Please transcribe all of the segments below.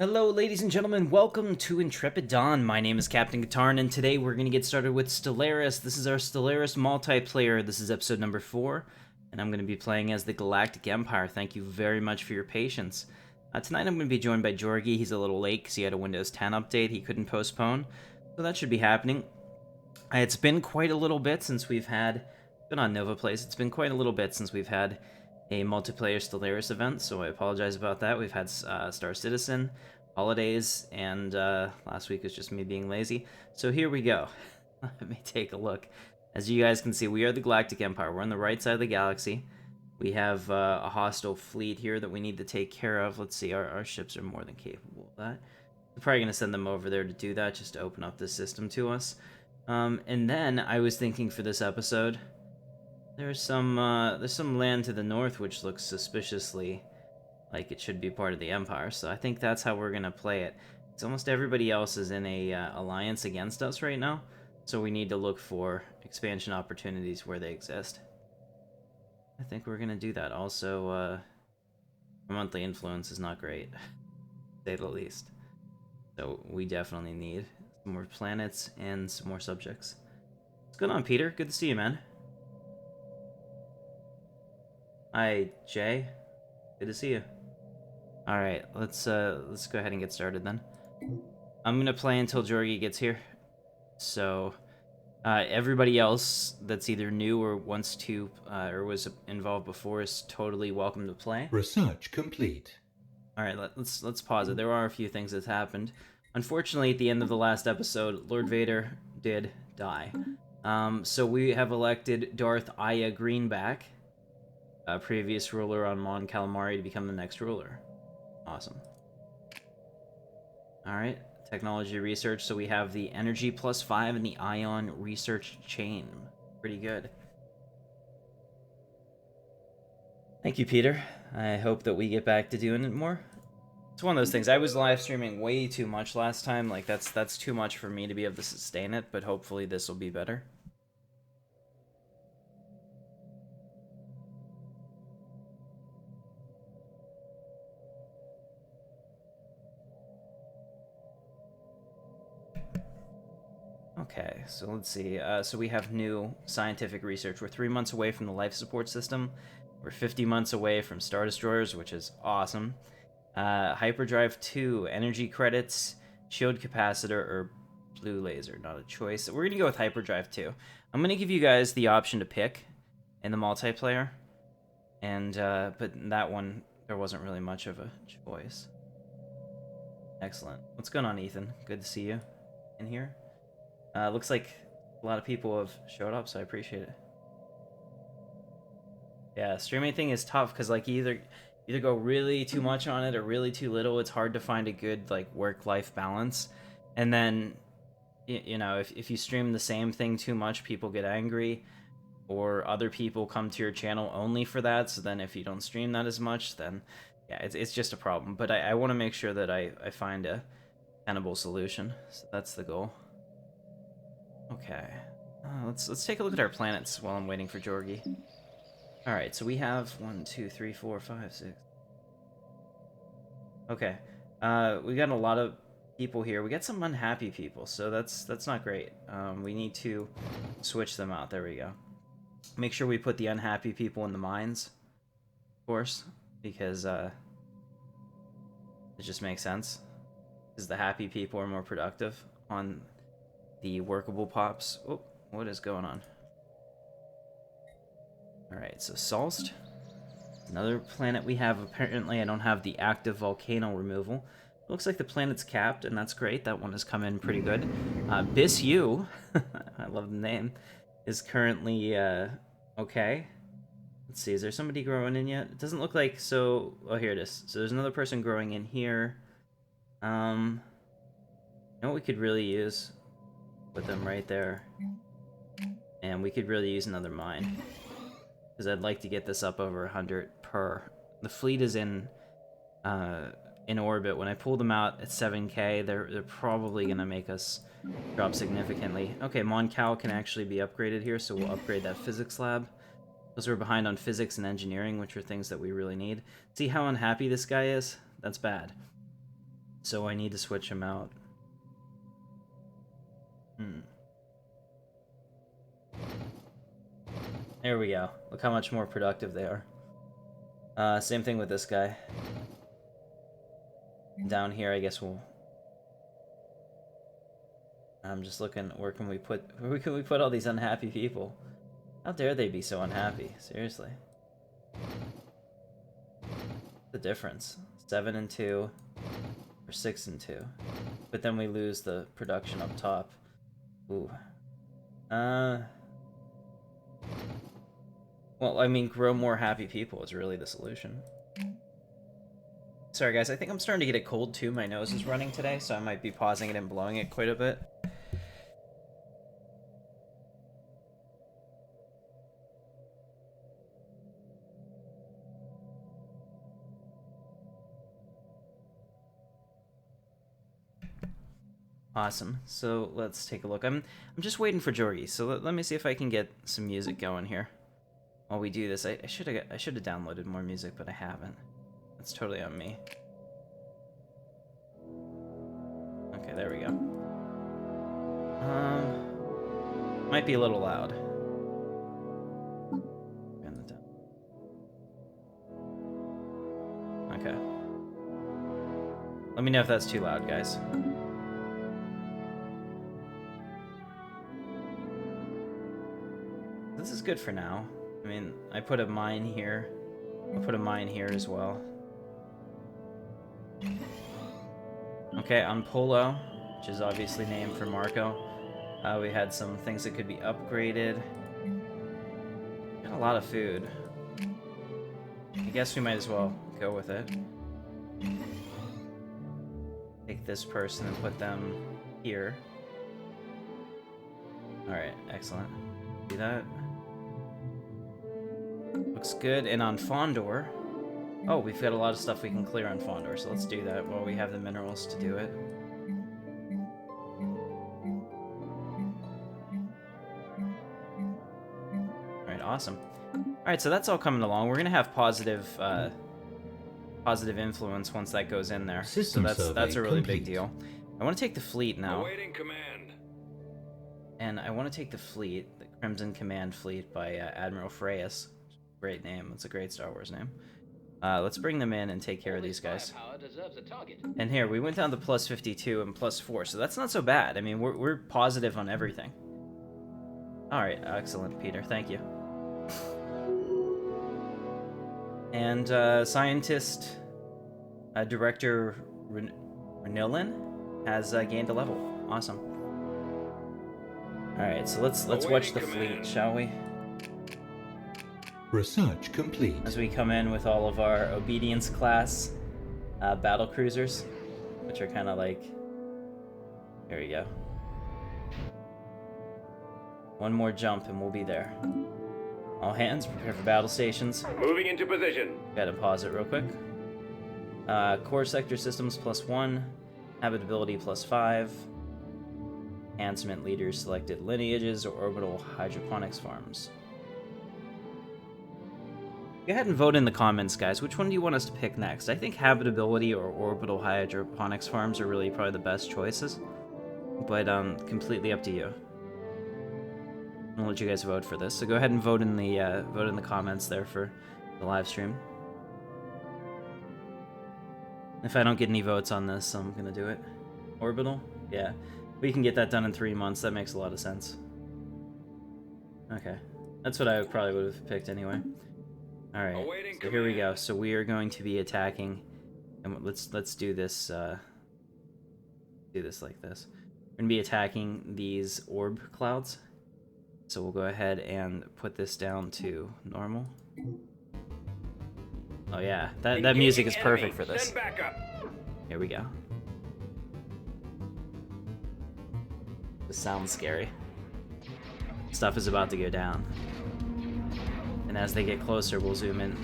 Hello, ladies and gentlemen. Welcome to Intrepid Dawn. My name is Captain Katarn, and today we're going to get started with Stellaris. This is our Stellaris multiplayer. This is episode number 4, and I'm going to be playing as the Galactic Empire. Thank you very much for your patience. Tonight I'm going to be joined by Georgie. He's a little late because he had a Windows 10 update he couldn't postpone, so that should be happening. It's been quite a little bit since we've had... been on Nova Place. It's been quite a little bit since we've had a multiplayer Stellaris event, so I apologize about that. We've had Star Citizen, holidays, and last week was just me being lazy. So here we go. Let me take a look. As you guys can see, we are the Galactic Empire. We're on the right side of the galaxy. We have a hostile fleet here that we need to take care of. Let's see, our ships are more than capable of that. We're probably going to send them over there to do that, just to open up this system to us. And then I was thinking for this episode... there's some land to the north which looks suspiciously like it should be part of the Empire, so I think that's how we're gonna play it. It's almost everybody else is in a alliance against us right now, so we need to look for expansion opportunities where they exist. I think we're gonna do that. Also, our monthly influence is not great, to say the least. So we definitely need some more planets and some more subjects. What's going on, Peter? Good to see you, man. Hi, Jay. Good to see you. All right, let's go ahead and get started then. I'm gonna play until Georgie gets here. So, everybody else that's either new or wants to or was involved before is totally welcome to play. Research complete. All right, let's pause it. There are a few things that's happened. Unfortunately, at the end of the last episode, Lord Vader did die. So we have elected Darth Aya Greenback, a previous ruler on Mon Calamari, to become the next ruler. Awesome. Alright, technology research. So we have the energy +5 and the ion research chain. Pretty good. Thank you, Peter. I hope that we get back to doing it more. It's one of those things. I was live streaming way too much last time. Like, that's too much for me to be able to sustain it, but hopefully this will be better. Okay, so let's see. So we have new scientific research. We're 3 months away from the life support system. We're 50 months away from Star Destroyers, which is awesome. Hyperdrive 2, energy credits, shield capacitor, or blue laser. Not a choice. We're going to go with Hyperdrive 2. I'm going to give you guys the option to pick in the multiplayer. And, but that one, there wasn't really much of a choice. Excellent. What's going on, Ethan? Good to see you in here. Looks like a lot of people have showed up, so I appreciate it. Yeah, streaming thing is tough because like you either go really too much on it or really too little. It's hard to find a good like work-life balance. And then you know, if you stream the same thing too much, people get angry, or other people come to your channel only for that. So then if you don't stream that as much, then yeah, it's just a problem. But I want to make sure that I find a tenable solution. So that's the goal. Okay, let's take a look at our planets while I'm waiting for Georgie. All right, so we have 1, 2, 3, 4, 5, 6. Okay, we got a lot of people here. We got some unhappy people, so that's not great. We need to switch them out. There we go. Make sure we put the unhappy people in the mines, of course, because it just makes sense. Because the happy people are more productive on the workable pops. Oh, what is going on? Alright, so Salst. Another planet we have. Apparently, I don't have the active volcano removal. Looks like the planet's capped, and that's great. That one has come in pretty good. Bisu, I love the name, is currently okay. Let's see, is there somebody growing in yet? It doesn't look like, so... oh, here it is. So there's another person growing in here. You know what we could really use? Put them right there. And we could really use another mine. Because I'd like to get this up over 100 per. The fleet is in orbit. When I pull them out at 7k, they're probably going to make us drop significantly. Okay, Mon Cal can actually be upgraded here, so we'll upgrade that physics lab. Because we're behind on physics and engineering, which are things that we really need. See how unhappy this guy is? That's bad. So I need to switch them out. There we go. Look how much more productive they are. Same thing with this guy. Down here, I guess we'll... I'm just looking, where can we put all these unhappy people? How dare they be so unhappy? Seriously. The difference. 7 and 2, or 6 and 2. But then we lose the production up top. Ooh. Well, I mean, grow more happy people is really the solution. Sorry guys, I think I'm starting to get a cold too. My nose is running today, so I might be pausing it and blowing it quite a bit. Awesome. So let's take a look. I'm just waiting for Georgie. So let me see if I can get some music going here. While we do this, I should have downloaded more music, but I haven't. That's totally on me. Okay, there we go. Might be a little loud. Turn that down. Okay. Let me know if that's too loud, guys. This is good for now. I mean, I put a mine here. I'll put a mine here as well. Okay, on Polo, which is obviously named for Marco, we had some things that could be upgraded. Got a lot of food. I guess we might as well go with it. Take this person and put them here. Alright, excellent. Do that. Looks good. And on Fondor... Oh, we've got a lot of stuff we can clear on Fondor, so let's do that while we have the minerals to do it. Alright, awesome. Alright, so that's all coming along. We're gonna have positive influence once that goes in there. System so that's a really big complete. deal. I want to take the fleet now. Awaiting command. And I want to take the fleet, the Crimson Command Fleet by Admiral Freyas. Great name. It's a great Star Wars name. Let's bring them in and take care of these guys. And here, we went down to plus 52 and plus 4, so that's not so bad. I mean, we're positive on everything. Alright, excellent, Peter. Thank you. And scientist director Renillin has gained a level. Awesome. Alright, so let's watch the fleet, shall we? Research complete. As we come in with all of our obedience class battle cruisers, which are kind of like... Here we go. One more jump and we'll be there. All hands, prepare for battle stations. Moving into position. Gotta pause it real quick. Core sector systems +1. Habitability +5. Enhancement leaders selected lineages or orbital hydroponics farms. Go ahead and vote in the comments, guys. Which one do you want us to pick next? I think habitability or orbital hydroponics farms are really probably the best choices. But completely up to you. I'll let you guys vote for this. So go ahead and vote in the comments there for the live stream. If I don't get any votes on this, I'm gonna do it. Orbital? Yeah. We can get that done in 3 months. That makes a lot of sense. Okay. That's what I probably would have picked anyway. Alright, so here we go. So we are going to be attacking, and let's do this like this. We're going to be attacking these orb clouds. So we'll go ahead and put this down to normal. Oh yeah, that music is perfect for this. Here we go. This sounds scary. Stuff is about to go down. And as they get closer, we'll zoom in.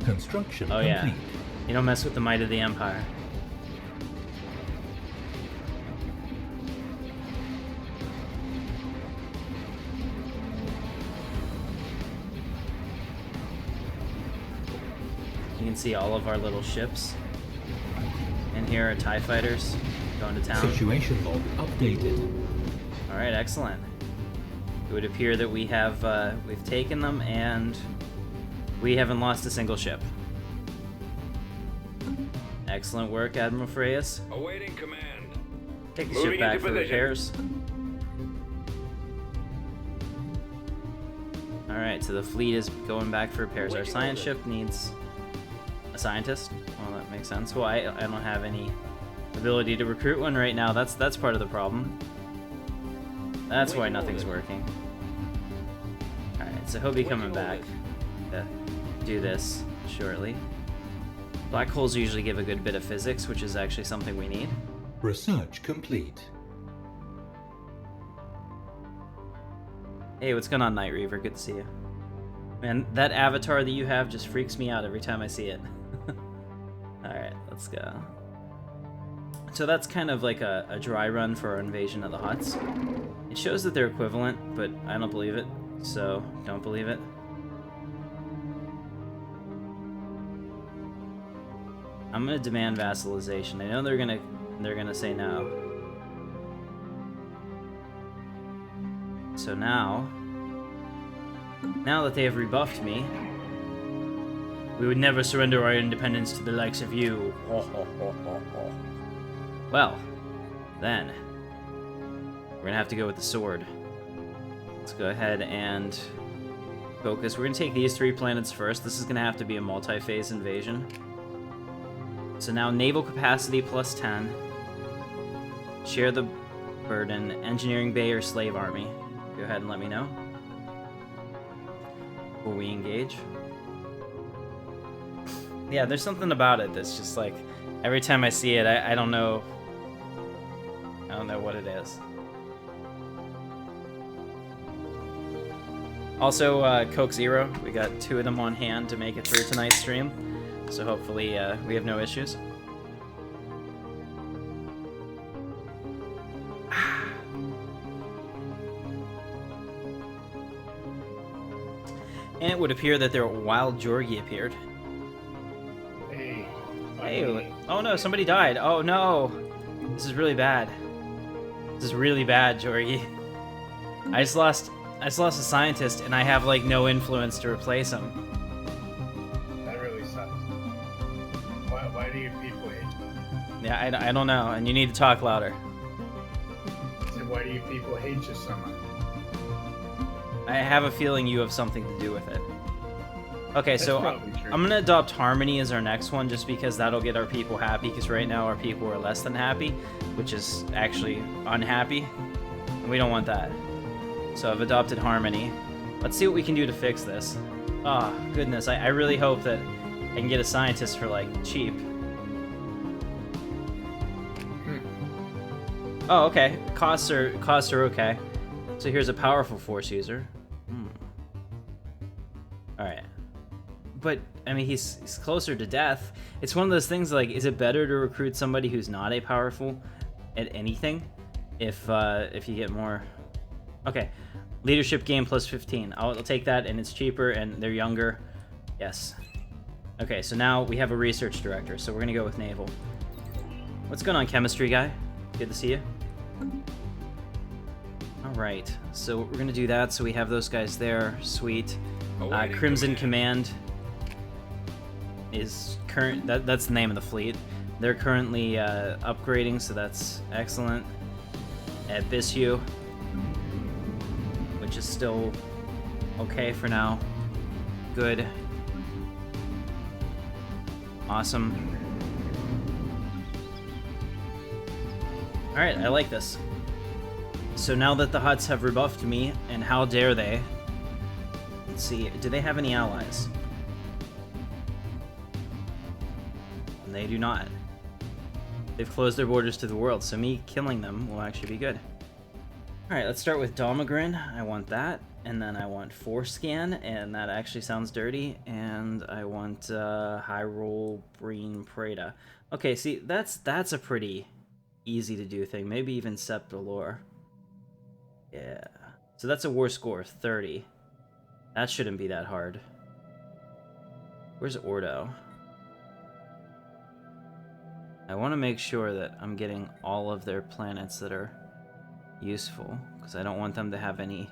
Construction Oh yeah, complete. you don't mess with the might of the Empire. can see all of our little ships. And here are TIE fighters going to town. Situation log updated. Alright, excellent. It would appear that we have, we've taken them, and we haven't lost a single ship. Excellent work, Admiral Freyas. Awaiting command. Take the ship back for repairs. Alright, so the fleet is going back for repairs. Our science ship needs a scientist. Well, that makes sense. Well, I don't have any ability to recruit one right now. That's part of the problem. That's why nothing's working. Alright, so he'll be coming back to do this shortly. Black holes usually give a good bit of physics, which is actually something we need. Research complete. Hey, what's going on, Night Reaver? Good to see you. Man, that avatar that you have just freaks me out every time I see it. Alright, let's go. So that's kind of like a dry run for our invasion of the Hutts. It shows that they're equivalent, but I don't believe it, so don't believe it. I'm gonna demand vassalization. I know they're gonna say no. So now that they have rebuffed me, we would never surrender our independence to the likes of you. Ho, ho, ho, ho, ho. Well, then, we're gonna have to go with the sword. Let's go ahead and focus. We're gonna take these 3 planets first. This is gonna have to be a multi-phase invasion. So now naval capacity plus 10. Share the burden. Engineering bay or slave army. Go ahead and let me know before we engage. Yeah, there's something about it that's just like, every time I see it, I don't know. I don't know what it is. Also, Coke Zero, we got 2 of them on hand to make it through tonight's stream. So hopefully we have no issues. And it would appear that their wild Georgie appeared. Hey, oh no, somebody died. Oh no, this is really bad. This is really bad, Georgie. I just lost a scientist, and I have like no influence to replace him. That really sucks. Why do you people hate you? Yeah, I don't know, and you need to talk louder. So why do you people hate you so much? I have a feeling you have something to do with it. Okay, That's so probably true. I'm gonna adopt Harmony as our next one, just because that'll get our people happy, because right now our people are less than happy, which is actually unhappy, and we don't want that. So I've adopted Harmony. Let's see what we can do to fix this. Ah, oh, goodness, I really hope that I can get a scientist for, like, cheap. Oh, okay. Costs are okay. So here's a powerful force user. Alright. But, I mean, he's closer to death. It's one of those things, like, is it better to recruit somebody who's not a powerful at anything? If you get more... Okay. Leadership game plus 15. I'll take that, and it's cheaper, and they're younger. Yes. Okay, so now we have a research director, so we're gonna go with naval. What's going on, chemistry guy? Good to see you. Alright, so we're gonna do that, so we have those guys there. Sweet. Crimson Command is current. That's the name of the fleet. They're currently upgrading, so that's excellent. At Bishu, which is still okay for now. Good. Awesome. Alright, I like this. So now that the Hutts have rebuffed me, and how dare they? Let's see, do they have any allies? They do not. They've closed their borders to the world, so me killing them will actually be good. Alright, let's start with Domagrin. I want that. And then I want Forescan, and that actually sounds dirty. And I want Hyrule Breen Prada. Okay, see, that's a pretty easy to do thing. Maybe even Septalore. Yeah. So that's a war score of 30. That shouldn't be that hard. Where's Ordo? I want to make sure that I'm getting all of their planets that are useful, because I don't want them to have any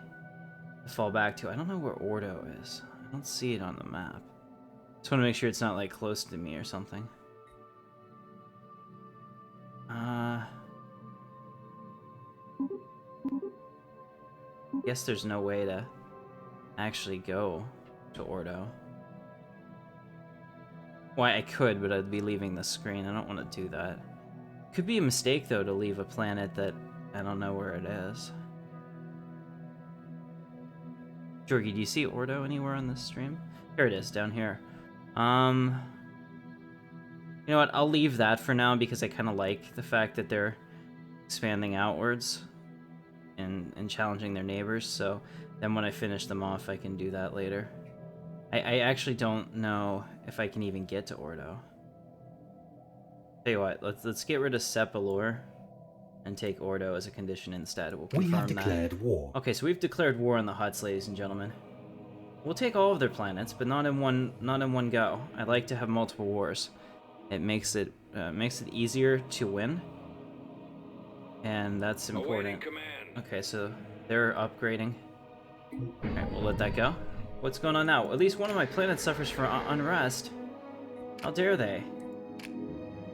to fall back to. I don't know where Ordo is. I don't see it on the map. Just want to make sure it's not like close to me or something. Guess there's no way to actually go to Ordo. Why, I could, but I'd be leaving the screen. I don't want to do that. Could be a mistake, though, to leave a planet that I don't know where it is. Georgie, do you see Ordo anywhere on this stream? Here it is, down here. You know what? I'll leave that for now because I kind of like the fact that they're expanding outwards and challenging their neighbors. So then when I finish them off, I can do that later. I actually don't know if I can even get to Ordo. Tell you what, let's get rid of Sepulur and take Ordo as a condition instead. We'll confirm We have that. declared war. Okay, so we've declared war on the Hutts, ladies and gentlemen. We'll take all of their planets, but not in one go. I like to have multiple wars. It makes it easier to win, and that's important. Okay, so they're upgrading. Alright, we'll let that go. What's going on now? At least one of my planets suffers from unrest. How dare they?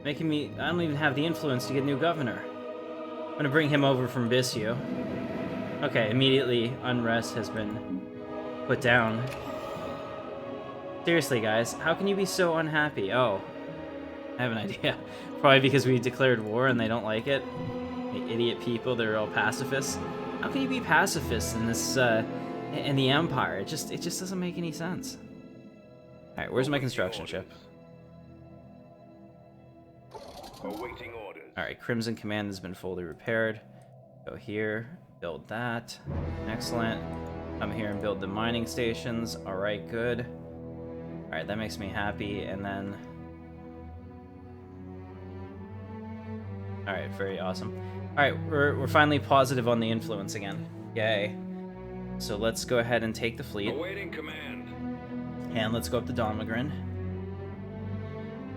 Making me... I don't even have the influence to get a new governor. I'm gonna bring him over from Bissu. Okay, immediately unrest has been put down. Seriously, guys, how can you be so unhappy? Oh, I have an idea. Probably because we declared war and they don't like it. The idiot people, they're all pacifists. How can you be pacifists in this, in the Empire? It just doesn't make any sense. Alright, where's my construction ship? Awaiting orders. Alright, Crimson Command has been fully repaired. Go here, build that. Excellent. Come here and build the mining stations. Alright, good. Alright, that makes me happy, and then... Alright, very awesome. Alright, we're finally positive on the influence again. Yay. So let's go ahead and take the fleet. Awaiting command. And let's go up to Domagrin.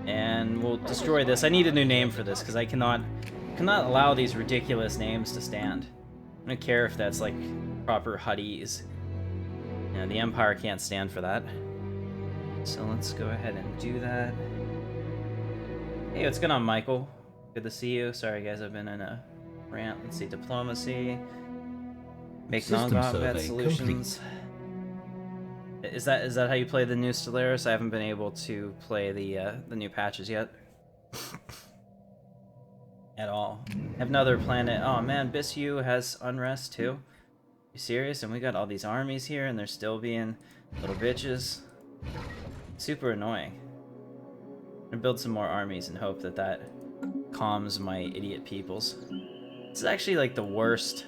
And we'll destroy this. I need a new name for this, because I cannot allow these ridiculous names to stand. I don't care if that's, like, proper Huttese. You know, the Empire can't stand for that. So let's go ahead and do that. Hey, what's going on, Michael? Good to see you. Sorry, guys, I've been in a rant. Let's see, diplomacy. Make non-combat solutions. Is that how you play the new Stellaris? I haven't been able to play the new patches yet. At all. Have another planet. Oh man, Bissu has unrest too. You serious? And we got all these armies here, and they're still being little bitches. Super annoying. I'm gonna build some more armies and hope that that calms my idiot peoples. This is actually like the worst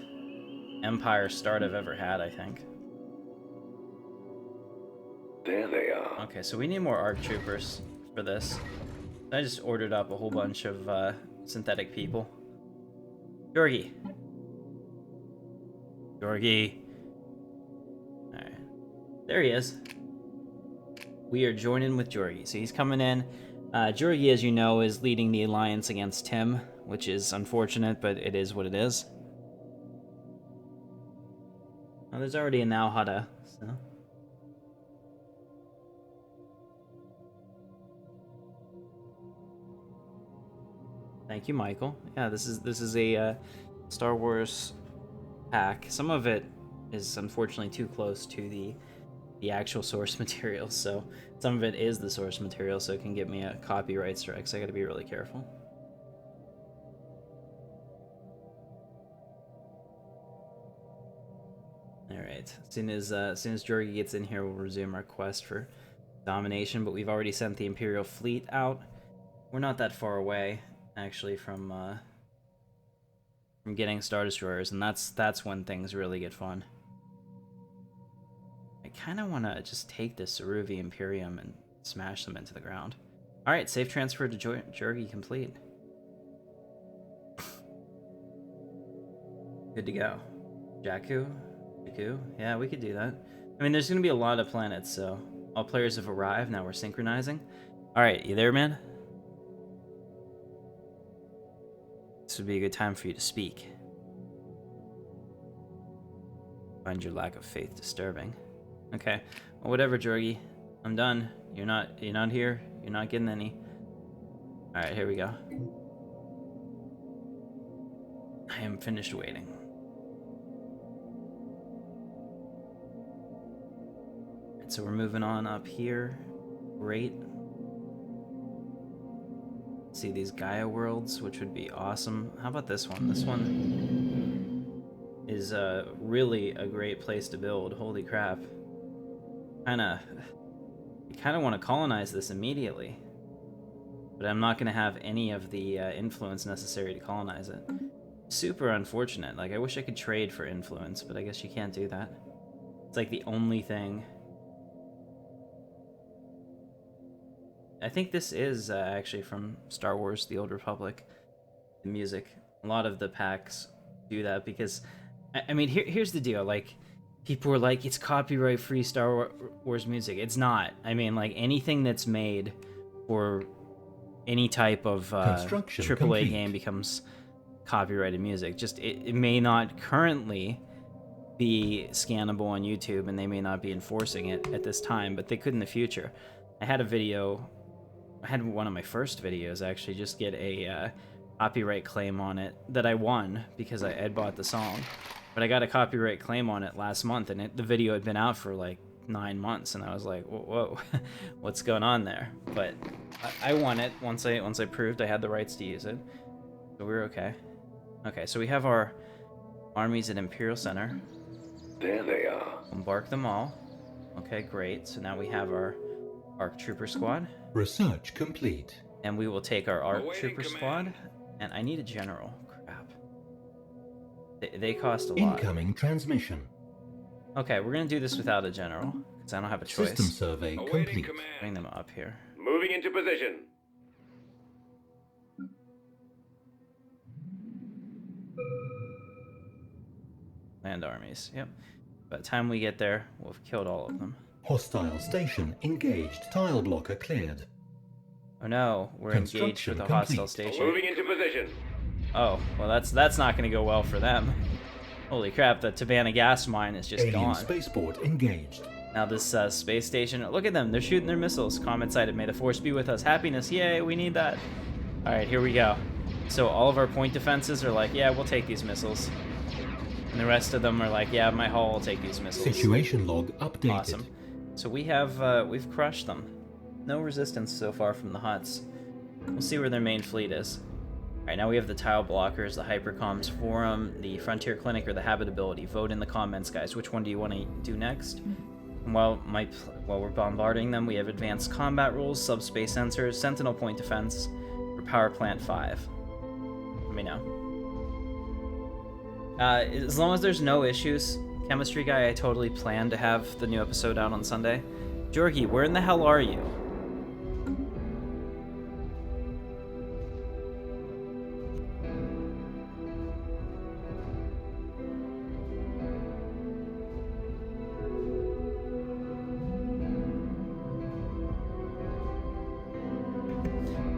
Empire start I've ever had, I think. There they are. Okay, so we need more ARC troopers for this. I just ordered up a whole bunch of synthetic people. Georgie. Georgie. Alright. There he is. We are joining with Georgie. So he's coming in. Georgie, as you know, is leading the alliance against Tim, which is unfortunate, but it is what it is. Well, there's already a now Hutta, so... Thank you, Michael. Yeah, this is a Star Wars pack. Some of it is unfortunately too close to the actual source material, so some of it is the source material, so it can get me a copyright strike, so I gotta be really careful. Alright, as soon as Georgie gets in here, we'll resume our quest for domination, but we've already sent the Imperial fleet out. We're not that far away, actually, from getting Star Destroyers, and that's when things really get fun. I kind of want to just take this Ceruvi Imperium and smash them into the ground. Alright, safe transfer to Georgie complete. Good to go. Jakku? Yeah, we could do that. I mean, there's going to be a lot of planets, so all players have arrived. Now we're synchronizing. Alright, you there, man? this would be a good time for you to speak. Find your lack of faith disturbing. Okay, well, whatever, Georgie. I'm done. You're not here. You're not getting any. All right, here we go. I am finished waiting. Right, so we're moving on up here. Great. See these Gaia worlds, which would be awesome. How about this one? This one is really a great place to build. Holy crap. I kind of want to colonize this immediately. But I'm not going to have any of the influence necessary to colonize it. Super unfortunate. Like, I wish I could trade for influence, but I guess you can't do that. It's like the only thing. I think this is actually from Star Wars: The Old Republic. The music. A lot of the packs do that because, I mean, here's the deal. Like, people were like, it's copyright-free Star Wars music. It's not. I mean, like, anything that's made for any type of AAA game becomes copyrighted music. Just it may not currently be scannable on YouTube, and they may not be enforcing it at this time, but they could in the future. I had one of my first videos actually just get a copyright claim on it that I won because I had bought the song, but I got a copyright claim on it last month, and the video had been out for like 9 months, and I was like, whoa, what's going on there? But I won it once I proved I had the rights to use it, so we're okay. Okay, so we have our armies at Imperial Center. There they are. Embark them all. Okay, great. So now we have our ARC Trooper Squad. Research complete. And we will take our ARC Awaiting Trooper command. Squad. And I need a general. Crap. They cost a lot. Incoming transmission. Okay, we're going to do this without a general, because I don't have a choice. System survey Awaiting complete. command. Bring them up here. Moving into position. Land armies. Yep. By the time we get there, we'll have killed all of them. Hostile station engaged. Tile blocker cleared. Oh no, we're engaged Construction with a hostile complete. station. Moving into position. Oh, well that's not going to go well for them. Holy crap, the Tabana gas mine is just Alien gone. spaceport engaged. Now this space station, look at them, they're shooting their missiles. Comment sighted, may the force be with us. Happiness, yay, we need that. Alright, here we go. So all of our point defenses are like, yeah, we'll take these missiles. And the rest of them are like, yeah, my hull will take these missiles. Situation log updated. Awesome. So we have, we've crushed them. No resistance so far from the Hutts. We'll see where their main fleet is. Alright, now we have the tile blockers, the hypercoms forum, the frontier clinic, or the habitability. Vote in the comments, guys. Which one do you want to do next? And while we're bombarding them, we have advanced combat rules, subspace sensors, sentinel point defense, or power plant 5. Let me know. As long as there's no issues, chemistry guy, I totally plan to have the new episode out on Sunday. Georgie, where in the hell are you?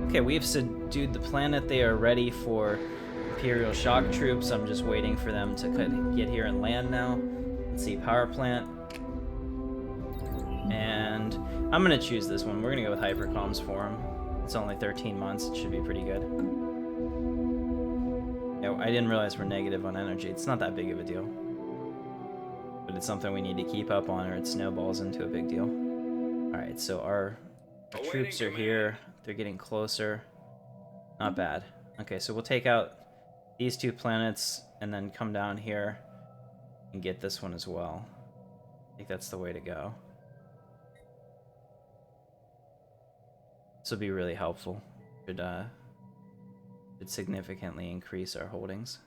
Okay, we have subdued the planet. They are ready for Imperial shock troops. I'm just waiting for them to get here and land now. Let's see, power plant. And I'm gonna choose this one. We're gonna go with hypercoms for him. It's only 13 months. It should be pretty good. Yeah, I didn't realize we're negative on energy. It's not that big of a deal. But it's something we need to keep up on or it snowballs into a big deal. Alright, so our troops are here. They're getting closer. Not bad. Okay, so we'll take out these 2 planets and then come down here and get this one as well. I think that's the way to go. This will be really helpful. Should significantly increase our holdings.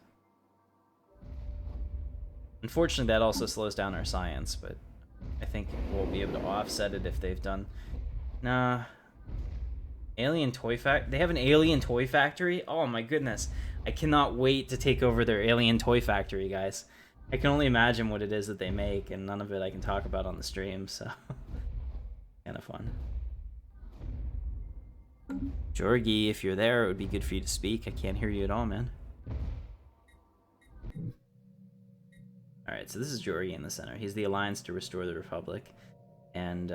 Unfortunately, that also slows down our science, but I think we'll be able to offset it if they've done... Nah. Alien toy they have an alien toy factory? Oh my goodness. I cannot wait to take over their alien toy factory, guys. I can only imagine what it is that they make, and none of it I can talk about on the stream, so... kind of fun. Georgie, if you're there, it would be good for you to speak. I can't hear you at all, man. Alright, so this is Georgie in the center. He's the Alliance to Restore the Republic. And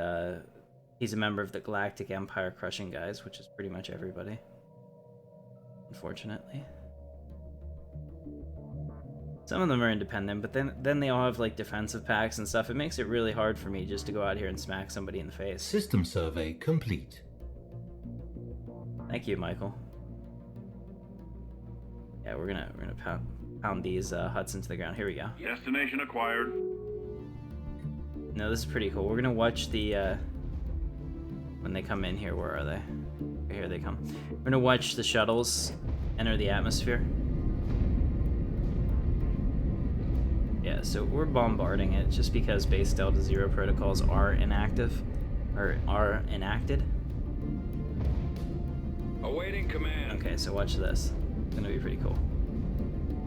he's a member of the Galactic Empire Crushing Guys, which is pretty much everybody. Unfortunately. Some of them are independent, but then they all have like defensive packs and stuff. It makes it really hard for me just to go out here and smack somebody in the face. System survey complete. Thank you, Michael. Yeah, we're gonna pound these Hutts into the ground. Here we go. Destination acquired. No, this is pretty cool. We're gonna watch the when they come in here. Where are they? Here they come. We're gonna watch the shuttles enter the atmosphere. Yeah, so we're bombarding it just because base Delta Zero protocols are inactive, or are enacted. Awaiting command. Okay, so watch this. It's gonna be pretty cool.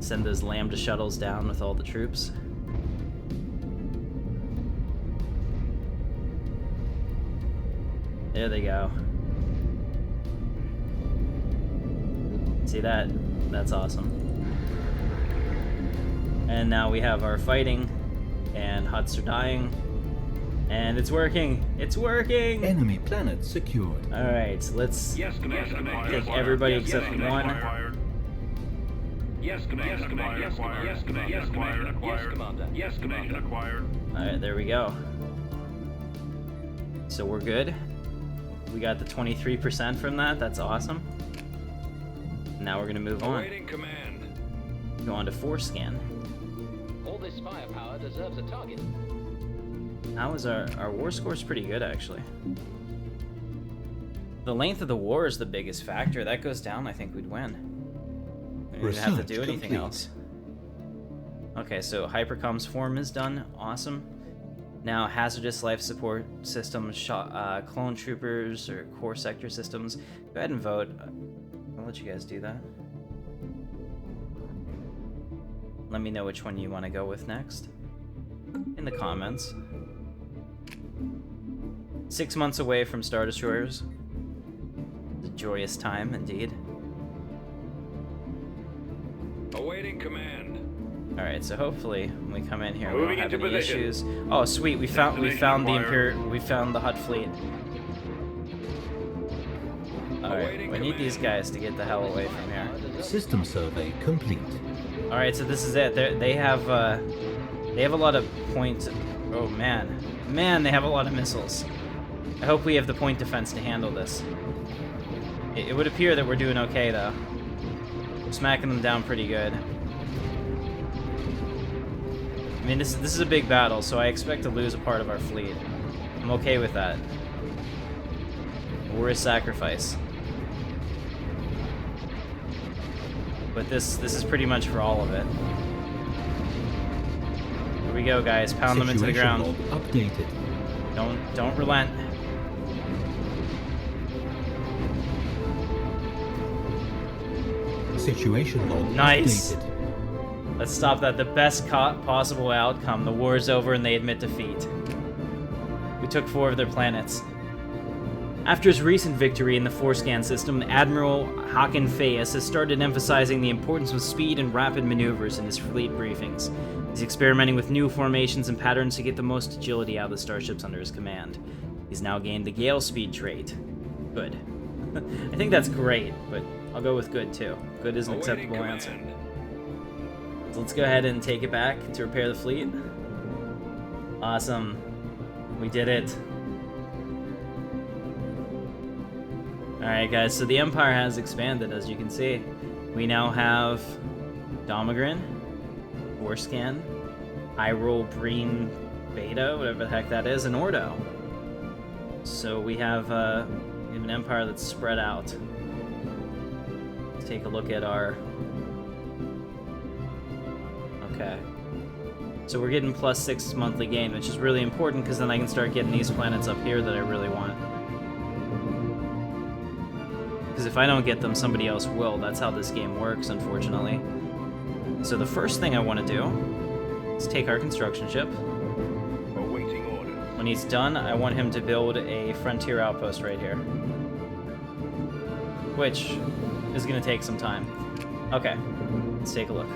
Send those Lambda shuttles down with all the troops. There they go. See that? That's awesome. And now we have our fighting, and Hutts are dying, and it's working! It's working! Enemy planet secured. Alright, so let's Yes, command. take everybody except for one. Yes, command. Yes, command. Yes, command. Yes, command. Yes, command. Yes, commander. Yes, command. Acquired. Alright, there we go. So we're good. We got the 23% from that. That's awesome. Now we're gonna move on. Awaiting command. Go on to force scan. All this firepower deserves a target. How is our war score's pretty good actually. The length of the war is the biggest factor. That goes down, I think we'd win. We don't even have to do anything complete. else. Okay, so Hypercom's form is done. Awesome. Now hazardous life support systems, clone troopers or core sector systems. Go ahead and vote. I'll let you guys do that. Let me know which one you want to go with next in the comments. 6 months away from Star Destroyers. It's a joyous time indeed. Awaiting command. Alright, so hopefully when we come in here we Moving won't have into any position. issues. Oh sweet, we found the Imperial, we found the Hutt fleet. Alright, we need these guys to get the hell away from here. System survey complete. Alright, so this is it. They have a lot of point. Oh man, they have a lot of missiles. I hope we have the point defense to handle this. It would appear that we're doing okay though. We're smacking them down pretty good. I mean, this is a big battle, so I expect to lose a part of our fleet. I'm okay with that. War is sacrifice. But this is pretty much for all of it. Here we go, guys. Pound them into the Situation ground. log updated. Don't relent. Situation log Nice. updated. Let's stop that. The best possible outcome. The war is over and they admit defeat. We took 4 of their planets. After his recent victory in the forescan system, Admiral Hakan Fayes has started emphasizing the importance of speed and rapid maneuvers in his fleet briefings. He's experimenting with new formations and patterns to get the most agility out of the starships under his command. He's now gained the gale speed trait. Good. I think that's great, but I'll go with good too. Good is an Awaiting acceptable answer. command. So let's go ahead and take it back to repair the fleet. Awesome. We did it. Alright guys, so the Empire has expanded, as you can see. We now have Domagrin, Forescan, Hyrule Breen Beta, whatever the heck that is, and Ordo. So we have an Empire that's spread out. Let's take a look at our... Okay. So we're getting +6 monthly gain, which is really important because then I can start getting these planets up here that I really want. Because if I don't get them, somebody else will. That's how this game works, unfortunately. So the first thing I want to do is take our construction ship. Awaiting orders. When he's done, I want him to build a frontier outpost right here. Which is going to take some time. Okay, let's take a look.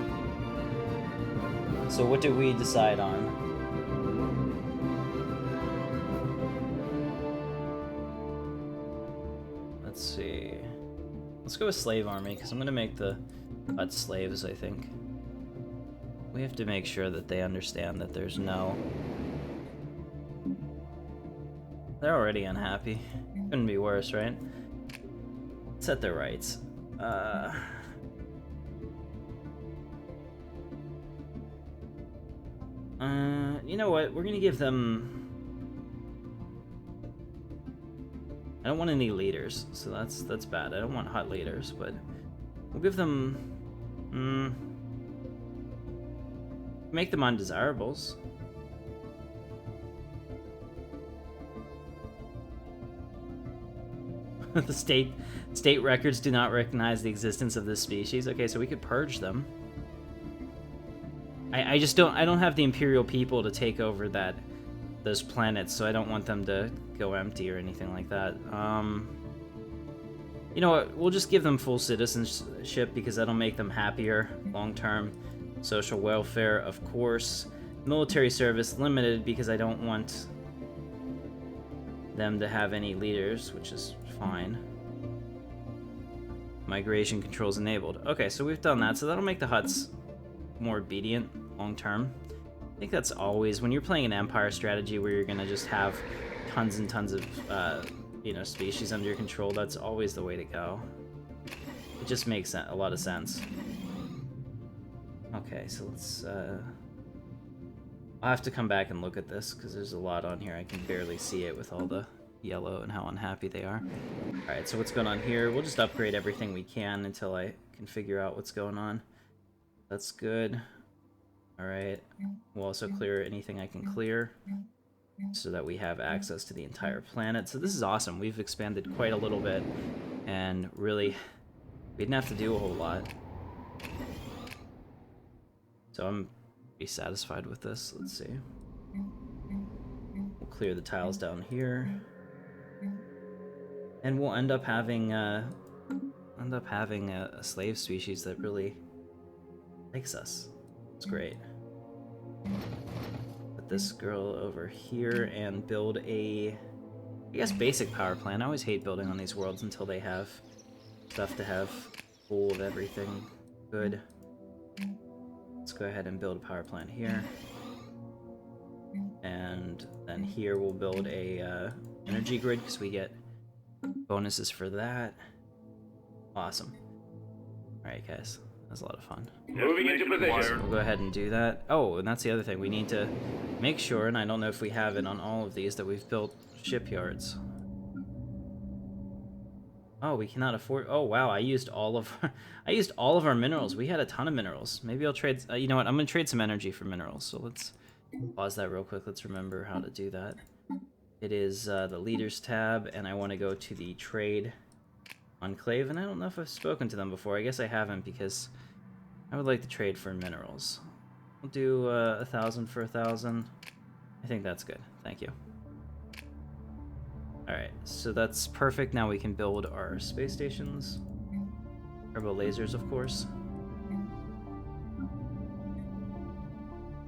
So what did we decide on? Let's see. Let's go with slave army, because I'm going to make the Hutt slaves, I think. We have to make sure that they understand that there's no... They're already unhappy. Couldn't be worse, right? Set their rights. You know what? We're gonna give them... I don't want any leaders, so that's bad. I don't want Hutt leaders, but we'll give them... make them undesirables. The state records do not recognize the existence of this species. Okay, so we could purge them. I just don't have the Imperial people to take over those planets, so I don't want them to go empty or anything like that. You know what? We'll just give them full citizenship because that'll make them happier long term. Social welfare, of course. Military service limited because I don't want them to have any leaders, which is fine. Migration controls enabled. Okay, so we've done that, so that'll make the Hutts more obedient long term. I think that's always, when you're playing an empire strategy where you're gonna just have tons and tons of you know, species under your control, that's always the way to go. It just makes a lot of sense. Okay, so let's I'll have to come back and look at this because there's a lot on here. I can barely see it with all the yellow and how unhappy they are. Alright, so what's going on here? We'll just upgrade everything we can until I can figure out what's going on. That's good. Alright, we'll also clear anything I can clear so that we have access to the entire planet. So this is awesome. We've expanded quite a little bit and really we didn't have to do a whole lot. So I'm pretty satisfied with this. Let's see. We'll clear the tiles down here. And we'll end up having a slave species that really likes us. It's great. Put this girl over here and build a, I guess, basic power plant. I always hate building on these worlds until they have stuff to have full of everything good. Let's go ahead and build a power plant here. And then here we'll build a energy grid because we get bonuses for that. Awesome. Alright guys, that was a lot of fun. Moving into position. We'll go ahead and do that. Oh, and that's the other thing. We need to make sure, and I don't know if we have it on all of these, that we've built shipyards. Oh, we cannot afford... Oh, wow, I used all of our minerals. We had a ton of minerals. Maybe I'll trade... you know what? I'm going to trade some energy for minerals. So let's pause that real quick. Let's remember how to do that. It is the Leaders tab, and I want to go to the Trade Enclave. And I don't know if I've spoken to them before. I guess I haven't, because I would like to trade for minerals. We'll do 1,000 for 1,000. I think that's good. Thank you. Alright, so that's perfect. Now we can build our space stations. Turbo lasers, of course.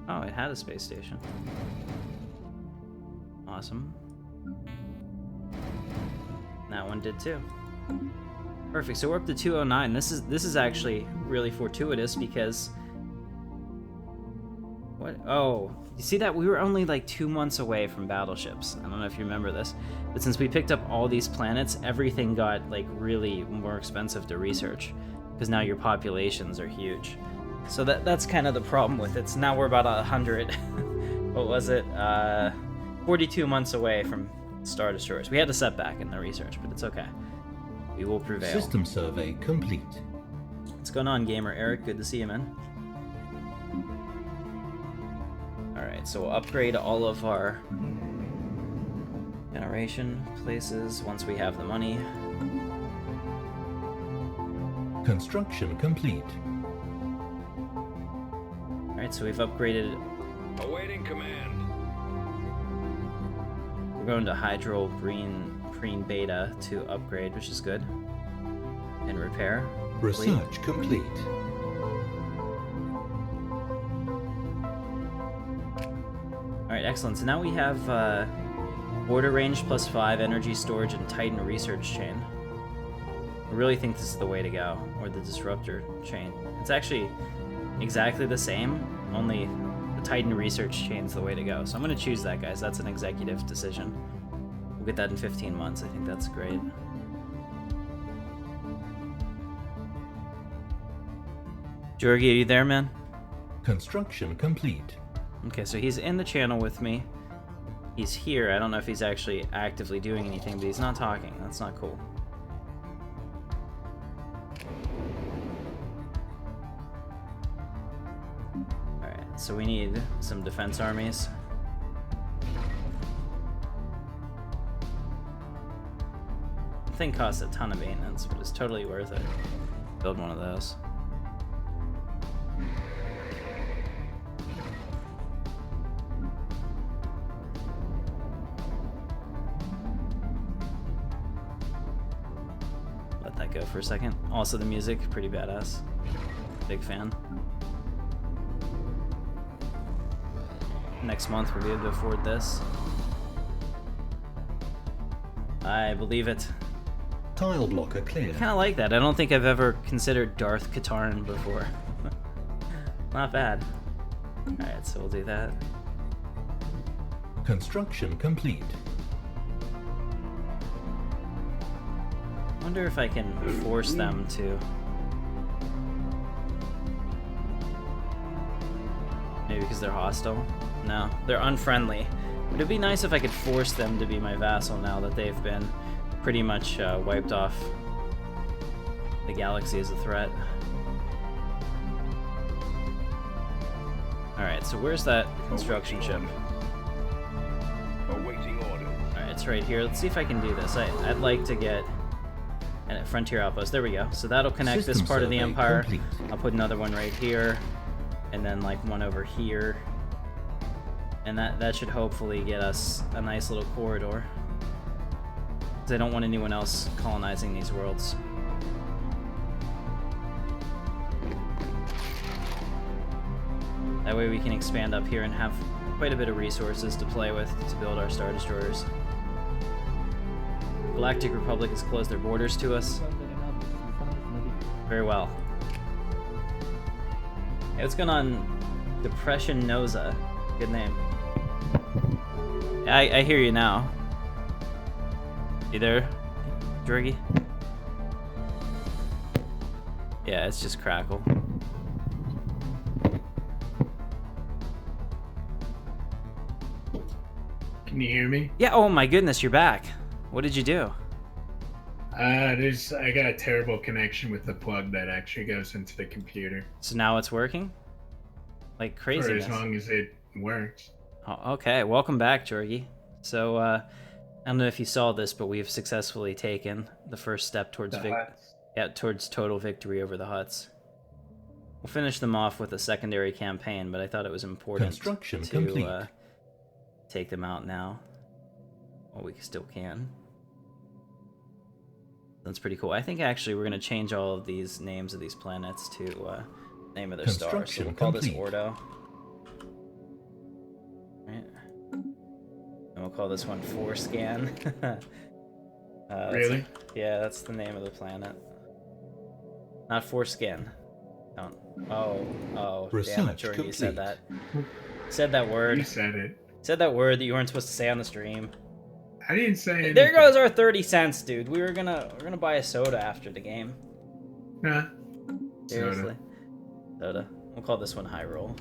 Oh, it had a space station. Awesome. That one did too. Perfect, so we're up to 209. This is actually really fortuitous because... What? Oh, you see that? We were only like 2 months away from battleships. I don't know if you remember this, but since we picked up all these planets, everything got like really more expensive to research because now your populations are huge. So that's kind of the problem with it. So now we're about 100. What was it? 42 months away from Star Destroyers. We had a setback in the research, but it's okay. We will prevail. System survey complete. What's going on, gamer Eric? Good to see you, man. Alright, so we'll upgrade all of our generation places once we have the money. Construction complete. Alright, so we've upgraded. Awaiting command. We're going to Hydro Preen Beta to upgrade, which is good. And repair. Research complete. Alright, excellent. So now we have border range +5, energy storage, and Titan research chain. I really think this is the way to go, or the disruptor chain. It's actually exactly the same, only the Titan research chain's the way to go. So I'm going to choose that, guys. That's an executive decision. We'll get that in 15 months. I think that's great. Georgie, are you there, man? Construction complete. Okay, so he's in the channel with me. He's here. I don't know if he's actually actively doing anything, but he's not talking. That's not cool. Alright, so we need some defense armies. The thing costs a ton of maintenance, but it's totally worth it. Build one of those. Let that go for a second. Also, the music, pretty badass. Big fan. Next month we'll be able to afford this. I believe it. Tile blocker clear. Kind of like that. I don't think I've ever considered Darth Katarn before. Not bad. Alright, so we'll do that. Construction complete. Wonder if I can force them to... Maybe because they're hostile? No, they're unfriendly. But it'd be nice if I could force them to be my vassal now that they've been pretty much wiped off the galaxy as a threat. Alright, so where's that construction ship? Awaiting orders. Alright, it's right here. Let's see if I can do this. I'd like to get a frontier outpost. There we go. So that'll connect this System part of the survey empire. complete. I'll put another one right here, and then like one over here. And that should hopefully get us a nice little corridor. Because I don't want anyone else colonizing these worlds. That way we can expand up here and have quite a bit of resources to play with to build our Star Destroyers. Galactic Republic has closed their borders to us. Very well. Hey, what's going on? Depression Noza. Good name. I hear you now. You there, Georgie? Yeah, it's just Crackle. Can you hear me? Yeah, oh my goodness, you're back. What did you do? I got a terrible connection with the plug that actually goes into the computer. So now it's working? Like For craziness. as long as it works. Oh, okay, welcome back, Georgie. So, I don't know if you saw this, but we've successfully taken the first step towards The Hutts. towards total victory over the Hutts. We'll finish them off with a secondary campaign, but I thought it was important Construction to complete. take them out now. Well, we still can. That's pretty cool. I think actually we're going to change all of these names of these planets to name of their stars. So Construction we'll call this complete. Ordo. Right. And we'll call this one Forescan. Really? Yeah, that's the name of the planet. Not Foreskin. Don't. Oh, damn it, Research Georgie, you said that. complete. Said that word. You said it. Said that word that you weren't supposed to say on the stream. I didn't say anything. There goes our 30 cents, dude. We're gonna buy a soda after the game. Nah. Seriously. Soda. We'll call this one High Roll.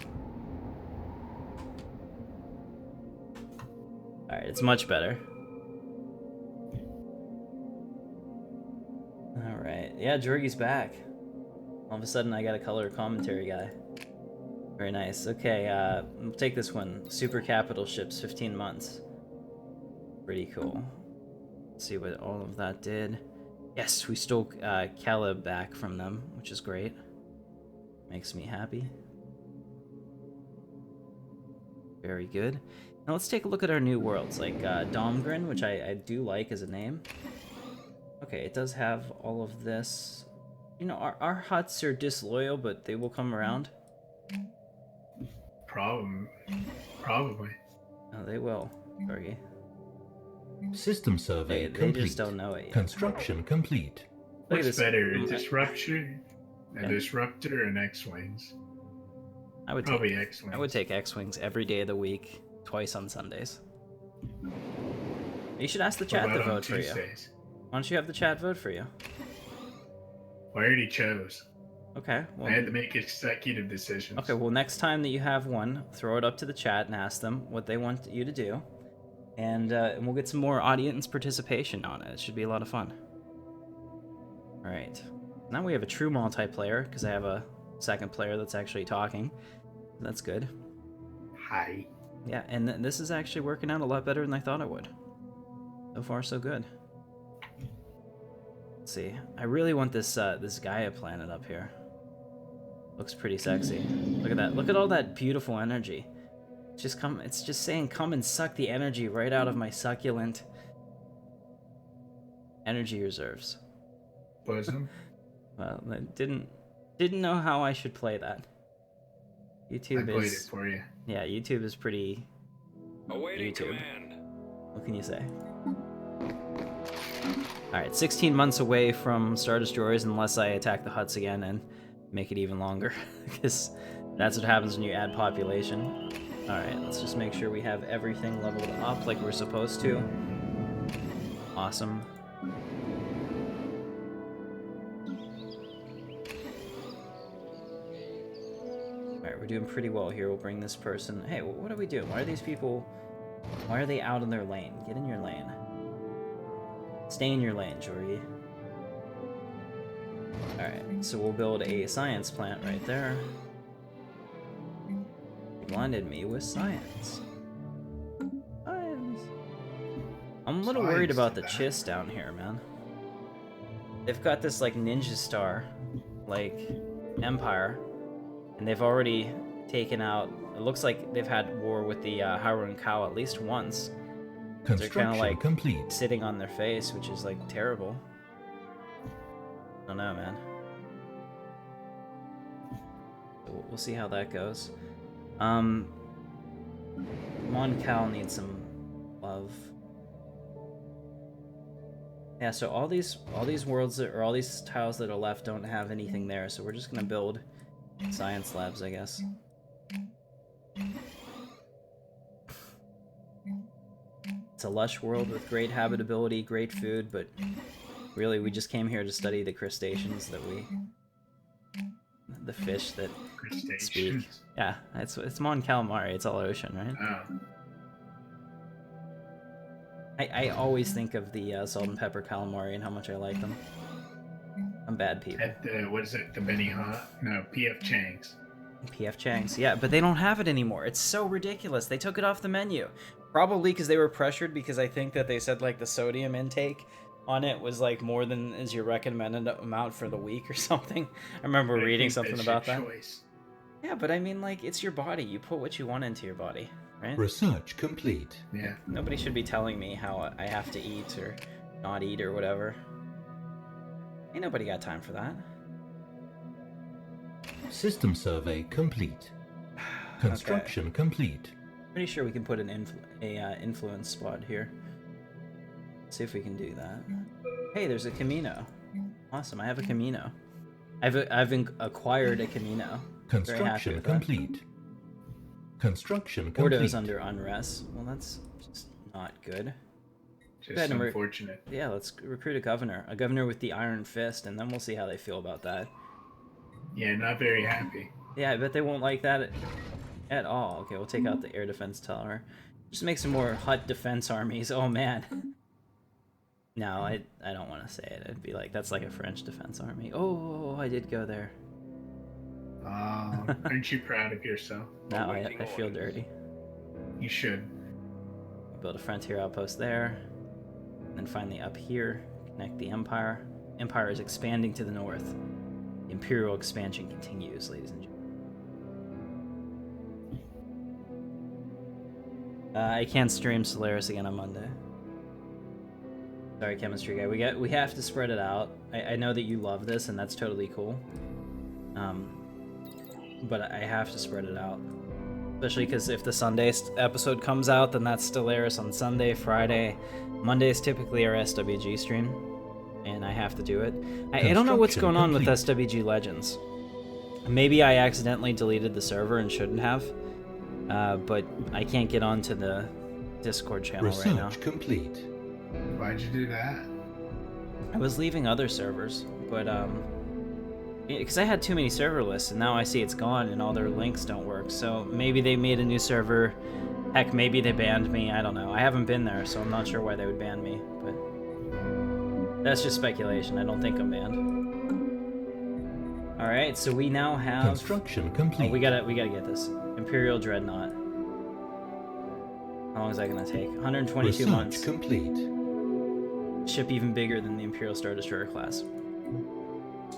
Alright, it's much better. Alright. Yeah, Georgie's back. All of a sudden I got a color commentary guy. Very nice. Okay, we'll take this one. Super capital ships, 15 months. Pretty cool. Let's see what all of that did. Yes, we stole Caleb back from them, which is great. Makes me happy. Very good. Now let's take a look at our new worlds, like Domgren, which I do like as a name. Okay, it does have all of this. You know, our Hutts are disloyal, but they will come around. Probably. Oh, they will, Georgie. System survey They complete. just don't know it yet. Construction complete. Look at What's this. better, a disruptor, Okay. and X-wings? I would Probably take X-wings. I would take X-wings every day of the week, twice on Sundays. You should ask the What chat to about on vote for you. Tuesdays? Why don't you have the chat vote for you? Well, I already chose. Okay. Well, I had to make executive decisions. okay. Well, next time that you have one, throw it up to the chat and ask them what they want you to do, and we'll get some more audience participation on it. It should be a lot of fun. All right. Now we have a true multiplayer because I have a second player that's actually talking. That's good. Hi. Yeah, and this is actually working out a lot better than I thought it would. So far, so good. Let's see. I really want this this Gaia planet up here. Looks pretty sexy. Look at that. Look at all that beautiful energy. It's just saying, come and suck the energy right out of my succulent energy reserves. Bosom. Well, I didn't know how I should play that. I YouTube played is it for you. yeah, YouTube is pretty. Awaiting YouTube. command. What can you say? Alright, 16 months away from Star Destroyers unless I attack the Hutts again and make it even longer. Because that's what happens when you add population. Alright, let's just make sure we have everything leveled up like we're supposed to. Awesome. Alright, we're doing pretty well here. We'll bring this person... Hey, what are we doing? Why are these people... Why are they out in their lane? Get in your lane. Stay in your lane, Georgie. Alright, so we'll build a science plant right there. You blinded me with science. Science. I'm a little worried Science about did the that. Chiss down here, man. They've got this, like, ninja star, like, empire, and they've already taken out... It looks like they've had war with the Harun Cow at least once. They're kind Construction of like complete. sitting on their face, which is like terrible. I don't know, man. So we'll see how that goes. Mon Cal needs some love. Yeah, so all these worlds or all these tiles that are left don't have anything there, so we're just gonna build science labs, I guess. It's a lush world with great habitability, great food, but really we just came here to study the crustaceans that the fish that speak. Crustaceans. Yeah, it's Mon Calamari, it's all ocean, right? Oh. I always think of the salt and pepper calamari and how much I like them. I'm bad people. At the, what is it, the Benihana? No, P.F. Chang's. PF Chang's, yeah, but they don't have it anymore. It's so ridiculous. They took it off the menu. Probably because they were pressured, because I think that they said like the sodium intake on it was like more than is your recommended amount for the week or something. I remember But I reading think something that's about your that. choice. Yeah, but I mean, like, it's your body. You put what you want into your body, right? Research complete. Yeah. Nobody should be telling me how I have to eat or not eat or whatever. Ain't nobody got time for that. System survey complete. Construction complete. Pretty sure we can put an influence spot here. See if we can do that. Hey, there's a Camino. Awesome, I have a Camino. I've acquired a Camino. Very happy Construction with that. complete. Construction complete. Ordo's under unrest. Well, that's just not good. Just Bad number- unfortunate. Yeah, let's recruit a governor with the Iron Fist, and then we'll see how they feel about that. Yeah, not very happy. Yeah, I bet they won't like that at all. Okay, we'll take out the air defense tower. Just make some more Hutt defense armies. Oh man. No, I don't want to say it. It'd be like, that's like a French defense army. Oh, I did go there. Aren't you proud of yourself? Now I feel dirty. You should. Build a frontier outpost there. And then finally up here, connect the Empire. Empire is expanding to the north. The Imperial expansion continues, ladies and gentlemen. I can't stream Stellaris again on Monday. Sorry, chemistry guy. We have to spread it out. I know that you love this, and that's totally cool. But I have to spread it out. Especially because if the Sunday episode comes out, then that's Stellaris on Sunday, Friday. Monday is typically our SWG stream, and I have to do it. I don't know what's going on with SWG Legends. Maybe I accidentally deleted the server and shouldn't have, but I can't get onto the Discord channel right now. Research complete. Why'd you do that? I was leaving other servers, but because I had too many server lists, and now I see it's gone and all their links don't work. So maybe they made a new server. Heck, maybe they banned me. I don't know. I haven't been there, so I'm not sure why they would ban me. But that's just speculation. I don't think I'm banned. All right, so we now have Construction complete. Oh, we gotta get this Imperial Dreadnought. How long is that gonna take? 122 Research months. complete. Ship even bigger than the Imperial Star Destroyer class.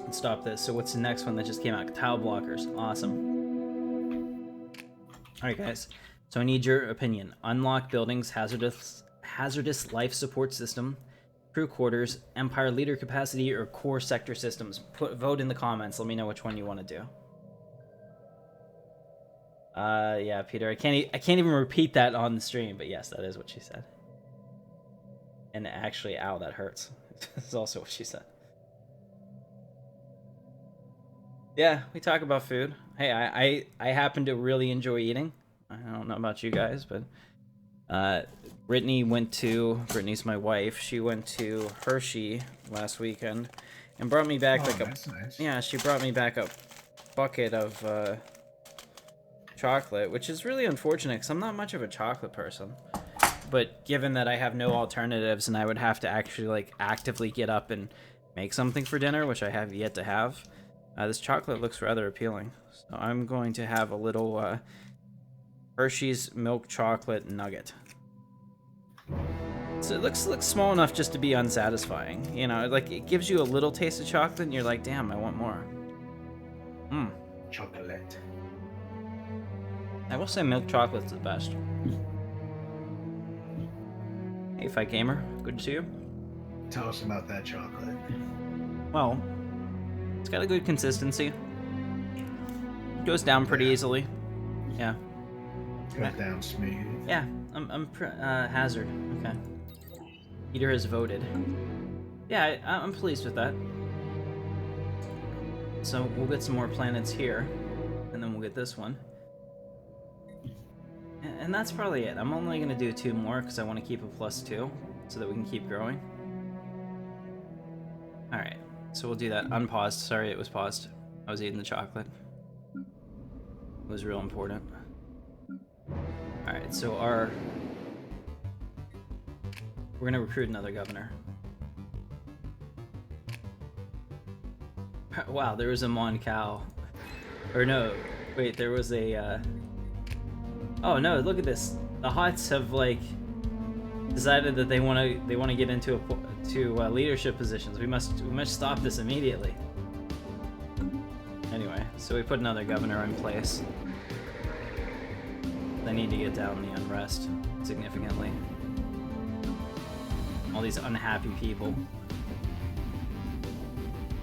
Let's stop this. So what's the next one that just came out? Tile blockers. Awesome. Alright guys, so I need your opinion. Unlock buildings, hazardous life support system, crew quarters, Empire leader capacity, or core sector systems. Vote in the comments. Let me know which one you want to do. Yeah, Peter, I can't even repeat that on the stream, but yes, that is what she said. And actually, ow, that hurts. That's also what she said. Yeah, we talk about food. Hey, I happen to really enjoy eating. I don't know about you guys, but Brittany's my wife. She went to Hershey last weekend and brought me back That's nice. yeah, she brought me back a bucket of chocolate, which is really unfortunate because I'm not much of a chocolate person. But given that I have no alternatives and I would have to actually like actively get up and make something for dinner, which I have yet to have, this chocolate looks rather appealing. So I'm going to have a little Hershey's milk chocolate nugget. So it looks small enough just to be unsatisfying. You know, like it gives you a little taste of chocolate and you're like, damn, I want more. Chocolate. I will say milk chocolate's the best. Hey, Fight Gamer, good to see you. Tell us about that chocolate. Well, it's got a good consistency. It goes down pretty easily. Yeah. Goes down smooth. Yeah, I'm Hazard. Okay. Peter has voted. Yeah, I'm pleased with that. So we'll get some more planets here, and then we'll get this one. And that's probably it. I'm only going to do 2 more because I want to keep a +2 so that we can keep growing. Alright, so we'll do that. Unpaused. Sorry it was paused. I was eating the chocolate. It was real important. Alright, so we're going to recruit another governor. Wow, there was a Mon Cal. Or no, wait, there was a... Oh no! Look at this. The Hutts have like decided that they want to get into leadership positions. We must stop this immediately. Anyway, so we put another governor in place. They need to get down the unrest significantly. All these unhappy people.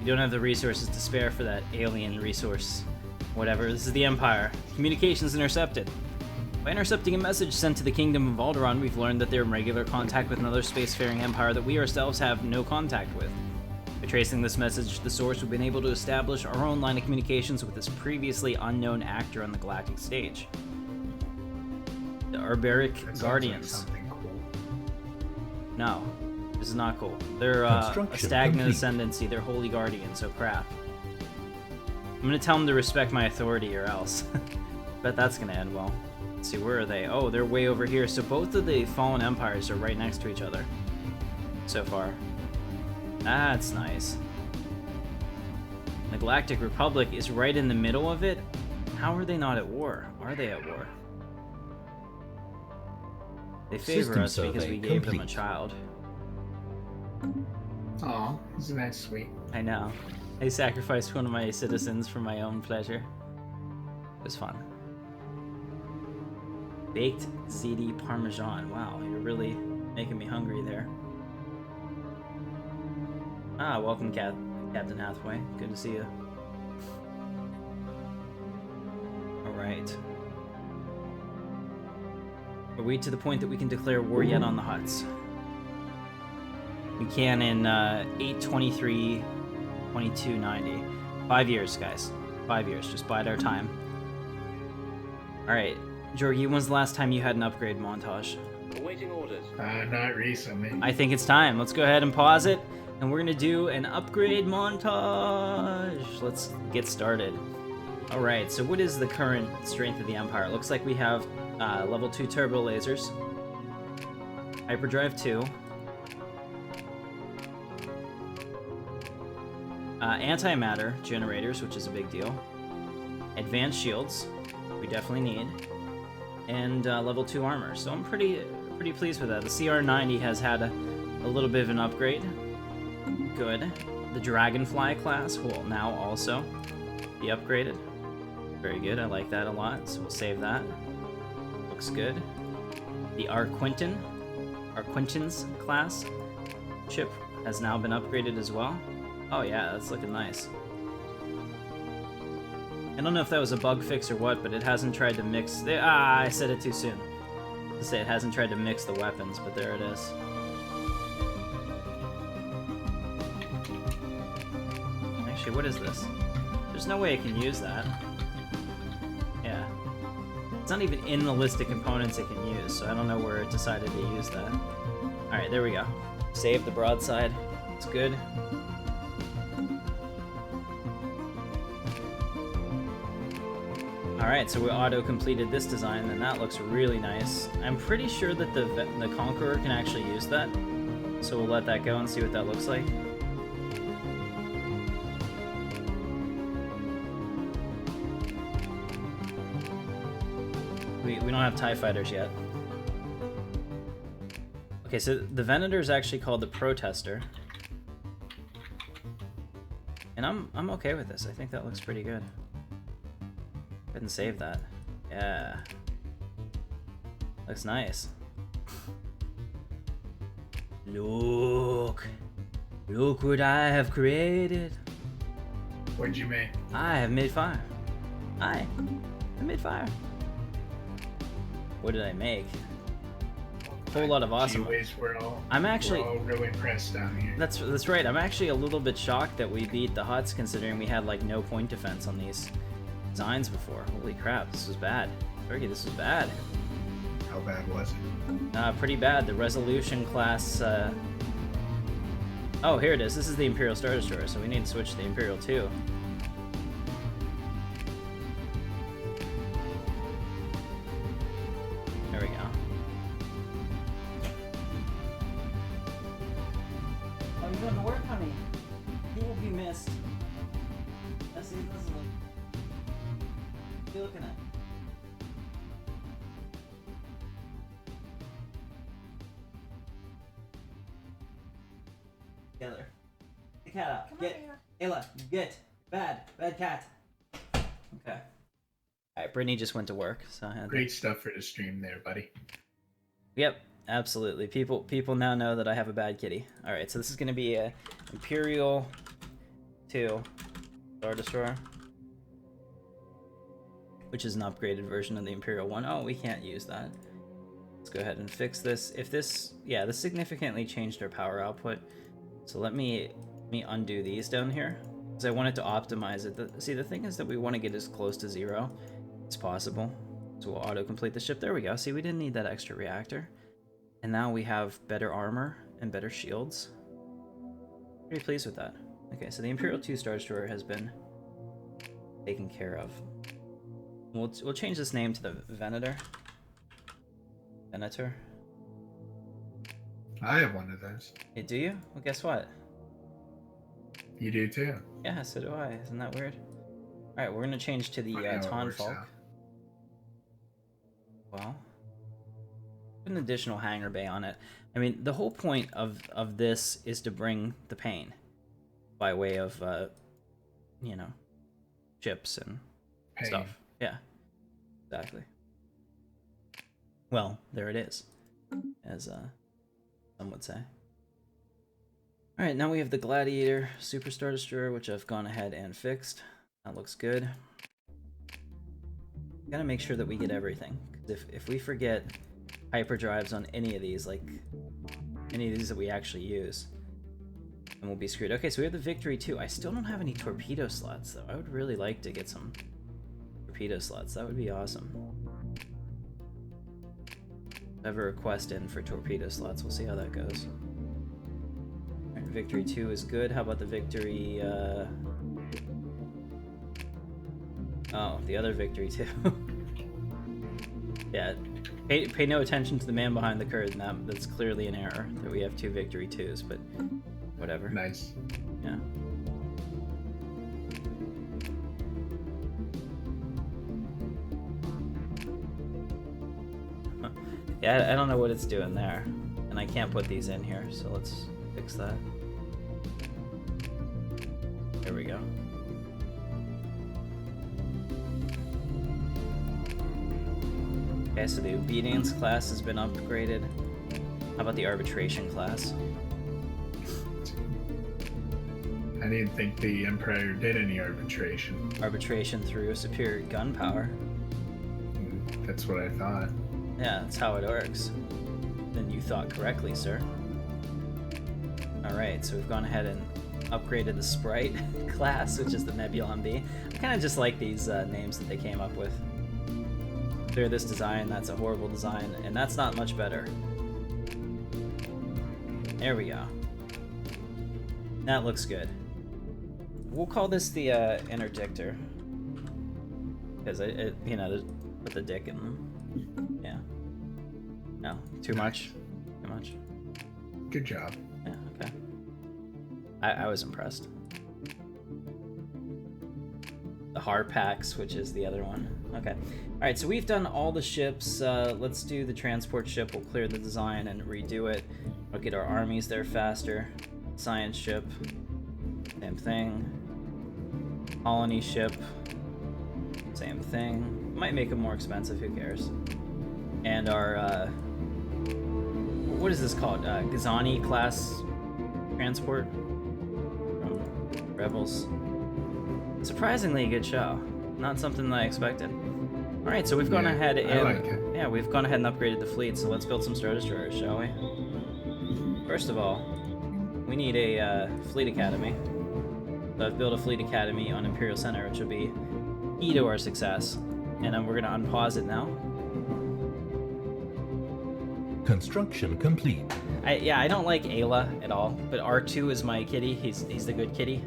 You don't have the resources to spare for that alien resource. Whatever. This is the Empire. Communications intercepted. By intercepting a message sent to the Kingdom of Alderaan, we've learned that they're in regular contact with another spacefaring empire that we ourselves have no contact with. By tracing this message to the source, we've been able to establish our own line of communications with this previously unknown actor on the galactic stage. The Arberic That sounds Guardians. Like something cool. No, this is not cool. They're a Construction stagnant complete. ascendancy. They're holy guardians, so crap. I'm gonna tell them to respect my authority or else. Bet that's gonna end well. Let's see, where are they? Oh, they're way over here. So both of the fallen empires are right next to each other. So far. That's nice. The Galactic Republic is right in the middle of it. How are they not at war? Are they at war? They favor System us because we survey gave them a complete. child. Aw, isn't that sweet? I know. I sacrificed one of my citizens for my own pleasure. It was fun. Baked ziti parmesan. Wow, you're really making me hungry there. Ah, welcome, Captain Hathaway. Good to see you. All right. Are we to the point that we can declare war yet on the Hutts? We can in 823, 2290. 5 years, guys. 5 years. Just bide our time. Alright. Georgie, when's the last time you had an upgrade montage? Awaiting orders. Not recently. I think it's time. Let's go ahead and pause it. And we're gonna do an upgrade montage. Let's get started. Alright, so what is the current strength of the Empire? It looks like we have level 2 turbo lasers. Hyperdrive 2. Antimatter generators, which is a big deal. Advanced shields, we definitely need. And level 2 armor, so I'm pretty pleased with that. The CR90 has had a little bit of an upgrade. Good. The Dragonfly class will now also be upgraded. Very good, I like that a lot, so we'll save that. Looks good. The Arquintans class ship has now been upgraded as well. Oh yeah, that's looking nice. I don't know if that was a bug fix or what, but it hasn't tried to mix... I said it too soon. To say it hasn't tried to mix the weapons, but there it is. Actually, what is this? There's no way I can use that. Yeah. It's not even in the list of components it can use, so I don't know where it decided to use that. Alright, there we go. Save the broadside. It's good. Alright, so we auto-completed this design, and that looks really nice. I'm pretty sure that the Conqueror can actually use that, so we'll let that go and see what that looks like. We don't have TIE fighters yet. Okay, so the Venator is actually called the Protester. And I'm okay with this. I think that looks pretty good. Go ahead and save that. Yeah. Looks nice. Look. Look what I have created. What'd you make? I have made fire. I made fire. What did I make? A whole lot of awesome. We're all really impressed down here. That's right. I'm actually a little bit shocked that we beat the Hutts, considering we had like no point defense on these designs before. Holy crap, this was bad. Georgie, this was bad. How bad was it? Pretty bad. The Resolution class. Oh, here it is. This is the Imperial Star Destroyer, so we need to switch to the Imperial 2. There we go. Oh, you're going to work, honey. You will be missed. Let's see, this is like... What are you looking at? Together. The cat out. Come Get. on, Ayla, get. Bad cat. Okay. Alright, Brittany just went to work, so I had Great stuff for the stream there, buddy. Yep, absolutely. People now know that I have a bad kitty. Alright, so this is gonna be a Imperial 2 Star Destroyer, which is an upgraded version of the Imperial 1. Oh, we can't use that. Let's go ahead and fix this. If this, yeah, this significantly changed our power output. So let me undo these down here, because I wanted to optimize it. See, the thing is that we want to get as close to 0 as possible. So we'll auto-complete the ship. There we go. See, we didn't need that extra reactor. And now we have better armor and better shields. Pretty pleased with that. Okay, so the Imperial 2 Star Destroyer has been taken care of. We'll change this name to the Venator. Venator. I have one of those. Hey, do you? Well, guess what? You do too. Yeah, so do I. Isn't that weird? Alright, we're gonna change to the Tonfalk. Well, put an additional hangar bay on it. I mean, the whole point of this is to bring the pain by way of, you know, chips and stuff. Yeah, exactly. Well, there it is, as some would say. Alright, now we have the Gladiator Super Star Destroyer, which I've gone ahead and fixed. That looks good. Gotta make sure that we get everything. If we forget hyperdrives on any of these, like any of these that we actually use, and we'll be screwed. Okay, so we have the Victory 2. I still don't have any torpedo slots though. I would really like to get some torpedo slots. That would be awesome. I have a request in for torpedo slots. We'll see how that goes. Alright, Victory 2 is good. How about the Victory, oh, the other Victory 2. Yeah, pay no attention to the man behind the curtain. That's clearly an error, that we have 2 Victory 2s, but whatever. Nice. Yeah. Yeah, I don't know what it's doing there. And I can't put these in here, so let's fix that. There we go. Okay, so the Obedience class has been upgraded. How about the Arbitration class? I didn't think the Empire did any arbitration. Arbitration through superior gun power. That's what I thought. Yeah, that's how it works. Then you thought correctly, sir. Alright, so we've gone ahead and upgraded the Sprite class, which is the Nebulon B. I kind of just like these names that they came up with. Clear this design, that's a horrible design, and that's not much better. There we go. That looks good. We'll call this the interdictor. Because you know, put the dick in them. Yeah. No, too much? Too much? Good job. Yeah, okay. I was impressed. The Harpax, which is the other one. Okay. Alright, so we've done all the ships. Let's do the transport ship. We'll clear the design and redo it. We'll get our armies there faster. Science ship. Same thing. Colony ship. Same thing. Might make them more expensive, who cares? And our, what is this called? Gazani class transport from Rebels. Surprisingly good show. Not something that I expected. Alright, so we've gone ahead and... I like it. Yeah, we've gone ahead and upgraded the fleet, so let's build some Star Destroyers, shall we? First of all, we need a fleet academy. So I've built a fleet academy on Imperial Center, which will be key to our success. And then we're going to unpause it now. Construction complete. I don't like Ayla at all, but R2 is my kitty. He's the good kitty.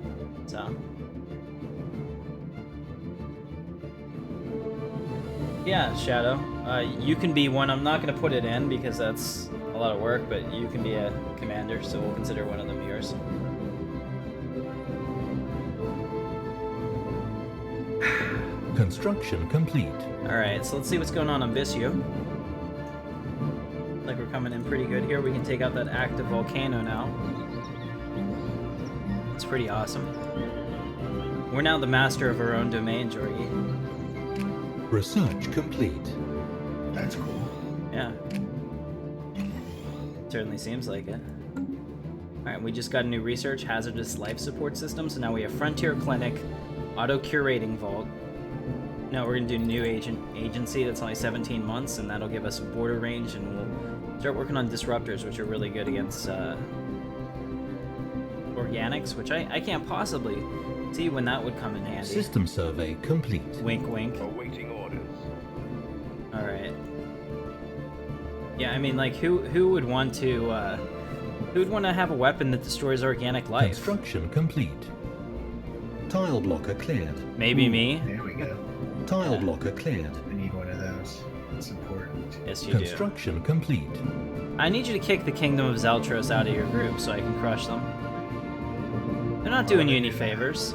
So... yeah, Shadow. You can be one. I'm not going to put it in because that's a lot of work, but you can be a commander, so we'll consider one of them yours. Construction complete. Alright, so let's see what's going on Visio. Like we're coming in pretty good here. We can take out that active volcano now. It's pretty awesome. We're now the master of our own domain, Georgie. Research complete. That's cool. Yeah. Certainly seems like it. Alright, we just got a new research, hazardous life support system, so now we have Frontier Clinic, auto-curating vault. No, we're gonna do new agency, that's only 17 months, and that'll give us border range, and we'll start working on disruptors, which are really good against organics, which I can't possibly see when that would come in handy. System survey complete. Wink, wink. Awaiting orders. Alright. Yeah, I mean, like, who would want to, who would want to have a weapon that destroys organic life? Construction complete. Tile blocker cleared. Maybe me? There we go. Tile blocker cleared. I need one of those. It's important. Yes, you do. Construction complete. I need you to kick the Kingdom of Zeltros out of your group so I can crush them. They're not doing you any favors.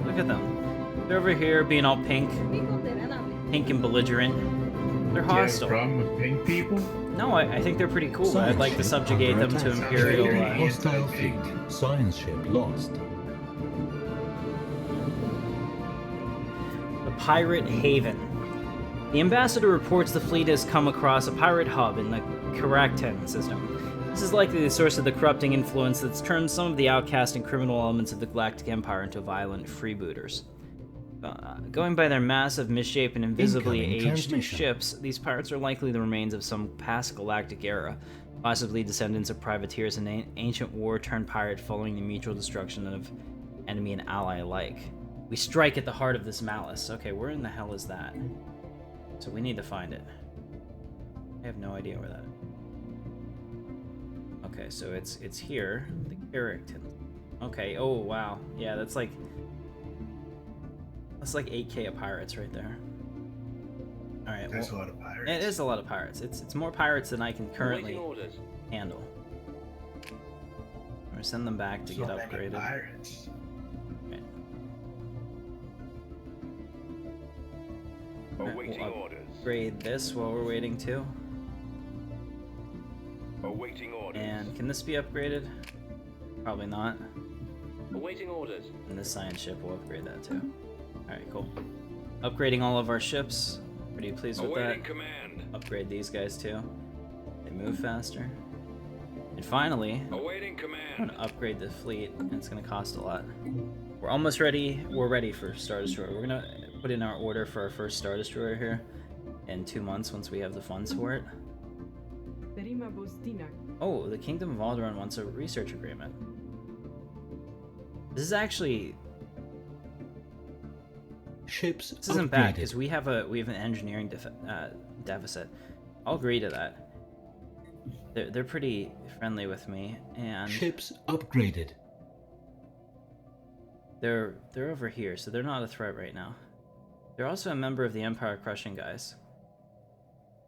Look at them. They're over here being all pink and belligerent. They're Do you have a hostile. problem with pink people? No, I think they're pretty cool. Science I'd like to ship subjugate under them to attack. Imperial. Hostile fleet. Science ship lost. The Pirate Haven. The ambassador reports the fleet has come across a pirate hub in the Karakten system. This is likely the source of the corrupting influence that's turned some of the outcast and criminal elements of the Galactic Empire into violent freebooters. Going by their massive, misshapen, and visibly Incoming aged transmission. ships, these pirates are likely the remains of some past galactic era, possibly descendants of privateers in ancient war-turned pirate following the mutual destruction of enemy and ally alike. We strike at the heart of this malice. Okay, where in the hell is that? So we need to find it. I have no idea where that is. Okay, so it's here. The Carrington. Okay, oh wow. Yeah, that's like 8K of pirates right there. Alright, There's well, a lot of pirates. it is a lot of pirates. It's more pirates than I can currently Awaiting orders. handle. I'm gonna send them back to So get many upgraded. pirates. Okay. Awaiting we'll orders. upgrade this while we're waiting too. Awaiting orders. And can this be upgraded? Probably not. Awaiting orders. And this science ship will upgrade that too. Alright, cool. Upgrading all of our ships. Pretty pleased with Awaiting that. command. Upgrade these guys too. They move faster. And finally, Awaiting I'm command. gonna upgrade the fleet, and it's gonna cost a lot. We're almost ready. We're ready for Star Destroyer. We're gonna put in our order for our first Star Destroyer here in 2 months once we have the funds for it. Oh, the Kingdom of Alderaan wants a research agreement. This is actually Ships this isn't bad upgraded. because we have an engineering deficit. I'll agree to that. They're pretty friendly with me, and Ships upgraded. they're over here, so they're not a threat right now. They're also a member of the Empire Crushing guys,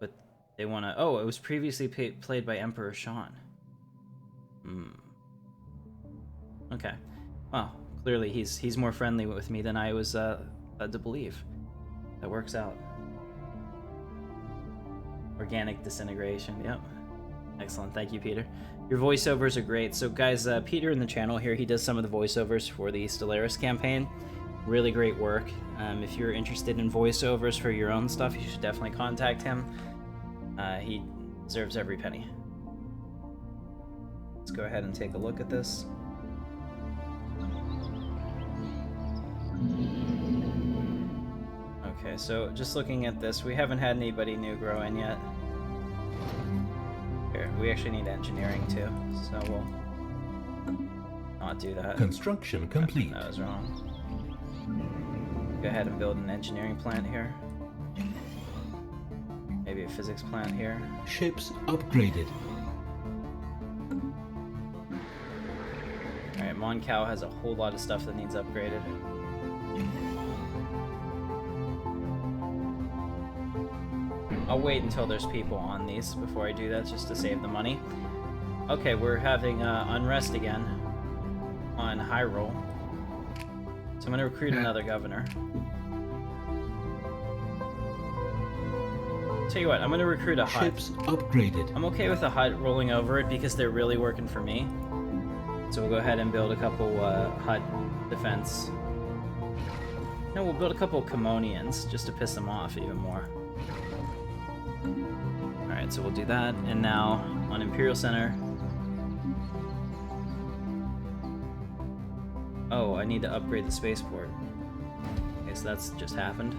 but they want to. Oh, it was previously played by Emperor Sean. Okay. Well, clearly he's more friendly with me than I was led to believe. That works out. Organic disintegration. Yep. Excellent. Thank you, Peter. Your voiceovers are great. So, guys, Peter in the channel here, he does some of the voiceovers for the Stellaris campaign. Really great work. If you're interested in voiceovers for your own stuff, you should definitely contact him. He deserves every penny. Let's go ahead and take a look at this. Okay, so just looking at this, we haven't had anybody new grow in yet. Here, we actually need engineering too, so we'll not do that. Construction complete. That was wrong. Go ahead and build an engineering plant here. Maybe a physics plant here. Ships upgraded. Alright, Moncal has a whole lot of stuff that needs upgraded. I'll wait until there's people on these before I do that, just to save the money. Okay, we're having unrest again on Hyrule. So I'm going to recruit another governor. Tell you what, I'm going to recruit a Hutt. Ships upgraded. I'm okay with a Hutt rolling over it because they're really working for me. So we'll go ahead and build a couple Hutt defense. No, we'll build a couple Commonians just to piss them off even more. Alright, so we'll do that. And now on Imperial Center. Oh, I need to upgrade the spaceport. Okay, so that's just happened.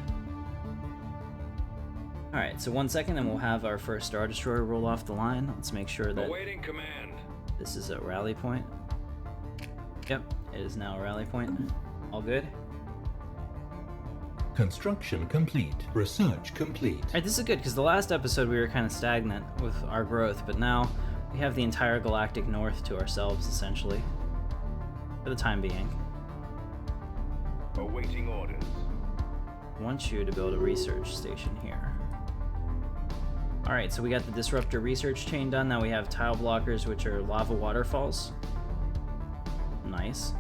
Alright, so 1 second and we'll have our first Star Destroyer roll off the line. Let's make sure that Awaiting command. this is a rally point. Yep, it is now a rally point. All good? Construction complete. Research complete. Alright, this is good because the last episode we were kind of stagnant with our growth, but now we have the entire galactic north to ourselves, essentially. For the time being. Awaiting orders. I want you to build a research station here. Alright, so we got the disruptor research chain done. Now we have tile blockers, which are lava waterfalls. Nice.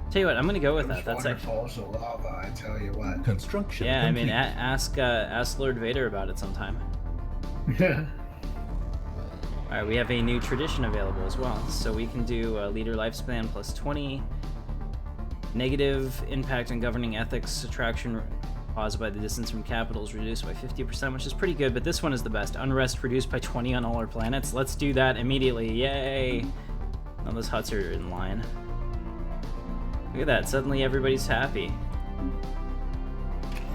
Tell you what, I'm gonna go with that. That's actually. waterfalls of lava, I tell you what. Construction Yeah, I complete. mean, ask Lord Vader about it sometime. Yeah. Alright, we have a new tradition available as well. So we can do leader lifespan plus 20, negative impact on governing ethics, attraction caused by the distance from capital is reduced by 50%, which is pretty good, but this one is the best. Unrest reduced by 20 on all our planets. Let's do that immediately. Yay! Now those Hutts are in line. Look at that, suddenly everybody's happy.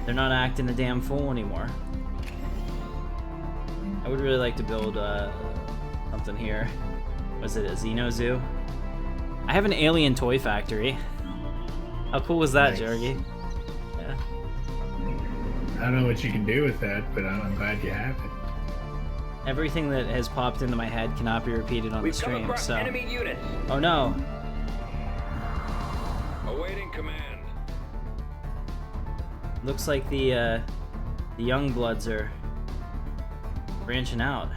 They're not acting a damn fool anymore. I would really like to build something here. Was it a Xeno Zoo? I have an alien toy factory. How cool was that, Nice. Georgie? Yeah. I don't know what you can do with that, but I'm glad you have it. Everything that has popped into my head cannot be repeated on the We've come stream, across so... enemy units. Oh no! Awaiting command. Looks like the young bloods are branching out.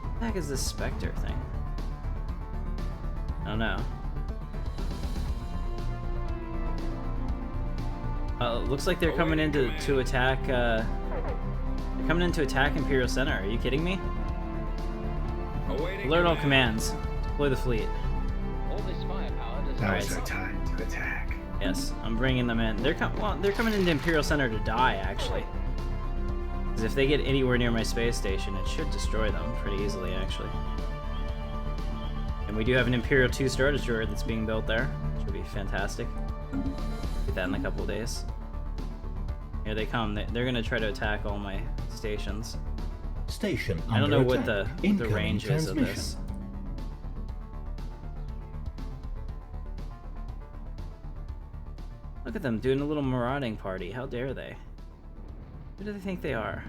What the heck is this Spectre thing? I don't know. Looks like they're coming in to attack, they're coming in to attack Imperial Center. Are you kidding me? Awaiting Alert all command. commands. Deploy the fleet. All this firepower does Now Alright, is so- our time to attack. Yes, I'm bringing them in. They're coming into Imperial Center to die, actually. Because if they get anywhere near my space station, it should destroy them pretty easily, actually. And we do have an Imperial 2 Star Destroyer that's being built there. Should be fantastic. Get that in a couple of days. Here they come. They're going to try to attack all my stations. Station I don't know under what attack. the Incoming range is of transmission. this. Look at them doing a little marauding party. How dare they? Who do they think they are?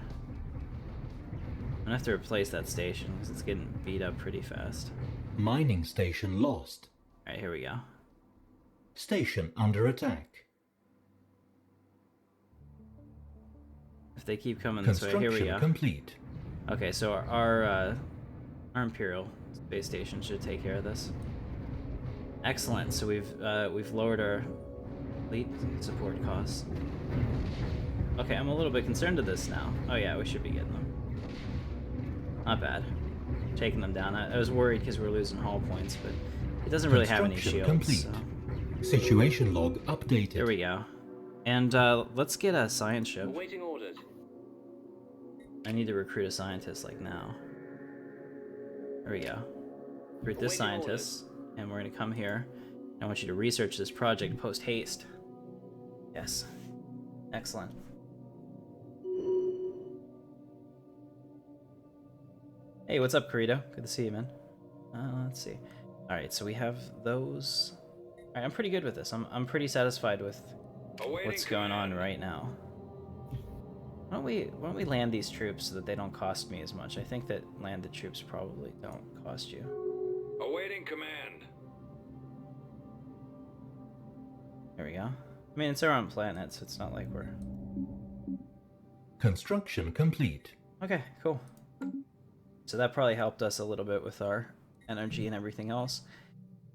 I'm gonna have to replace that station because it's getting beat up pretty fast. Mining station lost. Alright, here we go. Station under attack. If they keep coming this way, here we Construction go. complete. Okay, so our Imperial space station should take care of this. Excellent. So we've lowered our fleet support costs. Okay, I'm a little bit concerned of this now. Oh yeah, we should be getting them. Not bad. Taking them down. I was worried because we're losing hull points, but it doesn't really have any Construction shields. complete. So. Situation log updated. There we go. And let's get a science ship. Awaiting orders. I need to recruit a scientist like now. There we go. Recruit this Awaiting scientist, and we're gonna come here. I want you to research this project post haste. Yes. Excellent. Hey, what's up, Corito? Good to see you, man. Let's see. Alright, so we have those. Alright, I'm pretty good with this. I'm pretty satisfied with Awaiting what's going on command. right now. Why don't we land these troops so that they don't cost me as much? I think that landed troops probably don't cost you. Awaiting command. There we go. I mean, it's our own planet, so it's not like we're... Construction complete. Okay, cool. So that probably helped us a little bit with our energy and everything else.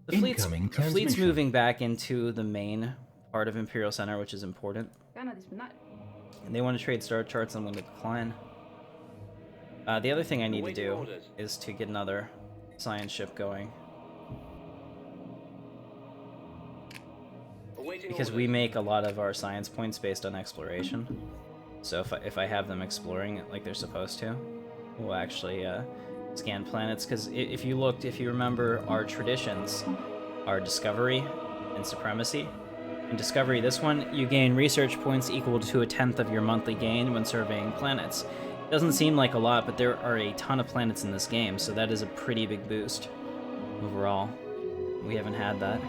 The fleet's Incoming moving transmission. back into the main part of Imperial Center, which is important. And they want to trade star charts, I'm going to decline. The other thing I need to Awaiting do orders. is to get another science ship going. Awaiting Because orders. we make a lot of our science points based on exploration. So if I have them exploring it like they're supposed to, we'll actually scan planets. Because if you remember our traditions, our discovery and supremacy. In discovery, this one, you gain research points equal to 1/10 of your monthly gain when surveying planets. Doesn't seem like a lot, but there are a ton of planets in this game, so that is a pretty big boost overall. We haven't had that.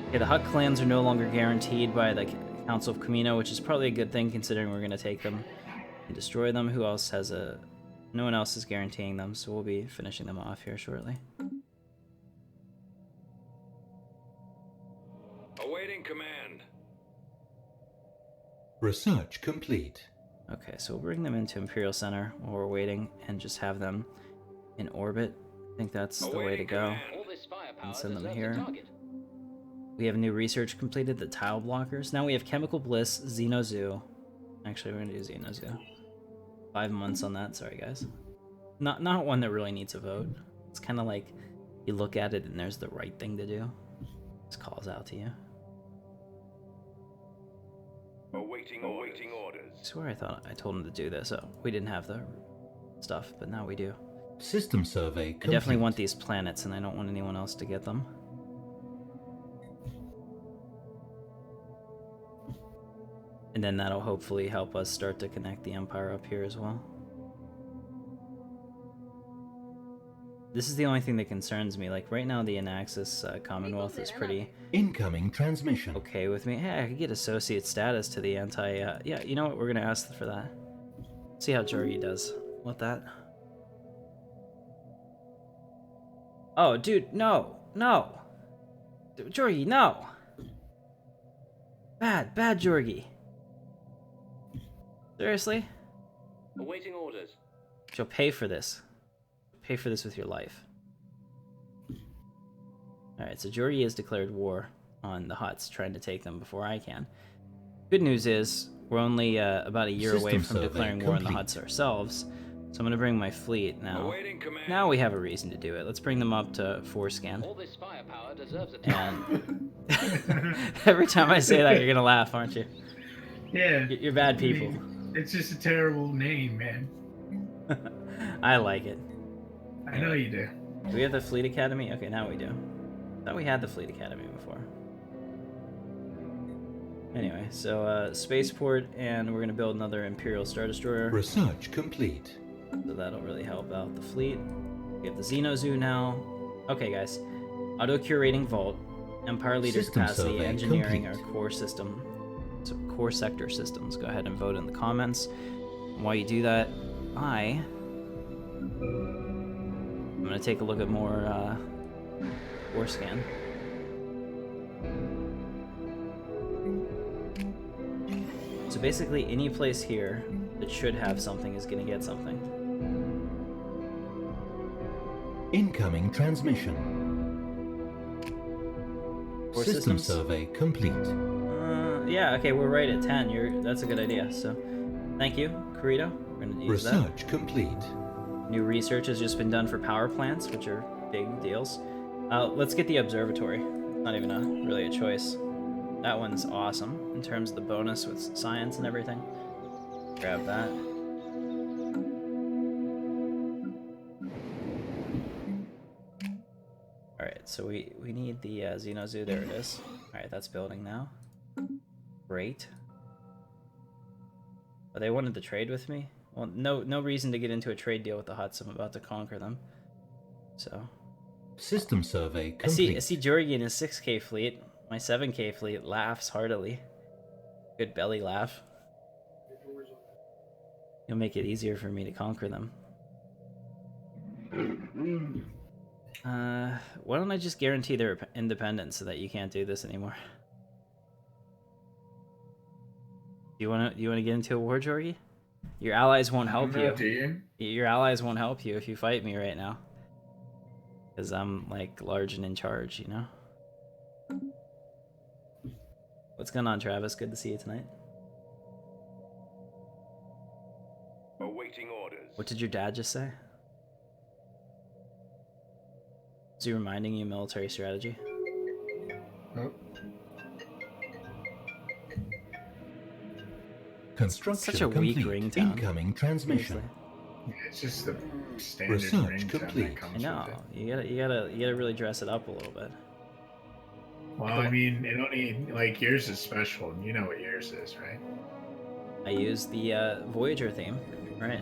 Okay, the Hutt clans are no longer guaranteed by the Council of Camino, which is probably a good thing considering we're going to take them and destroy them. Who else has a... No one else is guaranteeing them, so we'll be finishing them off here shortly. Awaiting command. Research complete. Okay, so we'll bring them into Imperial Center while we're waiting and just have them in orbit. I think that's the way to Awaiting go. command. All this firepower And send them deserves here. a target. We have new research completed, the tile blockers. Now we have Chemical Bliss, Xeno Zoo. Actually, we're gonna do Xeno Zoo. 5 months on that, sorry guys. Not one that really needs a vote. It's kind of like you look at it and there's the right thing to do. Just calls out to you. Awaiting orders. I swear I thought I told him to do this. Oh, we didn't have the stuff, but now we do. System survey I complete. definitely want these planets and I don't want anyone else to get them. And then that'll hopefully help us start to connect the Empire up here as well. This is the only thing that concerns me. Like, right now the Anaxis Commonwealth is pretty Incoming transmission. okay with me. Hey, I could get associate status to the anti... yeah, you know what? We're going to ask for that. See how Georgie does with that. Oh, dude, no. No. Georgie, no. Bad Georgie. Seriously? Awaiting orders. You'll pay for this. Pay for this with your life. Alright, so Georgie has declared war on the Hutts, trying to take them before I can. Good news is, we're only about a year away from declaring war on the Hutts ourselves, so I'm going to bring my fleet now. Awaiting command. Now we have a reason to do it. Let's bring them up to 4-scan. All this firepower deserves a And every time I say that, you're going to laugh, aren't you? Yeah. You're bad people. I mean, it's just a terrible name, man. I like it. I know you do. Do we have the Fleet Academy? Okay, now we do. I thought we had the Fleet Academy before. Anyway, so spaceport, and we're gonna build another Imperial Star Destroyer. Research complete. So that'll really help out the fleet. We have the Xeno Zoo now. Okay, guys. Auto curating vault, Empire leader System capacity, survey engineering complete. our core system, so core sector systems. Go ahead and vote in the comments. And while you do that, I'm gonna take a look at more core scan. So basically, any place here that should have something is gonna get something. Incoming transmission. Core System systems? survey complete. Yeah, okay, we're right at 10. That's a good idea. So, thank you, Corito. We're gonna use that. Research complete. New research has just been done for power plants, which are big deals. Let's get the observatory. Not even really a choice. That one's awesome in terms of the bonus with science and everything. Grab that. Alright, so we need the Xeno Zoo. There it is. Alright, that's building now. Great. Oh, they wanted to trade with me? Well, no reason to get into a trade deal with the Hutts. I'm about to conquer them. So... System survey complete. I see Georgie and his 6K fleet. My 7K fleet laughs heartily. Good belly laugh. You'll make it easier for me to conquer them. Why don't I just guarantee their independence so that you can't do this anymore? Do you want to get into a war, Georgie? Your allies won't help you. Your allies won't help you if you fight me right now. Because I'm, like, large and in charge, you know? What's going on, Travis? Good to see you tonight. Awaiting orders. What did your dad just say? Is he reminding you military strategy? Oh. Construction Such a weak complete. ringtone. Incoming transmission. Seriously. It's just the standard Research ringtone complete. that comes I know. with it. You gotta really dress it up a little bit. Well, I mean, it only, like, yours is special. You know what yours is, right? I use the Voyager theme, right?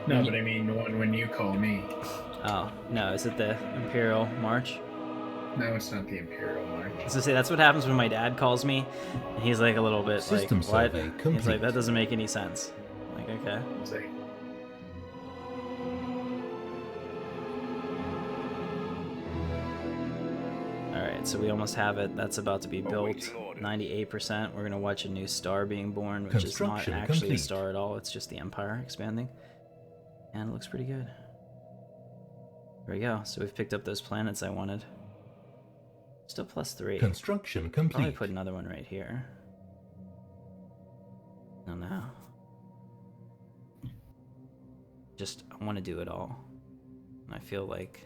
No, but I mean the one when you call me. Oh, no, is it the Imperial March? No, it's not the Imperial March. I was gonna say, that's what happens when my dad calls me, and he's like a little bit System like, what? survey He's complete. like, that doesn't make any sense. I'm like, okay. It's like, Alright, so we almost have it. That's about to be built. Awaiting orders. 98%. We're gonna watch a new star being born, which is not Construction actually a complete. star at all. It's just the Empire expanding. And it looks pretty good. There we go. So we've picked up those planets I wanted. Still +3. Construction Probably complete. put another one right here. No, no. Just, I want to do it all. And I feel like...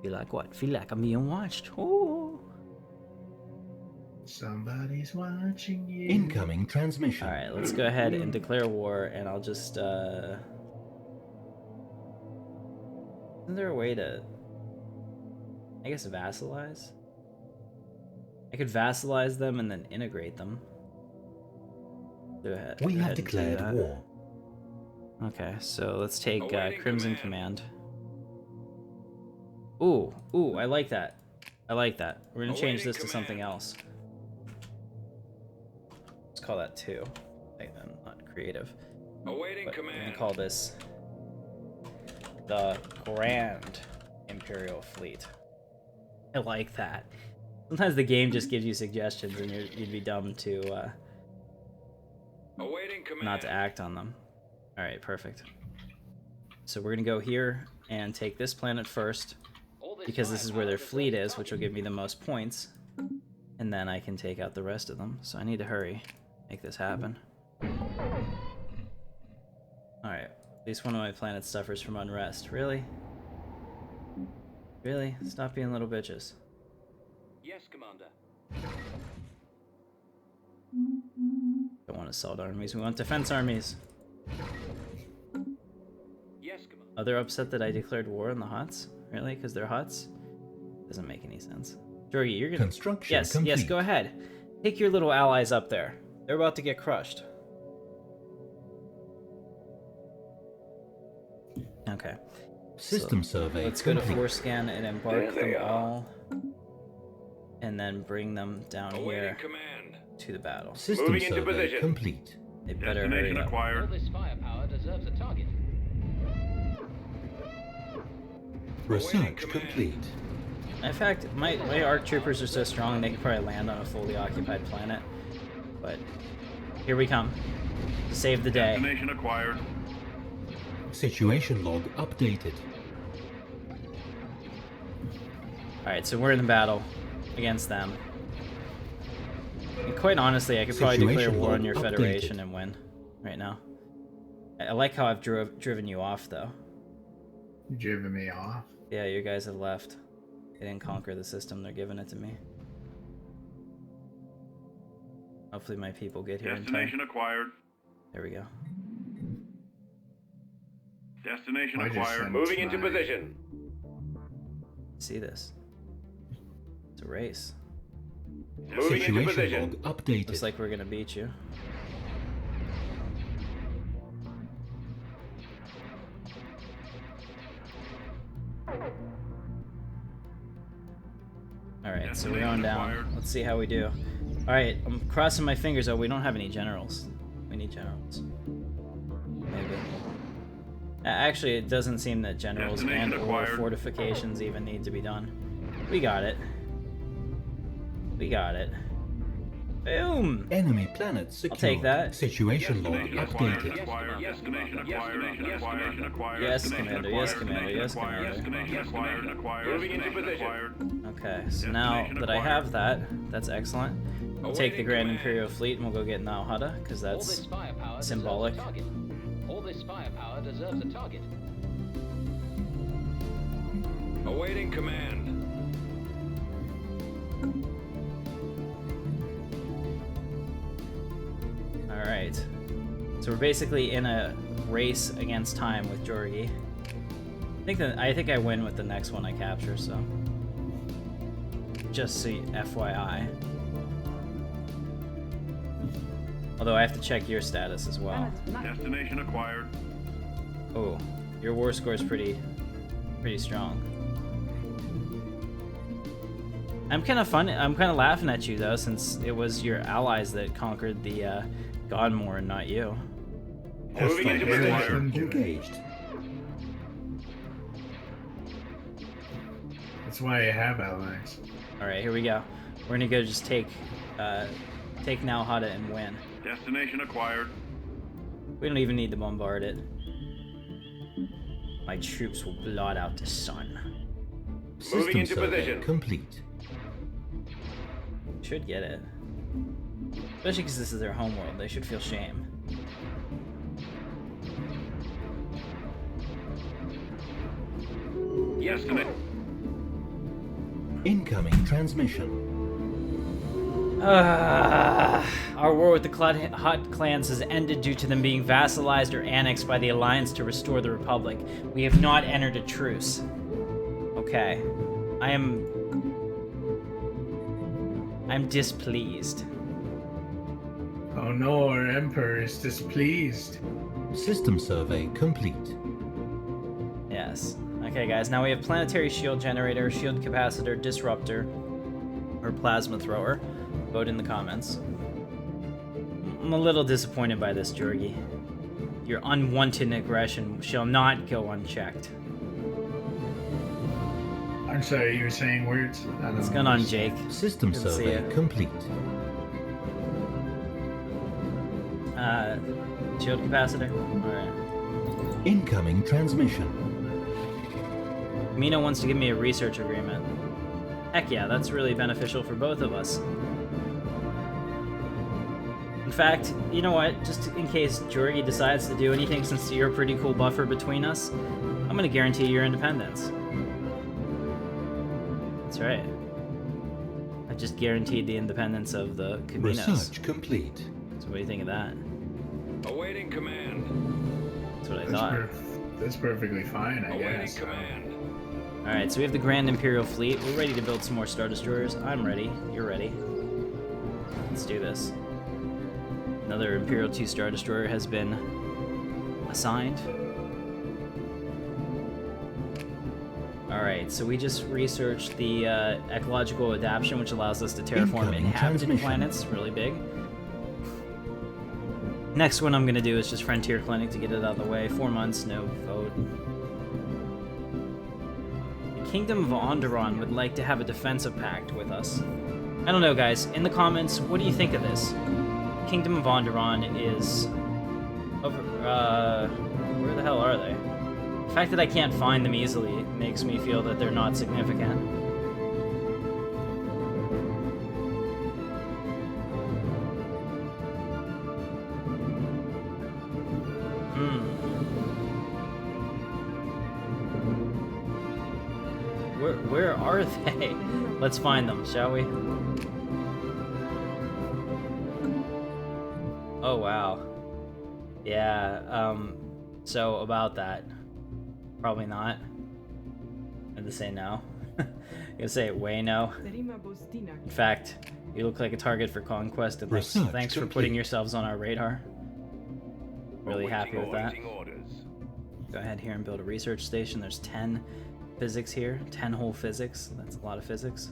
Feel like what? Feel like I'm being watched. Oh. somebody's watching you. Incoming transmission. Alright, let's go ahead and declare war, and I'll just, Isn't there a way to... I guess vassalize? I could vassalize them and then integrate them. Go ahead. We go have ahead and do declared that. war. Okay, so let's take Awaiting Crimson Command. Ooh, I like that. I like that. We're gonna change Awaiting this to something command. else. Let's call that 2. I'm not creative. Awaiting But we're gonna command. call this the Grand Imperial Fleet. I like that. Sometimes the game just gives you suggestions and you'd be dumb to Awaiting command. not to act on them. Alright, perfect. So we're gonna go here and take this planet first, All this because this is where their firepower fleet deserves is, a which will target. give me the most points. And then I can take out the rest of them. So I need to hurry. Make this happen. Alright. At least one of my planets suffers from unrest. Really? Really? Stop being little bitches. Yes, Commander. Don't want assault armies. We want defense armies. Yes, Commander. Oh, they're upset that I declared war on the Hutts? Really? Because they're Hutts? Doesn't make any sense. Georgie, you're gonna... Construction Yes, complete. go ahead. Take your little allies up there. They're about to get crushed. Okay. System So, survey let's go to complete. Forescan and embark There they them are. all. And then bring them down Awaiting here command. to the battle. System Moving into survey position. complete. They better hurry Destination up. All acquired. this firepower deserves a target. Research command. complete. In fact, my ARC troopers are so strong they could probably land on a fully occupied planet. But here we come to save the day. Destination acquired. Situation log updated. Alright, so we're in the battle against them. And quite honestly, I could probably declare Situation war on log your updated. federation and win right now. I like how I've driven you off, though. You driven me off. Yeah, you guys have left. They didn't conquer the system, they're giving it to me. Hopefully my people get here in Destination time. acquired. There we go. Destination I just acquired. sent Moving into my- position. See this? It's a race. Moving into Situation position. log updated. Looks like we're gonna beat you. Alright, so we're going down. Let's see how we do. Alright, I'm crossing my fingers. Oh, we don't have any generals. We need generals. Maybe. Actually, it doesn't seem that generals and Destination or acquired. fortifications even need to be done. We got it. We got it. Boom! Enemy planet secured. take that. Situation log Destination acquired. updated. Acquired. Destination acquired. Destination acquired. Yes, Destination Commander, yes, acquired. Commander, yes, Destination acquired. Commander. Destination acquired. Acquired. Moving into position. Okay, so now that I have that, that's excellent. We'll take the Awaiting Grand command. Imperial Fleet and we'll go get Nao Hutta, because All that's this firepower symbolic. deserves a target. All this firepower deserves a target. Awaiting command. Alright. So we're basically in a race against time with Georgie. I think I win with the next one I capture, so. Just so FYI. Although I have to check your status as well. Destination acquired. Oh, your war score is pretty strong. I'm kind of laughing at you though, since it was your allies that conquered the Godmore and not you. Moving into Hostile position. station engaged. That's why I have allies. All right, here we go. We're gonna go just take Nao Hutta and win. Destination acquired. We don't even need to bombard it. My troops will blot out the sun. System into survey position. complete. Should get it. Especially because this is their homeworld. They should feel shame. Yes, Incoming transmission. Our war with the Hutt clans has ended due to them being vassalized or annexed by the Alliance to restore the Republic. We have not entered a truce. Okay. I am I'm displeased. Oh no, our Emperor is displeased. System survey complete. Yes. Okay, guys, now we have planetary shield generator, shield capacitor, disruptor, or plasma thrower. Vote in the comments. I'm a little disappointed by this, Georgie. Your unwanted aggression shall not go unchecked. I'm sorry, you were saying words? I don't What's know. going on, Jake? System Good to see survey ya. complete. Shield capacitor? Alright. Incoming transmission. Mina wants to give me a research agreement. Heck yeah, that's really beneficial for both of us. In fact, you know what? Just in case Georgie decides to do anything, since you're a pretty cool buffer between us, I'm gonna guarantee your independence. That's right. I just guaranteed the independence of the Caminos. Research complete. So what do you think of that? Awaiting command. That's what I thought. That's perfectly fine, I Awaiting guess. command. Alright, so we have the Grand Imperial Fleet. We're ready to build some more Star Destroyers. I'm ready. You're ready. Let's do this. Another Imperial 2 Star Destroyer has been assigned. Alright, so we just researched the ecological adaptation, which allows us to terraform Incoming inhabited transmission. planets. Really big. Next one I'm going to do is just Frontier Clinic to get it out of the way. 4 months, no vote. The Kingdom of Onderon would like to have a defensive pact with us. I don't know, guys. In the comments, what do you think of this? Kingdom of Onderon is over. Where the hell are they? The fact that I can't find them easily makes me feel that they're not significant. Where are they? Let's find them, shall we? Oh, wow. Yeah, so about that. Probably not. I'm gonna say no. I'm gonna say way no. In fact, you look like a target for conquest, and Research thanks for complete. putting yourselves on our radar. Really happy with that. Awaiting orders. Go ahead here and build a research station. There's 10 physics here. 10 whole physics. That's a lot of physics.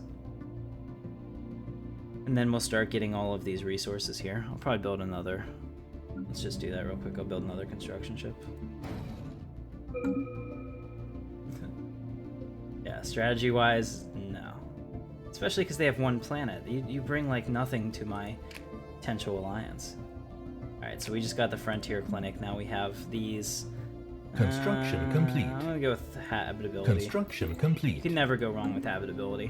And then we'll start getting all of these resources here. I'll probably build another. Let's just do that real quick. I'll build another construction ship. Yeah, strategy-wise, no. Especially because they have one planet. You bring, like, nothing to my potential alliance. Alright, so we just got the Frontier Clinic. Now we have these... Construction complete. I'm gonna go with habitability. Construction You complete. can never go wrong with habitability.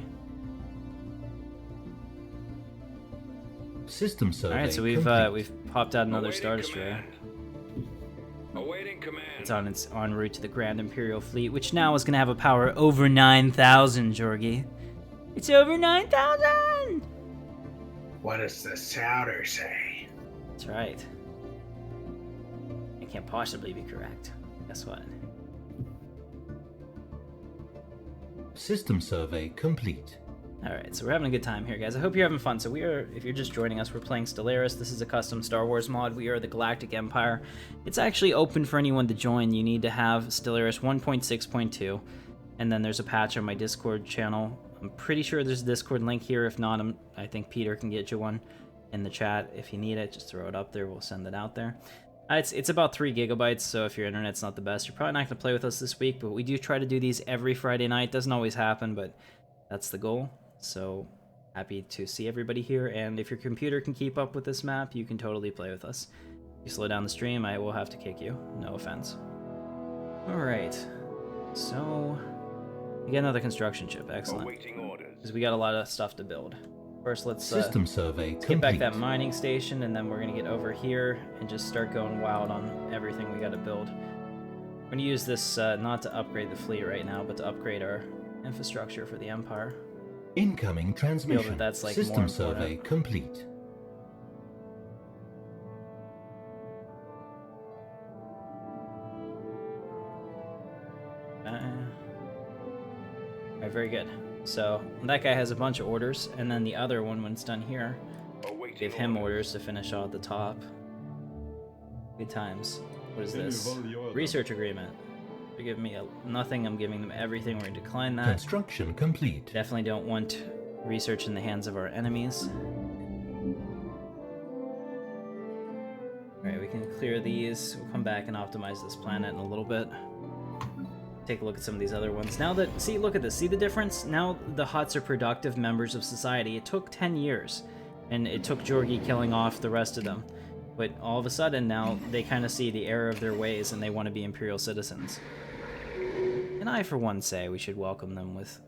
System survey Alright, so complete. we've popped out another Awaiting Star Destroyer. command. Awaiting command. It's en route to the Grand Imperial Fleet, which now is gonna have a power over 9,000, Georgie. It's over 9,000! What does the souter say? That's right. It can't possibly be correct. Guess what? System survey complete. Alright, so we're having a good time here, guys. I hope you're having fun. So we are, if you're just joining us, we're playing Stellaris. This is a custom Star Wars mod. We are the Galactic Empire. It's actually open for anyone to join. You need to have Stellaris 1.6.2, and then there's a patch on my Discord channel. I'm pretty sure there's a Discord link here. If not, I think Peter can get you one in the chat. If you need it, just throw it up there. We'll send it out there. It's about 3 gigabytes, so if your internet's not the best, you're probably not going to play with us this week, but we do try to do these every Friday night. Doesn't always happen, but that's the goal. So happy to see everybody here, and if your computer can keep up with this map, you can totally play with us. If you slow down the stream, I will have to kick you. No offense. Alright, so we get another construction ship. Excellent. Awaiting orders. Because we got a lot of stuff to build. First, let's System survey get complete. back that mining station, and then we're going to get over here and just start going wild on everything we got to build. I'm going to use this not to upgrade the fleet right now, but to upgrade our infrastructure for the Empire. Incoming transmission. that's, like, System more survey important. complete. Alright, very good. So that guy has a bunch of orders, and then the other one, when it's done here, Awaiting give him orders to finish all at the top. Good times. What is this? Research agreement. They're giving me nothing, I'm giving them everything. We're going to decline that. Construction complete. Definitely don't want research in the hands of our enemies. Alright, we can clear these. We'll come back and optimize this planet in a little bit. Take a look at some of these other ones. Now that, see, look at this. See the difference? Now the Hutts are productive members of society. It took 10 years, and it took Georgie killing off the rest of them. But all of a sudden, now they kind of see the error of their ways, and they want to be Imperial citizens. And I, for one, say we should welcome them with,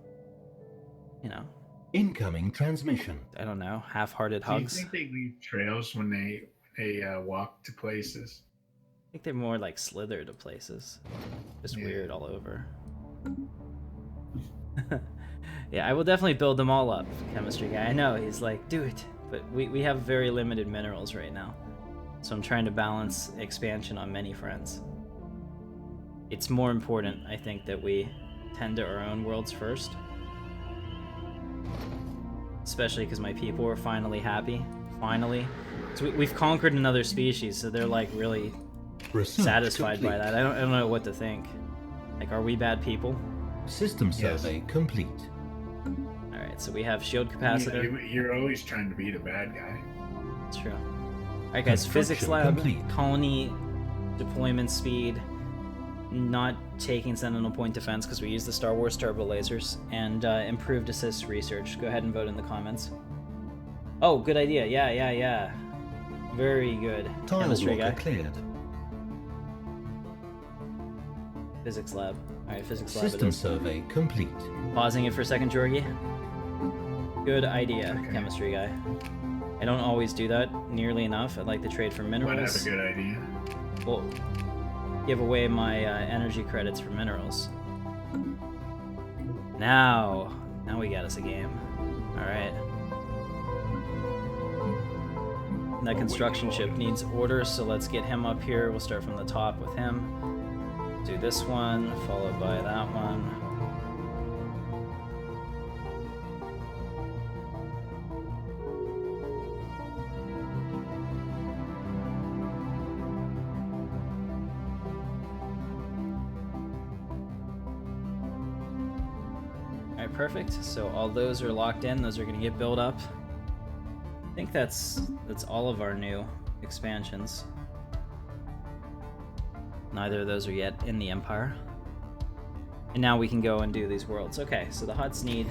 you know... Incoming transmission. I don't know, half-hearted Do you hugs. think they leave trails when they walk to places? I think they're more like slither to places. Just weird all over. Yeah, I will definitely build them all up, chemistry guy. I know, he's like, do it. But we have very limited minerals right now. So I'm trying to balance expansion on many fronts. It's more important, I think, that we tend to our own worlds first. Especially because my people are finally happy. Finally. So we've conquered another species, so they're like really Research satisfied complete. by that. I don't know what to think. Like, are we bad people? System Yes. survey complete. Alright, so we have shield capacitor. You're always trying to be the bad guy. That's true. Alright guys, physics Construction lab, complete. colony deployment speed, not taking Sentinel Point defense because we use the Star Wars turbo lasers, and improved assist research. Go ahead and vote in the comments. Oh, good idea. Yeah. Very good. Tile Chemistry blocker guy. cleared. Physics lab. Alright, physics lab it System is. survey complete. Pausing it for a second, Georgie. Good idea, Okay. chemistry guy. I don't always do that nearly enough. I'd like to trade for Might have minerals. a good idea. Well, give away my energy credits for minerals. Now we got us a game. Alright. That construction ship needs orders, so let's get him up here. We'll start from the top with him. Do this one, followed by that one. Alright, perfect. So all those are locked in. Those are going to get built up. I think that's all of our new expansions. Neither of those are yet in the Empire. And now we can go and do these worlds. Okay, so the Hutts need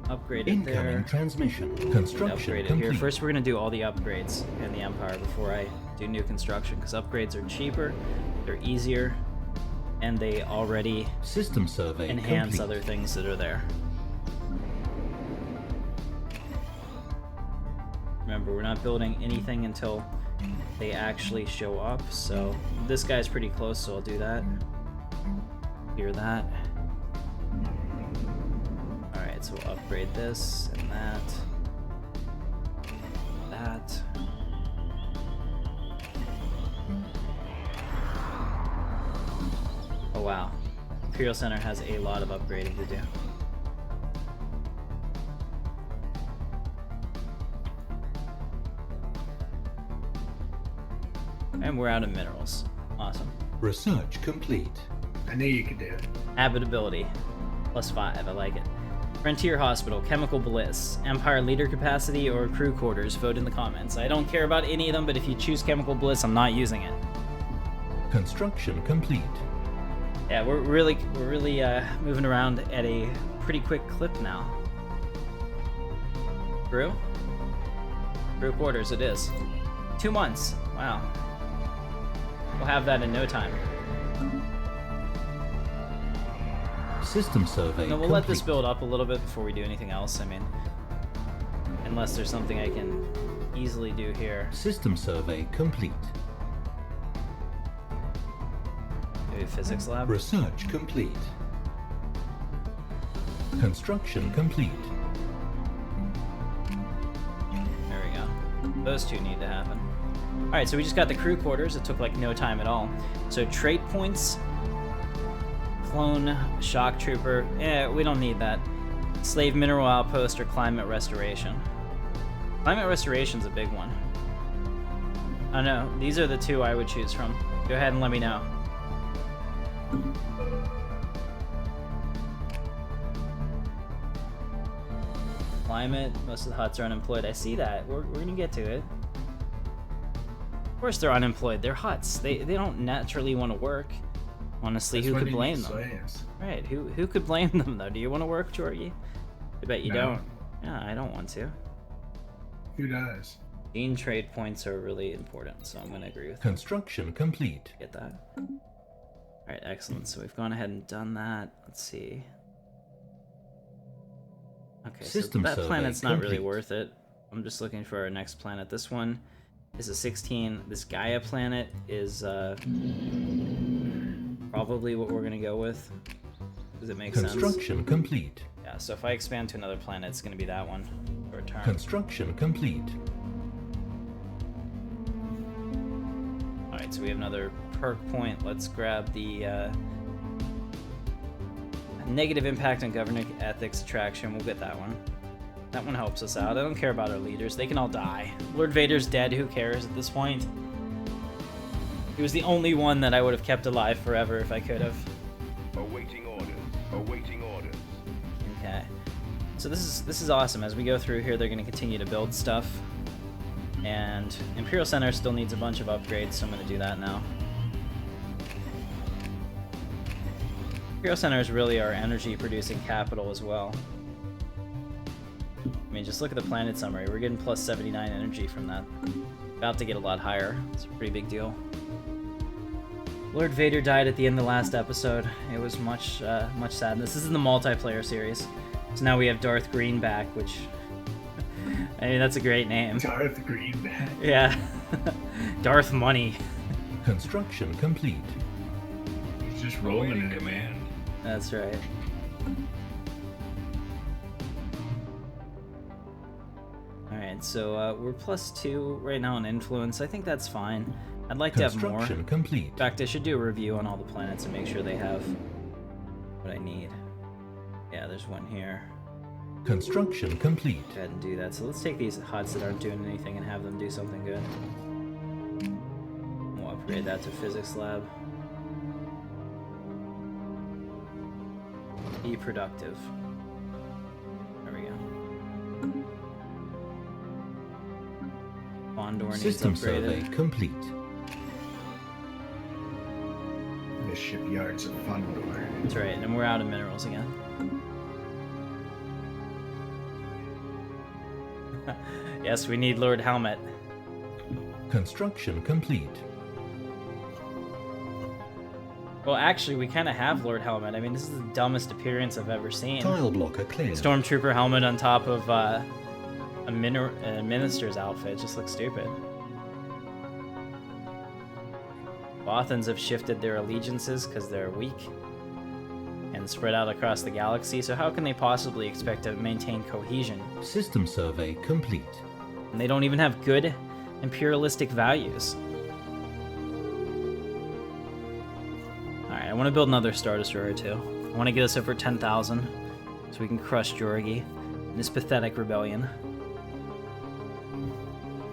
upgraded Incoming there. transmission. Construction Upgraded complete. here. First, we're going to do all the upgrades in the Empire before I do new construction, because upgrades are cheaper, they're easier, and they already System survey enhance complete. other things that are there. Remember, we're not building anything until they actually show up, so this guy's pretty close, so I'll do that. Hear that. Alright, so we'll upgrade this and that. That. Oh wow. Imperial Center has a lot of upgrading to do. And we're out of minerals. Awesome. Research complete. I knew you could do it. Habitability. +5, I like it. Frontier Hospital, Chemical Bliss, Empire Leader Capacity, or Crew Quarters. Vote in the comments. I don't care about any of them, but if you choose Chemical Bliss, I'm not using it. Construction complete. Yeah, we're really moving around at a pretty quick clip now. Crew Quarters it is. 2 months. Wow. We'll have that in no time. System survey No, we'll complete. let this build up a little bit before we do anything else. I mean, unless there's something I can easily do here. System survey complete. Maybe physics lab. Research complete. Construction complete. There we go. Those two need to happen. Alright, so we just got the crew quarters. It took like no time at all. So trait points Clone shock trooper. We don't need that. Slave mineral outpost or climate restoration. Climate restoration's a big one. I know, these are the two I would choose from. Go ahead and let me know. Climate, most of the Hutts are unemployed. I see that. We're gonna get to it. Of course they're unemployed. They're Hutts. They don't naturally want to work. Honestly, who could blame them? Right, who could blame them though? Do you want to work, Georgie? I bet you don't. Yeah, I don't want to. Who does? Gene trade points are really important, so I'm going to agree with Construction complete. Get that. Alright, excellent. So we've gone ahead and done that. Let's see. Okay, System so that planet's not really complete. worth it. I'm just looking for our next planet. This one is a 16. This Gaia planet is probably what we're going to go with. Does it make sense? Construction complete. Yeah, so if I expand to another planet, it's going to be that one for a turn. Construction complete. Alright, so we have another perk point. Let's grab the negative impact on government ethics attraction. We'll get that one. That one helps us out. I don't care about our leaders. They can all die. Lord Vader's dead. Who cares at this point? He was the only one that I would have kept alive forever if I could have. Awaiting orders. Awaiting orders. Okay. So this is awesome. As we go through here, they're going to continue to build stuff. And Imperial Center still needs a bunch of upgrades, so I'm going to do that now. Imperial Center is really our energy-producing capital as well. I mean, just look at the planet summary. We're getting plus 79 energy from that. About to get a lot higher. It's a pretty big deal. Lord Vader died at the end of the last episode. It was much sadness. This is the multiplayer series. So now we have Darth Greenback, which... I mean, that's a great name. Darth Greenback. Yeah. Darth Money. Construction complete. He's just rolling Awaiting it, command. man. That's right. Alright, so we're +2 right now in influence. I think that's fine. I'd like to have more. Construction complete. In fact, I should do a review on all the planets and make sure they have what I need. Yeah, there's one here. Construction complete. Go ahead and do that. So let's take these Hutts that aren't doing anything and have them do something good. We'll upgrade that to physics lab. Be productive. There we go. Bondor needs System upgraded. survey complete. The shipyards of Fundor. That's right, and we're out of minerals again. Yes, we need Lord Helmet. Construction complete. Well, actually, we kind of have Lord Helmet. I mean, this is the dumbest appearance I've ever seen. Tile blocker cleared. Stormtrooper helmet on top of a minister's outfit. Just looks stupid. Bothans have shifted their allegiances because they're weak and spread out across the galaxy, so how can they possibly expect to maintain cohesion? System survey complete. And they don't even have good imperialistic values. Alright, I want to build another Star Destroyer or two. I want to get us over 10,000 so we can crush Georgie in this pathetic rebellion.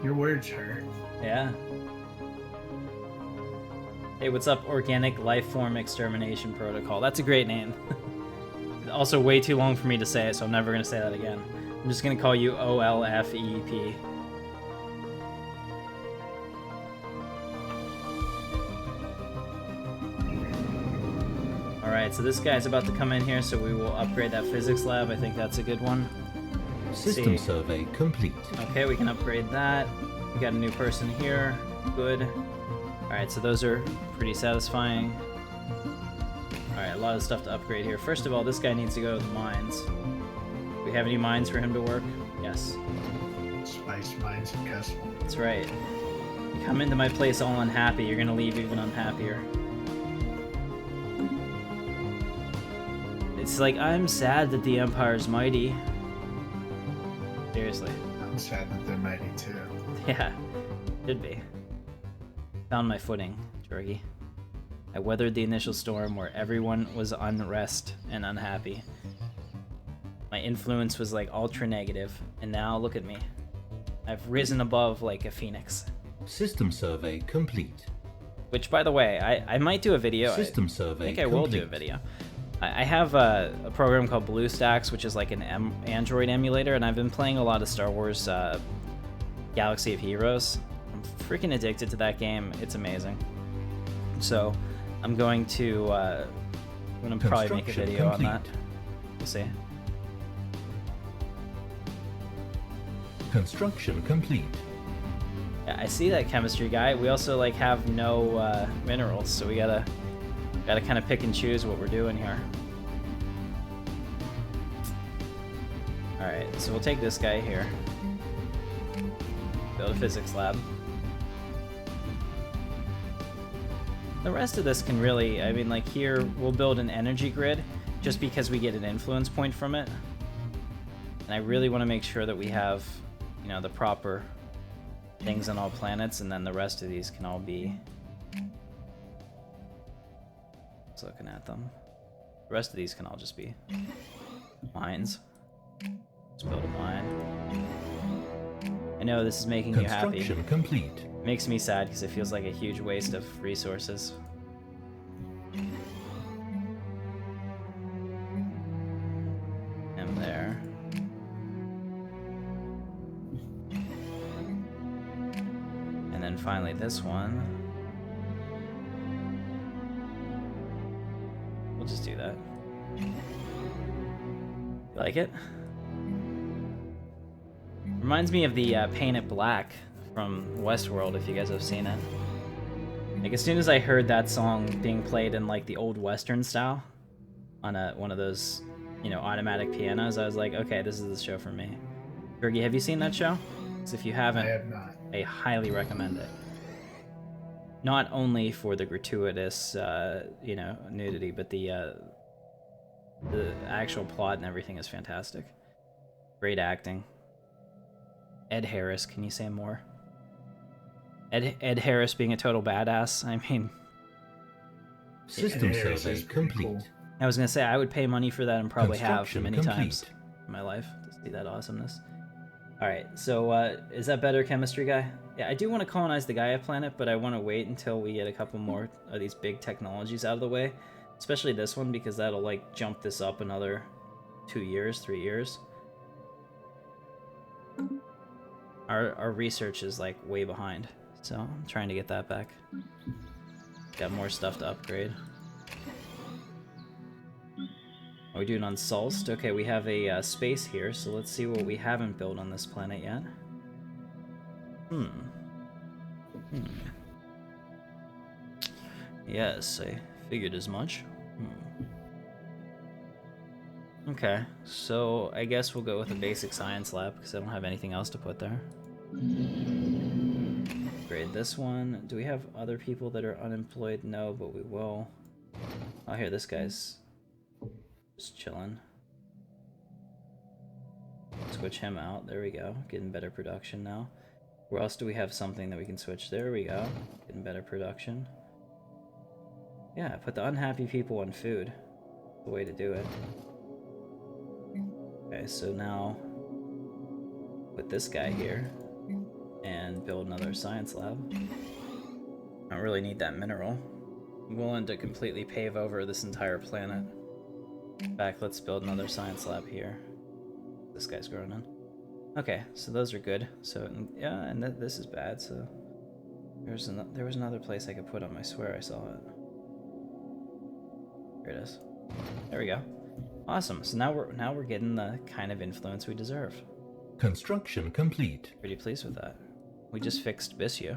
Your words hurt. Yeah. Hey, what's up, Organic Lifeform Extermination Protocol? That's a great name. Also way too long for me to say it, so I'm never going to say that again. I'm just going to call you OLFEEP. Alright, so this guy's about to come in here, so we will upgrade that physics lab. I think that's a good one. System survey complete. Okay, we can upgrade that. We got a new person here. Good. Alright, so those are pretty satisfying. Alright, a lot of stuff to upgrade here. First of all, this guy needs to go to the mines. Do we have any mines for him to work? Yes. Spice mines and custom. That's right. You come into my place all unhappy, you're gonna leave even unhappier. It's like, I'm sad that the Empire's mighty. Seriously. I'm sad that they're mighty too. Yeah, should be. Found my footing, Georgie. I weathered the initial storm where everyone was unrest and unhappy. My influence was like ultra negative, and now look at me. I've risen above like a phoenix. System survey complete. Which, by the way, I might do a video. System survey I think I will do a complete. video. I have a program called BlueStacks, which is like an Android emulator, and I've been playing a lot of Star Wars Galaxy of Heroes. I'm freaking addicted to that game. It's amazing. So I'm going to probably make a Construction video on that. complete. We'll see. Construction complete. Yeah, I see that, chemistry guy. We also like have no minerals, so we gotta kind of pick and choose what we're doing here. All right, so we'll take this guy here. Build a physics lab. The rest of this can really, I mean, like here we'll build an energy grid just because we get an influence point from it. And I really want to make sure that we have, you know, the proper things on all planets, and then the rest of these can all be... Just looking at them. The rest of these can all just be mines. Let's build a mine. I know this is making you happy. Construction complete. It makes me sad because it feels like a huge waste of resources. And there. And then finally this one. We'll just do that. You like it? Reminds me of the Paint It Black from Westworld, if you guys have seen it. Like, as soon as I heard that song being played in, like, the old Western style on one of those, you know, automatic pianos, I was like, okay, this is the show for me. Georgie, have you seen that show? Because if you haven't, I have not. I highly recommend it. Not only for the gratuitous, you know, nudity, but the actual plot and everything is fantastic. Great acting. Ed Harris, can you say more? Ed Harris being a total badass, I mean... System Harris survey is pretty complete. cool. I was gonna say, I would pay money for that and probably have Construction many complete. times in my life to see that awesomeness. Alright, so is that better, chemistry guy? Yeah, I do want to colonize the Gaia planet, but I want to wait until we get a couple more of these big technologies out of the way. Especially this one, because that'll like jump this up another 2 years, 3 years. Our research is like way behind, so I'm trying to get that back. Got more stuff to upgrade. Are we doing on Solst? Okay, we have a space here, so let's see what we haven't built on this planet yet. Yes, I figured as much. Okay, so I guess we'll go with a basic science lab, because I don't have anything else to put there. Grade this one. Do we have other people that are unemployed? No, but we will. Oh, here, this guy's just chilling. Switch him out. There we go. Getting better production now. Where else do we have something that we can switch? There we go. Getting better production. Yeah, put the unhappy people on food. The way to do it. Okay, so now put this guy here and build another science lab. I don't really need that mineral. I'm willing to completely pave over this entire planet. In fact, let's build another science lab here. This guy's growing in. Okay, so those are good. So yeah, and this is bad. So there was another place I could put them. I swear I saw it. Here it is. There we go. Awesome. So now we're getting the kind of influence we deserve. Construction complete. Pretty pleased with that. We just fixed Bissia.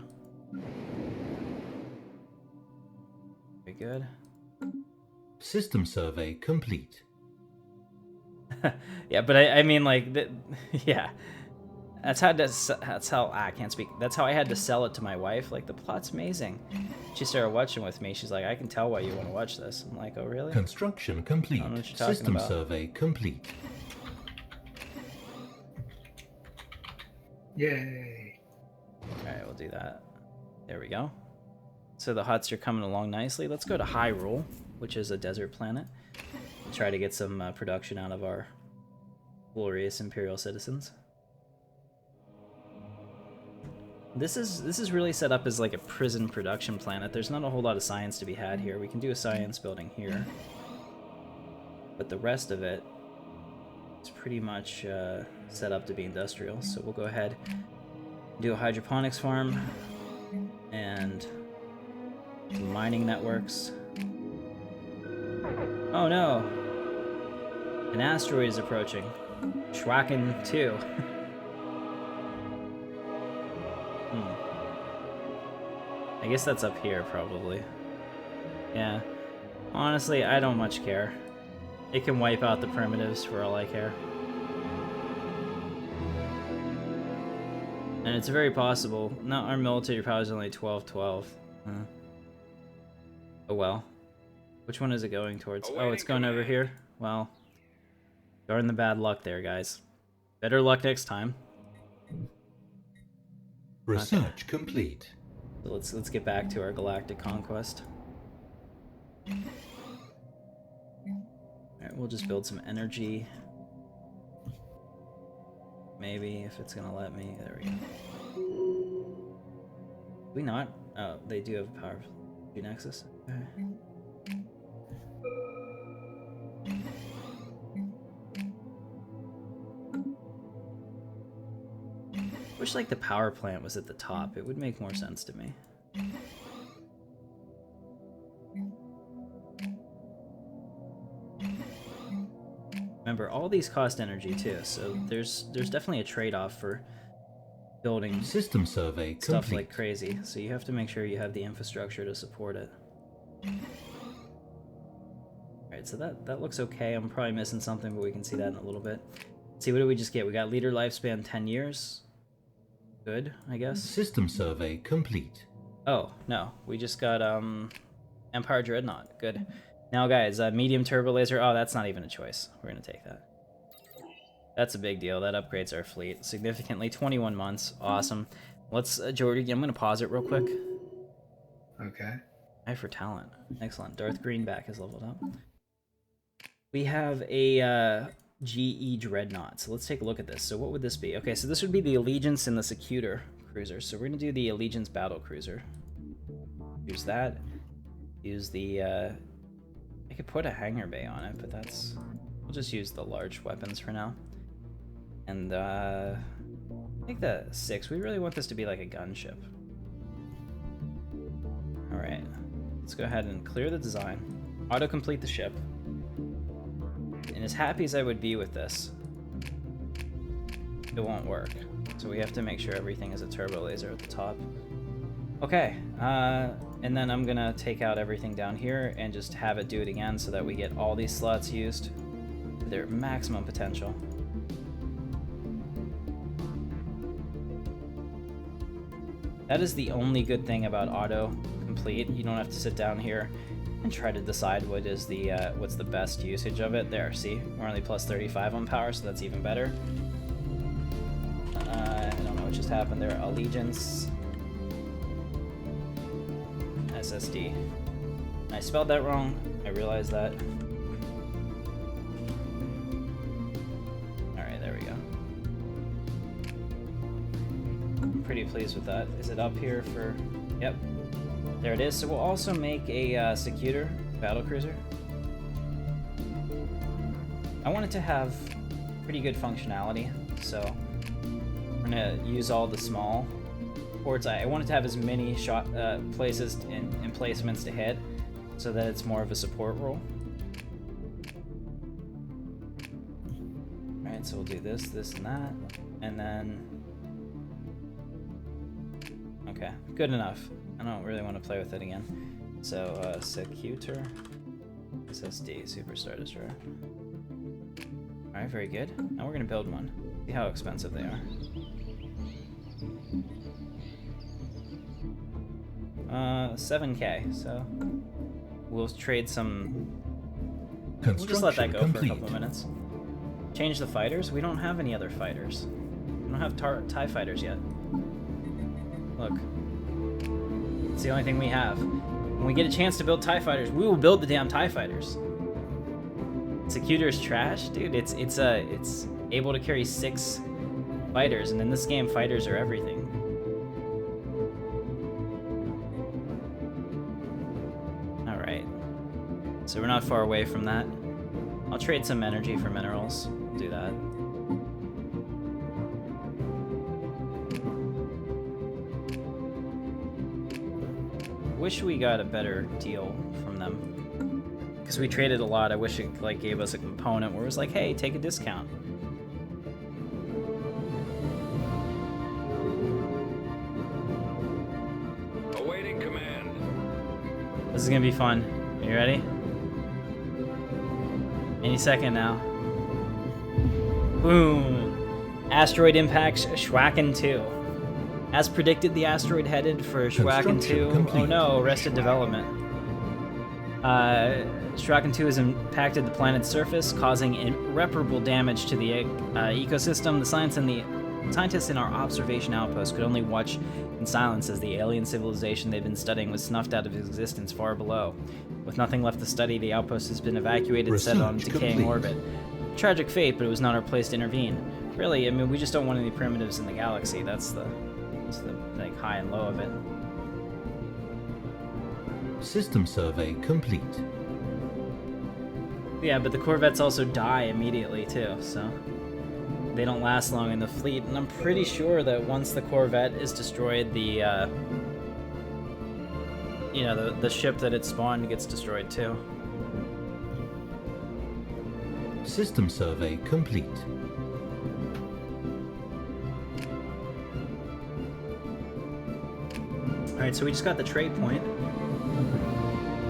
Very good. System survey complete. Yeah, but I mean, like, yeah. That's how I can't speak. That's how I had to sell it to my wife. Like, the plot's amazing. She started watching with me. She's like, I can tell why you want to watch this. I'm like, oh really? Construction complete. I don't know what you're talking System about. survey complete. Yay. All right, we'll do that. There we go. So the Hutts are coming along nicely. Let's go to Hyrule, which is a desert planet. Try to get some production out of our glorious Imperial citizens. This is really set up as like a prison production planet. There's not a whole lot of science to be had here. We can do a science building here, but the rest of it is pretty much set up to be industrial. So we'll go ahead and do a hydroponics farm and some mining networks. Oh no! An asteroid is approaching. Schwacken 2. I guess that's up here, probably. Yeah. Honestly, I don't much care. It can wipe out the primitives for all I care. And it's very possible. No, our military power is only 12-12. Oh well. Which one is it going towards? Oh, it's going over here? Well, darn the bad luck there, guys. Better luck next time. Research complete. So let's get back to our galactic conquest. Alright, we'll just build some energy. Maybe, if it's gonna let me. There we go. We not? Oh, they do have power nexus. Okay. Wish like the power plant was at the top. It would make more sense to me. Remember, all these cost energy too, so there's definitely a trade-off for building System survey stuff complete. like crazy. So you have to make sure you have the infrastructure to support it. Alright, so that looks okay. I'm probably missing something, but we can see that in a little bit. Let's see, what did we just get? We got leader lifespan 10 years. Good, I guess. System survey complete. Oh, no. We just got Empire Dreadnought. Good. Now guys, medium turbo laser. Oh, that's not even a choice. We're gonna take that. That's a big deal. That upgrades our fleet significantly. 21 months. Awesome. Let's, Georgie, I'm gonna pause it real quick. Okay. Eye for talent. Excellent. Darth Greenback is leveled up. We have a GE Dreadnought. So let's take a look at this. So what would this be? Okay, so this would be the Allegiance and the Secutor cruiser. So we're gonna do the Allegiance battle cruiser. Use that. Use the I could put a hangar bay on it, but that's... We'll just use the large weapons for now. And I think the 6. We really want this to be like a gunship. Alright. Let's go ahead and clear the design. Auto-complete the ship. And as happy as I would be with this, it won't work. So we have to make sure everything is a turbo laser at the top. Okay, and then I'm gonna take out everything down here and just have it do it again so that we get all these slots used to their maximum potential. That is the only good thing about auto-complete. You don't have to sit down here and try to decide what is the what's the best usage of it. There, see, we're only plus 35 on power, so that's even better. I don't know what just happened there. Allegiance. SSD. I spelled that wrong. I realized that. Alright, there we go. I'm pretty pleased with that. Is it up here for... Yep. There it is. So we'll also make a Secutor battlecruiser. I want it to have pretty good functionality, so I'm gonna use all the small ports. I want it to have as many shot places and placements to hit, so that it's more of a support role. Alright, so we'll do this, this, and that, and then... Okay, good enough. I don't really want to play with it again. So, Secutor, SSD, Superstar Destroyer. Alright, very good. Now we're gonna build one. See how expensive they are. 7K, so we'll trade some... We'll just let that go for a couple of minutes. Change the fighters? We don't have any other fighters. We don't have TIE fighters yet. Look. It's the only thing we have. When we get a chance to build TIE fighters, we will build the damn TIE fighters. Executor is trash? Dude, it's able to carry 6 fighters, and in this game, fighters are everything. Alright. So we're not far away from that. I'll trade some energy for minerals. Do that. Wish we got a better deal from them. Because we traded a lot. I wish it like gave us a component where it was like, hey, take a discount. Awaiting command. This is gonna be fun. Are you ready? Any second now. Boom! Asteroid impacts Schwacken 2. As predicted, the asteroid headed for Schwacken 2. Complete. Oh no, arrested development. Schwacken 2 has impacted the planet's surface, causing irreparable damage to the ecosystem. The scientists in our observation outpost could only watch in silence as the alien civilization they've been studying was snuffed out of existence far below. With nothing left to study, the outpost has been evacuated, set on decaying orbit. Tragic fate, but it was not our place to intervene. Really, I mean, we just don't want any primitives in the galaxy. That's the like high and low of it. System survey complete. Yeah, but the Corvettes also die immediately too, so they don't last long in the fleet. And I'm pretty sure that once the Corvette is destroyed, the the ship that it spawned gets destroyed too. System survey complete. Alright, so we just got the trade point.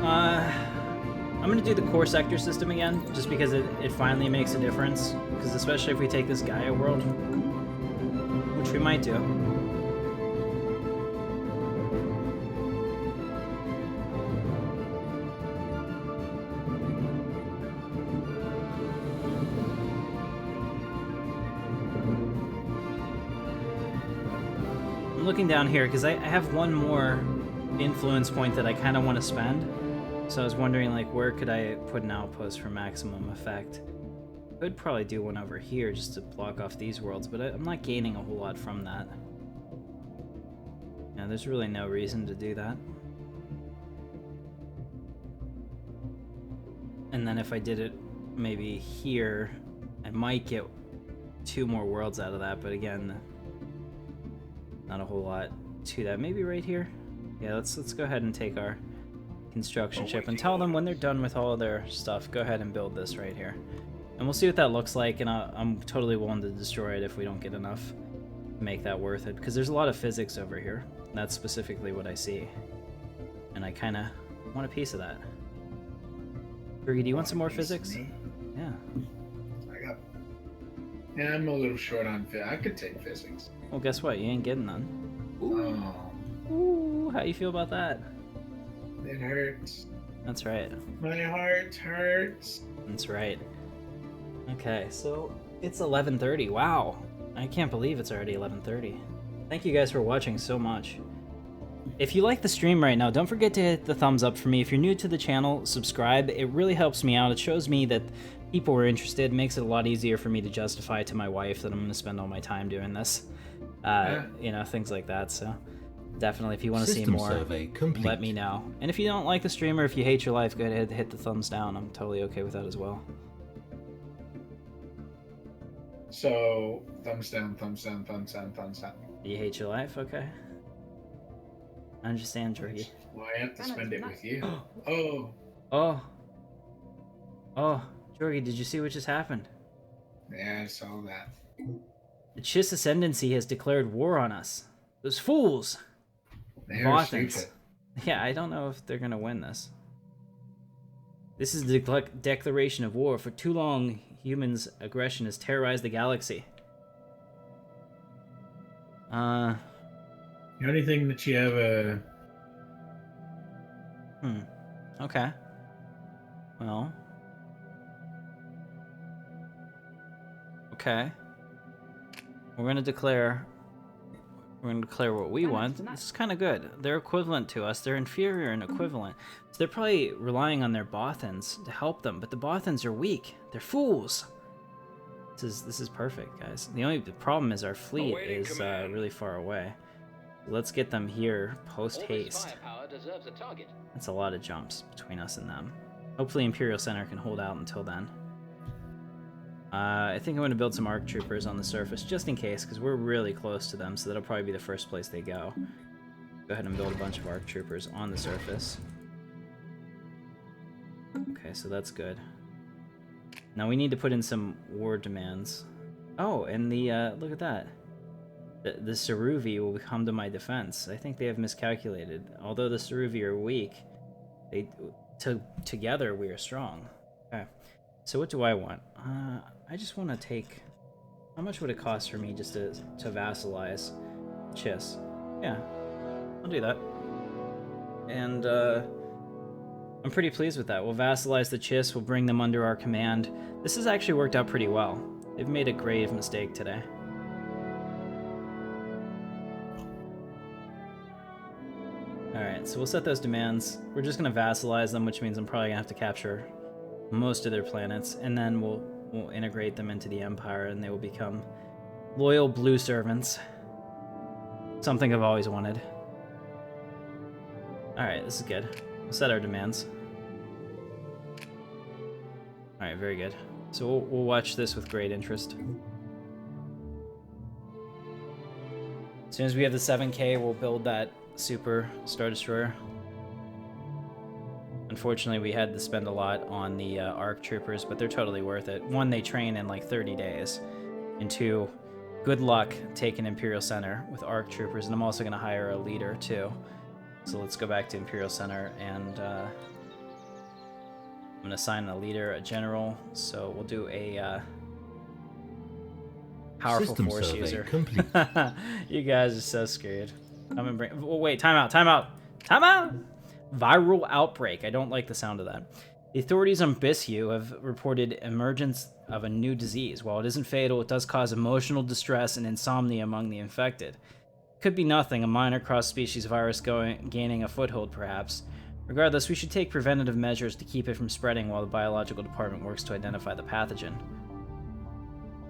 I'm gonna do the core sector system again, just because it finally makes a difference. Because especially if we take this Gaia world, which we might do. I'm looking down here because I have one more influence point that I kind of want to spend. So I was wondering, like, where could I put an outpost for maximum effect? Could probably do one over here just to block off these worlds, but I'm not gaining a whole lot from that. Yeah, there's really no reason to do that. And then if I did it maybe here, I might get 2 more worlds out of that, but again, not a whole lot to that. Maybe right here? Yeah, let's go ahead and take our construction ship and tell them when they're done with all their stuff, go ahead and build this right here. And we'll see what that looks like, and I'm totally willing to destroy it if we don't get enough to make that worth it, because there's a lot of physics over here. That's specifically what I see. And I kind of want a piece of that. Georgie, do you want some more physics? Yeah. Yeah, I'm a little short on physics. I could take physics. Well, guess what? You ain't getting none. Oh, Ooh, how you feel about that? it hurts. That's right. My heart hurts. That's right. Okay, so it's 11:30. Wow. I can't believe it's already 11:30. Thank you guys for watching so much. If you like the stream right now, don't forget to hit the thumbs up for me. If you're new to the channel, subscribe. It really helps me out. It shows me that people are interested. It makes it a lot easier for me to justify to my wife that I'm going to spend all my time doing this. You know, things like that. So definitely, if you want to see more, let me know. And if you don't like the stream or if you hate your life, go ahead and hit the thumbs down. I'm totally okay with that as well. So, thumbs down, thumbs down, thumbs down, thumbs down. You hate your life? Okay. I understand, Georgie. Well, I have to spend it with you. Oh. Oh. Oh. Georgie, did you see what just happened? Yeah, I saw that. The Chiss Ascendancy has declared war on us. Those fools! They're Bothans. stupid. Yeah, I don't know if they're gonna win this. This is the declaration of war. For too long, humans' aggression has terrorized the galaxy. The only thing that you have a... Okay. Well. Okay. We're gonna declare We're going to declare what we want. This is kind of good. They're equivalent to us. They're inferior and equivalent. So they're probably relying on their Bothans to help them, but the Bothans are weak. They're fools. This is perfect, guys. The only problem is our fleet is really far away. Let's get them here post-haste. That's a lot of jumps between us and them. Hopefully Imperial Center can hold out until then. I think I'm going to build some ARC troopers on the surface, just in case, because we're really close to them, so that'll probably be the first place they go. Go ahead and build a bunch of ARC troopers on the surface. Okay, so that's good. Now we need to put in some war demands. Oh, and the, look at that. The Saruvi will come to my defense. I think they have miscalculated. Although the Saruvi are weak, together we are strong. Okay, so what do I want? I just want to take... How much would it cost for me just to vassalize Chiss? Yeah, I'll do that. And, I'm pretty pleased with that. We'll vassalize the Chiss, we'll bring them under our command. This has actually worked out pretty well. They've made a grave mistake today. Alright, so we'll set those demands. We're just going to vassalize them, which means I'm probably going to have to capture most of their planets, and then we'll integrate them into the Empire, and they will become loyal blue servants. Something I've always wanted. Alright, this is good. We'll set our demands. Alright, very good. So we'll watch this with great interest. As soon as we have the 7K, we'll build that Super Star Destroyer. Unfortunately, we had to spend a lot on the ARC troopers, but they're totally worth it. One, they train in like 30 days. And two, good luck taking Imperial Center with ARC troopers. And I'm also going to hire a leader, too. So let's go back to Imperial Center, and I'm going to assign a leader, a general. So we'll do a powerful System force survey user. complete. You guys are so screwed. I'm gonna bring. Oh, wait, time out! Viral outbreak. I don't like the sound of that. The authorities on Bishu have reported emergence of a new disease. While it isn't fatal, it does cause emotional distress and insomnia among the infected. Could be nothing, a minor cross-species virus gaining a foothold, perhaps. Regardless, we should take preventative measures to keep it from spreading while the biological department works to identify the pathogen.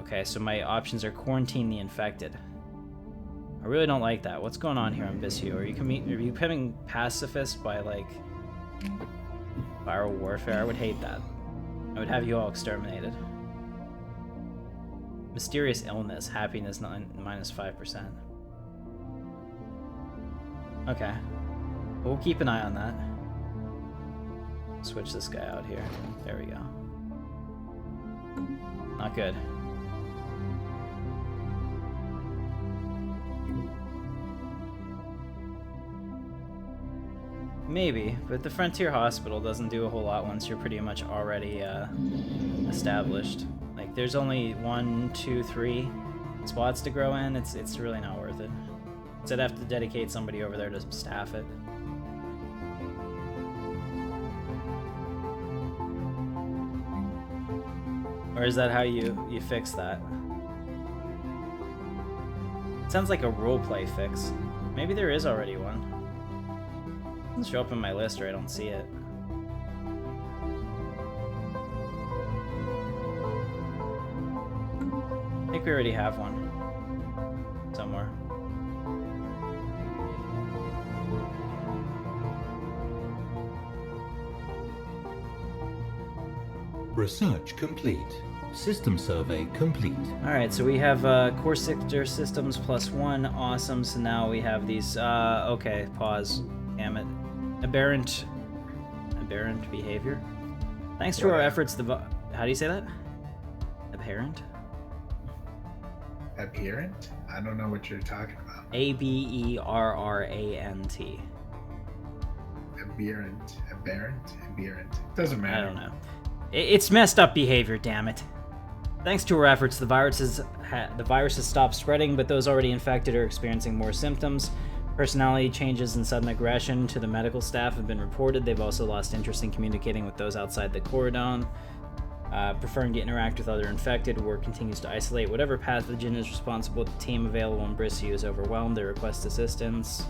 Okay, so my options are quarantine the infected. I really don't like that. What's going on here on Bishu? Are you becoming pacifist by, like, viral warfare? I would hate that. I would have you all exterminated. Mysterious illness, happiness minus 5%. Okay. We'll keep an eye on that. Switch this guy out here. There we go. Not good. Maybe, but the Frontier Hospital doesn't do a whole lot once you're pretty much already established. Like, there's only 1, 2, 3 spots to grow in. It's really not worth it. So I'd have to dedicate somebody over there to staff it. Or is that how you fix that? It sounds like a roleplay fix. Maybe there is already one. It doesn't show up in my list, or I don't see it. I think we already have one. Somewhere. Research complete. System survey complete. Alright, so we have core sector systems +1. Awesome. So now we have these. Okay, pause. Damn it. Aberrant behavior. Thanks to our efforts, how do you say that? Apparent? Apparent? I don't know what you're talking about. Aberrant. Aberrant. Doesn't matter. I don't know. It's messed up behavior, damn it. Thanks to our efforts, the virus has stopped spreading, but those already infected are experiencing more symptoms. Personality changes and sudden aggression to the medical staff have been reported. They've also lost interest in communicating with those outside the cordon. Preferring to interact with other infected, war continues to isolate whatever pathogen is responsible. The team available in Brissi is overwhelmed. They request assistance.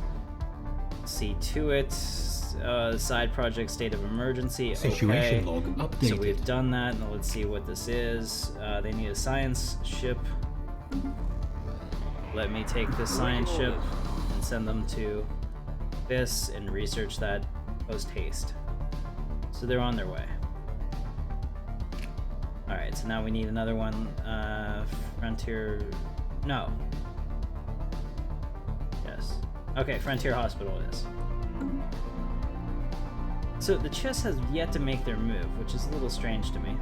See to it. Side project state of emergency. Situation Okay. log updated. So we've done that. Now let's see what this is. They need a science ship. Let me take this science ship and send them to this and research that post haste. So they're on their way. Alright, so now we need another one. Frontier... No. Yes. Okay, Frontier Hospital it is. So the Chiss has yet to make their move, which is a little strange to me.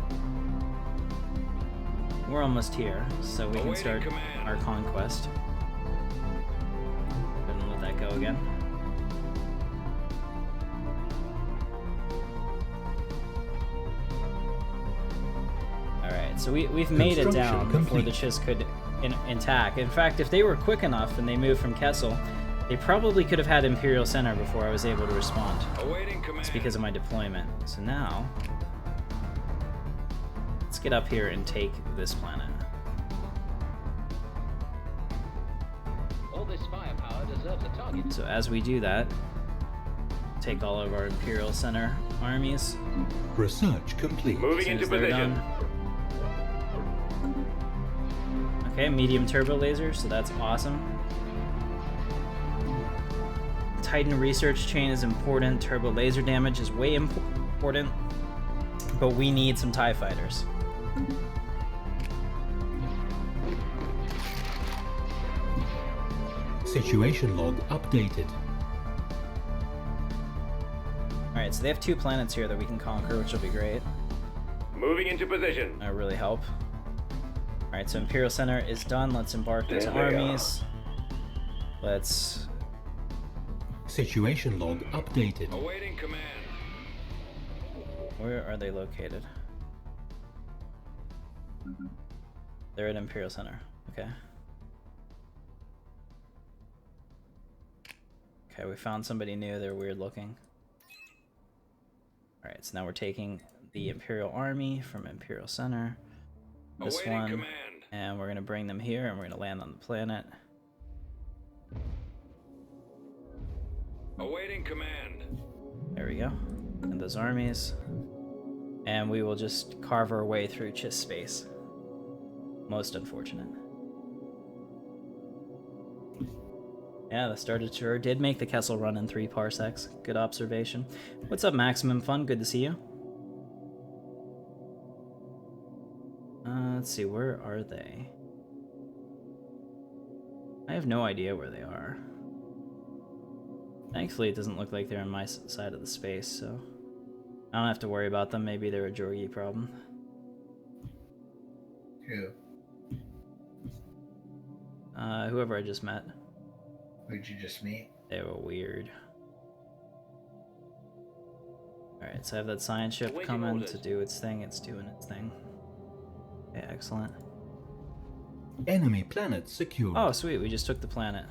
We're almost here, so we can start our conquest. Go ahead and let that go again. Alright, so we've made it down before the Chiss could attack. In fact, if they were quick enough and they moved from Kessel, they probably could have had Imperial Center before I was able to respond. It's because of my deployment. So now, let's get up here and take this planet. All this firepower deserves a target. So as we do that, take all of our Imperial Center armies. Research complete. Moving As soon into as they're position. done. Okay, medium turbo laser, so that's awesome. Titan research chain is important. Turbo laser damage is way important. But we need some TIE fighters. Situation log updated. Alright, so they have 2 planets here that we can conquer, which will be great. Moving into position. That'll really help. Alright, so Imperial Center is done. Let's embark into There they are. armies. Let's... Situation log updated. Awaiting command. Where are they located? They're at Imperial Center. Okay. Okay, we found somebody new. They're weird looking. Alright, so now we're taking the Imperial Army from Imperial Center. This Awaiting one. command. And we're going to bring them here and we're going to land on the planet. Awaiting command. There we go. And those armies. And we will just carve our way through Chiss space. Most unfortunate. Yeah, the Star Destroyer did make the Kessel run in 3 parsecs. Good observation. What's up, Maximum Fun? Good to see you. Let's see, where are they? I have no idea where they are. Thankfully, it doesn't look like they're on my side of the space, so I don't have to worry about them. Maybe they're a Georgie problem. Who? Whoever I just met. Who'd you just meet? They were weird. Alright, so I have that science ship Awaiting coming orders. to do its thing. It's doing its thing. Okay, excellent. Enemy planet secured. Oh, sweet, we just took the planet.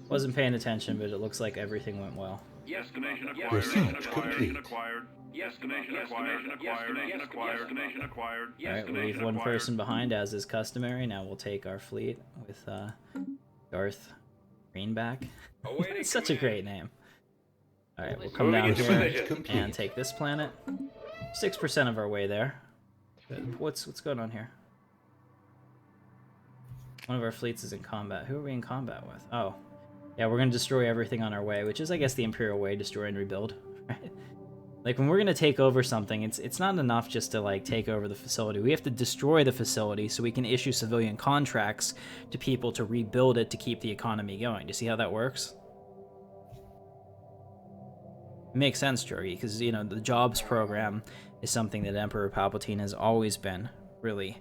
Wasn't paying attention, but it looks like everything went well. Destination Yes, acquired. Research Destination complete. acquired. Yes, Destination yes, acquired. yes, Acquired. yes, Acquired. yes, Destination acquired. Alright, we leave Destination one acquired. person behind, as is customary. Now we'll take our fleet with Darth Greenback. Awaiting It's such a command. great name. Alright, we'll come Moving down into here position. Complete. and take this planet. 6% of our way there. Good. What's going on here? One of our fleets is in combat. Who are we in combat with? Oh. Yeah, we're going to destroy everything on our way, which is, I guess, the Imperial way, destroy and rebuild. Right? Like, when we're going to take over something, it's not enough just to, like, take over the facility. We have to destroy the facility so we can issue civilian contracts to people to rebuild it to keep the economy going. Do you see how that works? It makes sense, Georgie, because, you know, the jobs program is something that Emperor Palpatine has always been really,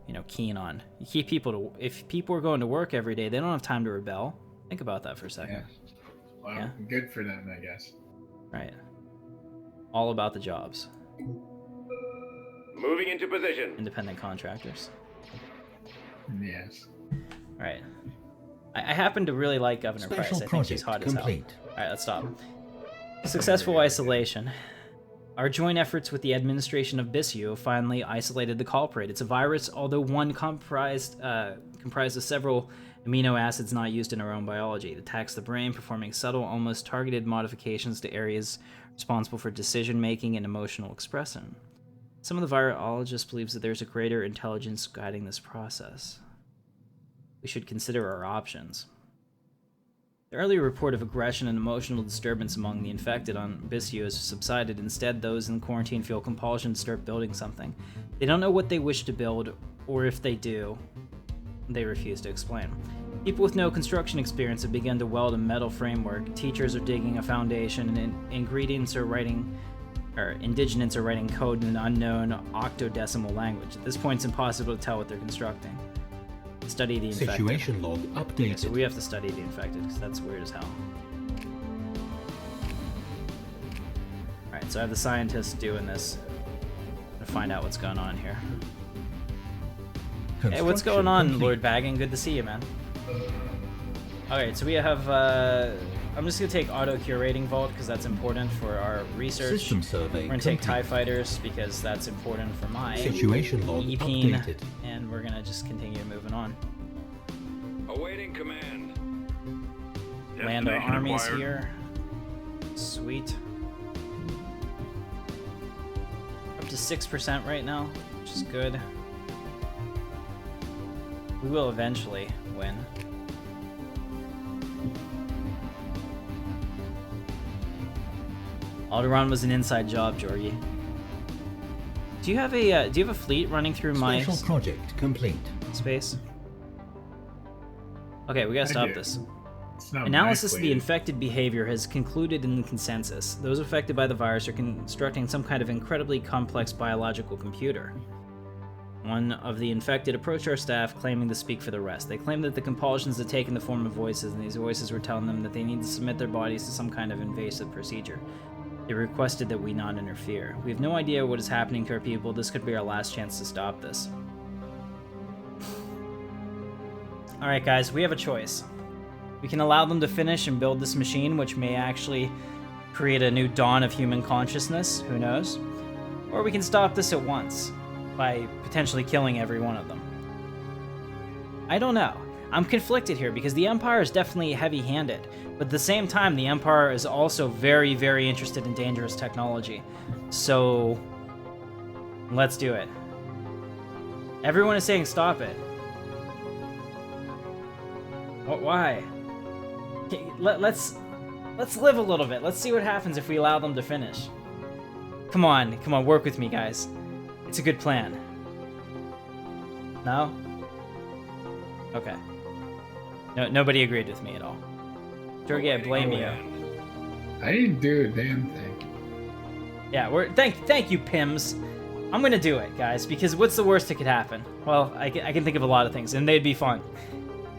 you know, keen on. You keep people to... If people are going to work every day, they don't have time to rebel. Think about that for a second. Yeah. Well, Yeah. good for them, I guess. Right. All about the jobs. Moving into position. Independent contractors. Yes. Alright. I happen to really like Governor Special Price. I think she's project hot as hell. complete. Alright, let's stop. Successful isolation. Our joint efforts with the administration of Bisio finally isolated the culprit. It's a virus, although one comprised of several amino acids not used in our own biology. It attacks the brain, performing subtle, almost targeted modifications to areas responsible for decision-making and emotional expression. Some of the virologist believes that there's a greater intelligence guiding this process. We should consider our options. The earlier report of aggression and emotional disturbance among the infected on Bisio has subsided. Instead, those in quarantine feel compulsion to start building something. They don't know what they wish to build, or if they do, they refuse to explain. People with no construction experience have begun to weld a metal framework. Teachers are digging a foundation, and indigents are writing code in an unknown octodecimal language. At this point, it's impossible to tell what they're constructing. Study the infected. Situation log updated. So we have to study the infected, because that's weird as hell. Alright, so I have the scientists doing this. To find out what's going on here. Hey, what's going on, Complete. Lord Baggin? Good to see you, man. Alright, so we have, I'm just gonna take auto-curating Vault, because that's important for our research. System survey We're gonna take complete. TIE Fighters, because that's important for my Situation log EPeen, updated. and we're gonna just continue moving on. Awaiting command. Land our Destination armies acquired. here. Sweet. Up to 6% right now, which is good. We will eventually win. Alderaan was an inside job, Georgie. Do you have a fleet running through my Special project complete. space? Okay, we gotta I stop do. this. It's not Analysis my of the fleet. infected behavior has concluded in the consensus. Those affected by the virus are constructing some kind of incredibly complex biological computer. One of the infected approached our staff, claiming to speak for the rest. They claimed that the compulsions had taken the form of voices, and these voices were telling them that they need to submit their bodies to some kind of invasive procedure. They requested that we not interfere. We have no idea what is happening to our people. This could be our last chance to stop this. Alright guys, we have a choice. We can allow them to finish and build this machine, which may actually create a new dawn of human consciousness, who knows? Or we can stop this at once, by potentially killing every one of them. I don't know. I'm conflicted here, because the Empire is definitely heavy-handed, but at the same time, the Empire is also very, very interested in dangerous technology. So, let's do it. Everyone is saying stop it. What? Why? Okay, let's live a little bit. Let's see what happens if we allow them to finish. Come on, work with me, guys. It's a good plan. No? Okay. No, nobody agreed with me at all. Georgie, I blame you. I didn't do a damn thing. Yeah, thank you, Pims. I'm gonna do it, guys, because what's the worst that could happen? Well, I can think of a lot of things, and they'd be fun.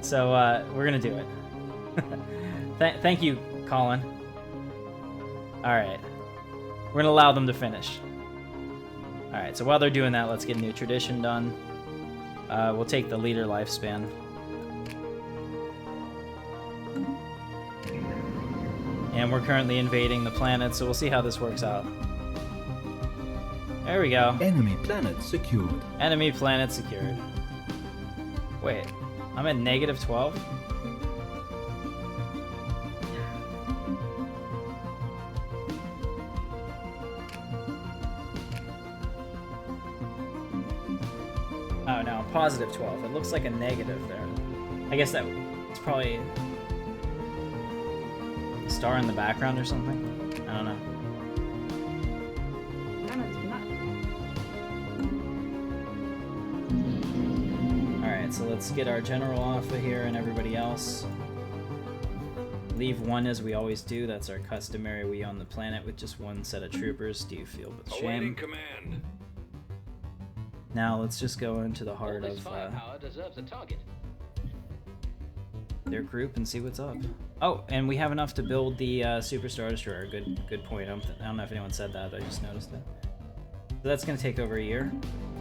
So, we're gonna do it. Thank you, Colin. Alright. We're gonna allow them to finish. Alright, so while they're doing that, let's get a new tradition done. We'll take the leader lifespan. And we're currently invading the planet, so we'll see how this works out. There we go. Enemy planet secured. Enemy planet secured. Wait, I'm at negative 12? Oh no, I'm positive 12. It looks like a negative there. I guess it's probably a star in the background or something. I don't know. Alright, so let's get our general off of here and everybody else. Leave one as we always do. That's our customary. We on the planet with just one set of troopers. Do you feel with Awaiting shame? command. Now let's just go into the All heart this of firepower deserves a target. their group and see what's up. Oh, and we have enough to build the Super Star Destroyer. Good point. I don't know if anyone said that. I just noticed it. So that's going to take over a year.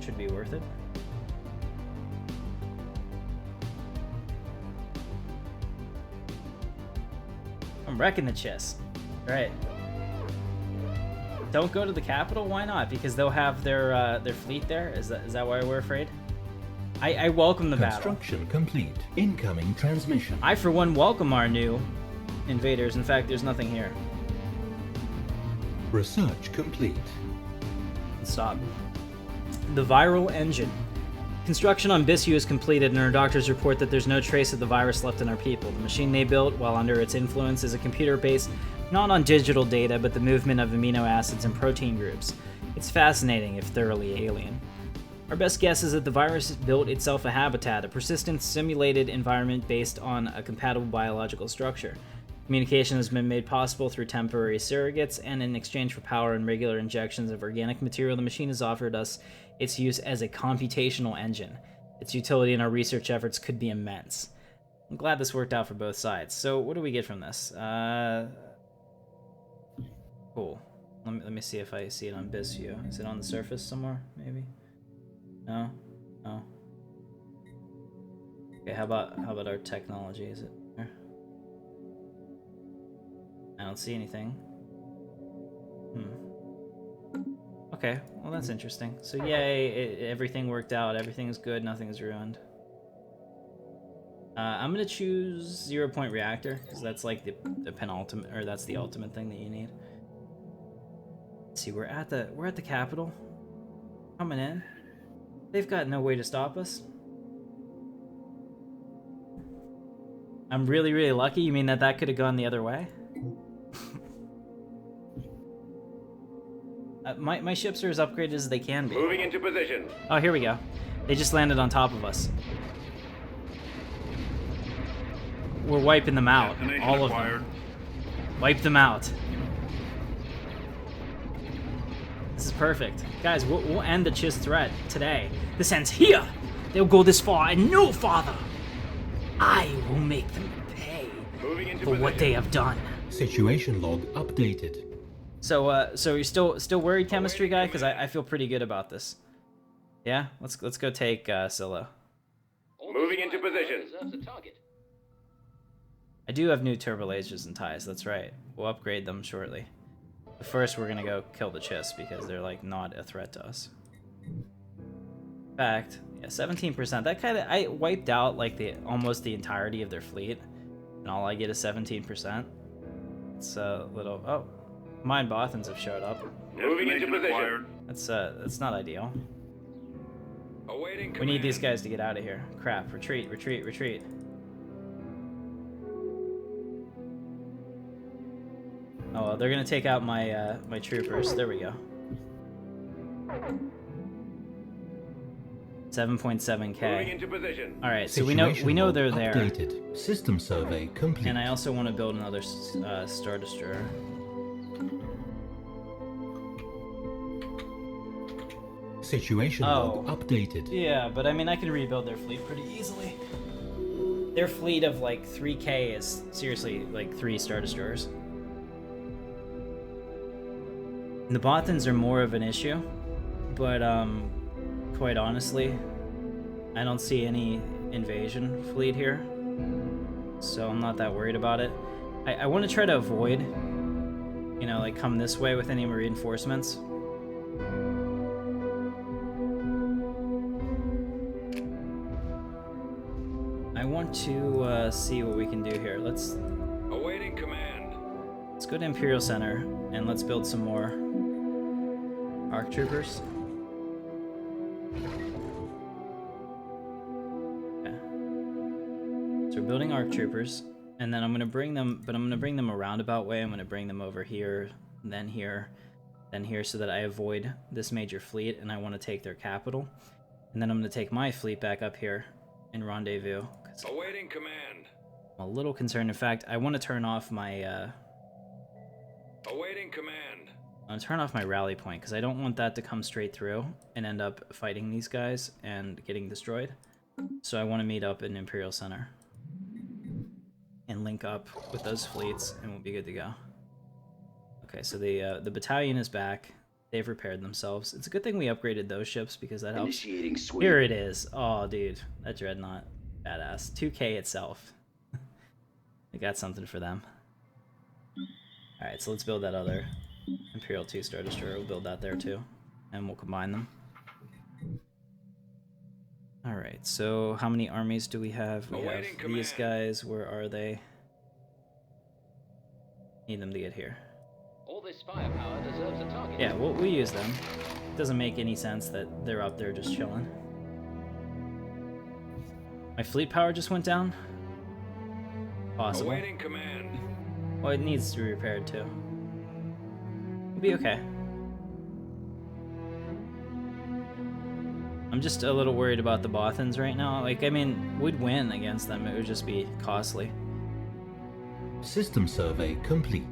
Should be worth it. I'm wrecking the Chiss. Right. Don't go to the capital? Why not? Because they'll have their fleet there? Is that why we're afraid? I welcome the battle. Construction complete. Incoming transmission. I, for one, welcome our new invaders. In fact, there's nothing here. Research complete. Stop. The viral engine. Construction on Bissu is completed, and our doctors report that there's no trace of the virus left in our people. The machine they built, while under its influence, is a computer based not on digital data, but the movement of amino acids and protein groups. It's fascinating, if thoroughly alien. Our best guess is that the virus built itself a habitat, a persistent simulated environment based on a compatible biological structure. Communication has been made possible through temporary surrogates, and in exchange for power and regular injections of organic material, the machine has offered us its use as a computational engine. Its utility in our research efforts could be immense. I'm glad this worked out for both sides. So what do we get from this? Cool. Let me see if I see it on Bisview. Is it on the surface somewhere, maybe? No? No. Okay, how about our technology? Is it there? I don't see anything. Okay, well that's interesting. So yay, everything worked out. Everything is good. Nothing is ruined. I'm gonna choose 0 point reactor because that's like the penultimate, or that's the ultimate thing that you need. Let's see, we're at the capital. Coming in. They've got no way to stop us. I'm really, really lucky. You mean that could have gone the other way? My ships are as upgraded as they can be. Moving into position. Oh, here we go. They just landed on top of us. We're wiping them out. Destination All of acquired. them. Wipe them out. This is perfect. Guys, we'll end the Chiss threat today. This ends here. They'll go this far and no farther. I will make them pay Moving into for what they have done. Situation log updated. So you're still worried, chemistry guy? Because I feel pretty good about this. Yeah, let's go take Scylla. Moving into position. Deserves a target. I do have new turbo lasers and ties. That's right. We'll upgrade them shortly. But first, we're gonna go kill the Chiss because they're like not a threat to us. In fact, yeah, 17%. That kind of I wiped out like almost the entirety of their fleet, and all I get is 17%. It's a little. Oh, mine Bothans have showed up. Moving into position. That's not ideal. Awaiting We need these command. guys to get out of here. Crap! Retreat! Retreat! Retreat! Oh, well, they're gonna take out my my troopers. There we go. 7.7k. Moving into position. All right, so we know Situation they're log there, Updated. System survey complete. and I also want to build another Star Destroyer. Situation log updated. Yeah, but I mean, I can rebuild their fleet pretty easily. Their fleet of like 3k is seriously like 3 Star Destroyers. The Bothans are more of an issue, but quite honestly, I don't see any invasion fleet here, so I'm not that worried about it. I want to try to avoid, you know, like come this way with any reinforcements. I want to see what we can do here. Let's Awaiting command. go to Imperial Center and let's build some more ARC troopers. Okay. So we're building ARC troopers, and then I'm gonna bring them, but I'm gonna bring them a roundabout way. I'm gonna bring them over here, then here, then here, so that I avoid this major fleet, and I want to take their capital. And then I'm gonna take my fleet back up here and rendezvous. 'Cause Awaiting command. I'm a little concerned. In fact, I want to turn off my Awaiting command. I'm gonna turn off my rally point because I don't want that to come straight through and end up fighting these guys and getting destroyed. So I want to meet up in Imperial Center and link up with those fleets, and we'll be good to go. Okay, so the battalion is back. They've repaired themselves. It's a good thing we upgraded those ships because that helps. Initiating sweep. Here it is. Oh, dude, that dreadnought, badass. 2k itself. I got something for them. All right, so let's build that other Imperial 2 Star Destroyer, we'll build that there too. And we'll combine them. Alright, so how many armies do we have? We have Awaiting these command. guys, where are they? Need them to get here. All this firepower deserves a target. Yeah, we'll use them. Doesn't make any sense that they're up there just chilling. My fleet power just went down? Possible. Awaiting command. Well, it needs to be repaired too. We'll be okay. I'm just a little worried about the Bothans right now. Like, I mean, we'd win against them. It would just be costly. System survey complete.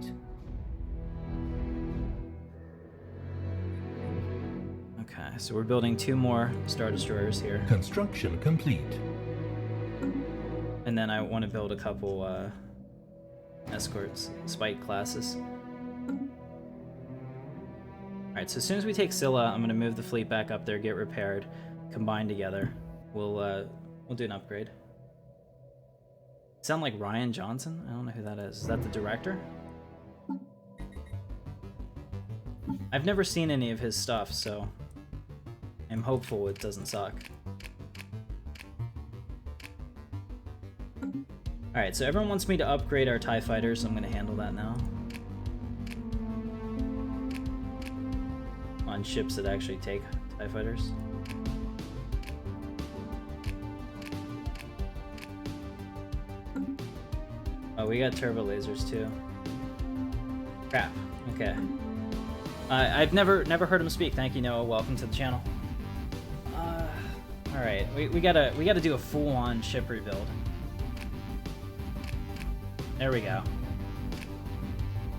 Okay, so we're building 2 more Star Destroyers here. Construction complete. And then I want to build a couple escorts, spike classes. Alright, so as soon as we take Scylla, I'm going to move the fleet back up there, get repaired, combine together. We'll do an upgrade. Sound like Ryan Johnson? I don't know who that is. Is that the director? I've never seen any of his stuff, so I'm hopeful it doesn't suck. Alright, so everyone wants me to upgrade our TIE fighters, so I'm going to handle that now. On ships that actually take TIE fighters. Oh, we got turbo lasers too. Crap. Okay. I've never heard him speak. Thank you, Noah. Welcome to the channel. All right, we gotta do a full-on ship rebuild. There we go.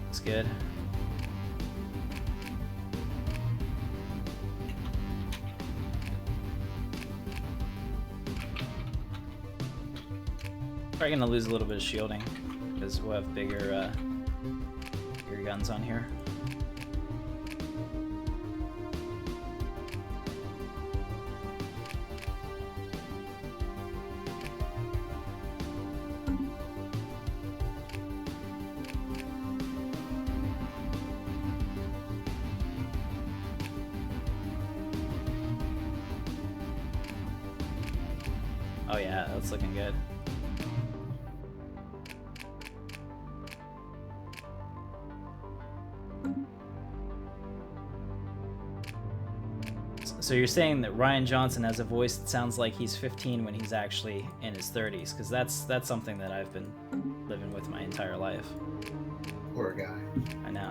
That's good. Probably gonna lose a little bit of shielding because we'll have bigger guns on here. Oh yeah, that's looking good. So you're saying that Ryan Johnson has a voice that sounds like he's 15 when he's actually in his 30s, because that's something that I've been living with my entire life. Poor guy. I know.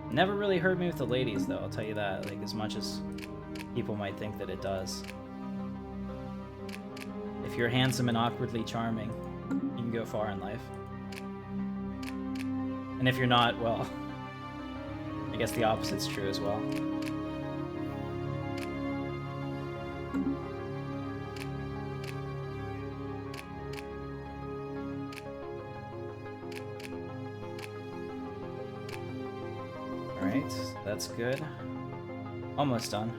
Never really heard me with the ladies, though, I'll tell you that, like, as much as people might think that it does. If you're handsome and awkwardly charming, you can go far in life. And if you're not, well, I guess the opposite's true as well. Alright, that's good. Almost done.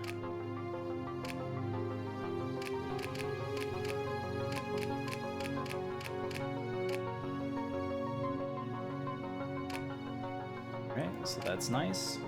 Alright, so that's nice.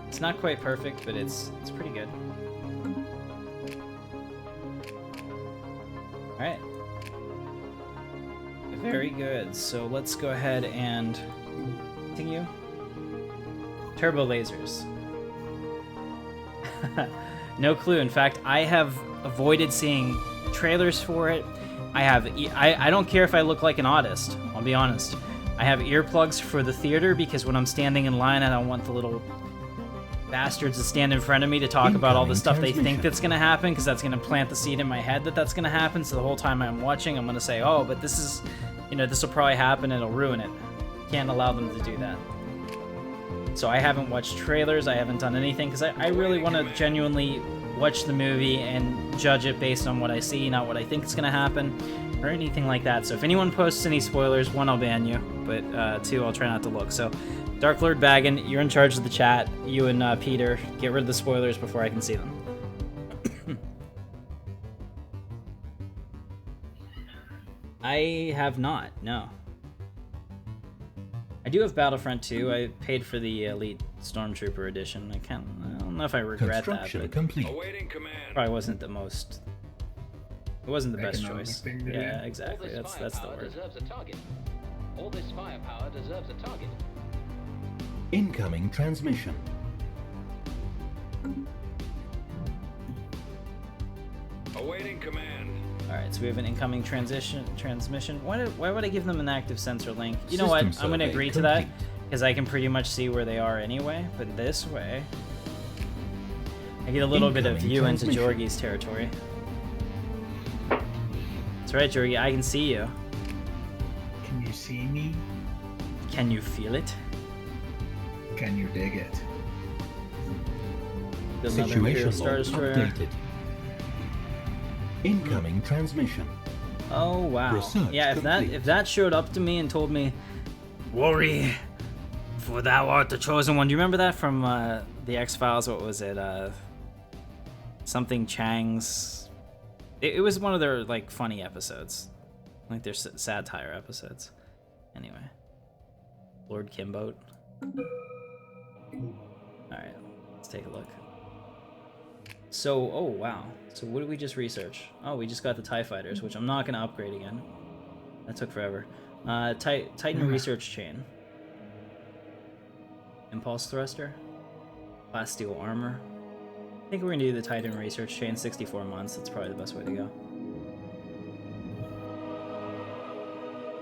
It's not quite perfect, but it's pretty good. Alright. Very good. So let's go ahead and continue. Turbo lasers. No clue. In fact, I have avoided seeing trailers for it. I don't care if I look like an autist, I'll be honest. I have earplugs for the theater because when I'm standing in line, I don't want the little bastards to stand in front of me to talk about all the stuff they think that's going to happen, because that's going to plant the seed in my head that that's going to happen. So the whole time I'm watching, I'm going to say, oh, but this is, you know, this will probably happen and it'll ruin it. Can't allow them to do that. So I haven't watched trailers, I haven't done anything, because I really want to genuinely watch the movie and judge it based on what I see, not what I think is going to happen, or anything like that. So if anyone posts any spoilers, 1, I'll ban you, but 2, I'll try not to look. So Dark Lord Baggin, you're in charge of the chat. You and Peter, get rid of the spoilers before I can see them. I have not, no. I do have Battlefront 2. I paid for the Elite Stormtrooper edition. I don't know if I regret that, but complete. Awaiting command. probably wasn't the most. It wasn't the best Economic choice. thing to do. Yeah, All exactly. this That's the firepower word. deserves a target. All this firepower deserves a target. Incoming transmission. Awaiting command. All right, so we have an incoming transmission. Why would I give them an active sensor link? You know what? System I'm going to survey agree to that complete. because I can pretty much see where they are anyway. But this way, I get a little bit of Incoming view into transmission. Georgie's territory. That's right, Georgie. I can see you. Can you see me? Can you feel it? Can you dig it? Build another Imperial Situation Star log Destroyer. updated. Incoming transmission. Oh wow. Research Yeah, complete. if that showed up to me and told me, "Worry, for thou art the chosen one." Do you remember that from the X-Files? What was it? Something Chang's. It was one of their like funny episodes, like their satire episodes. Anyway, Lord Kimboat. All right, let's take a look. So, oh wow. So what did we just research? Oh, we just got the TIE Fighters, which I'm not going to upgrade again. That took forever. Titan Research Chain. Impulse Thruster. Class Steel Armor. I think we're going to do the Titan Research Chain, 64 months. That's probably the best way to go.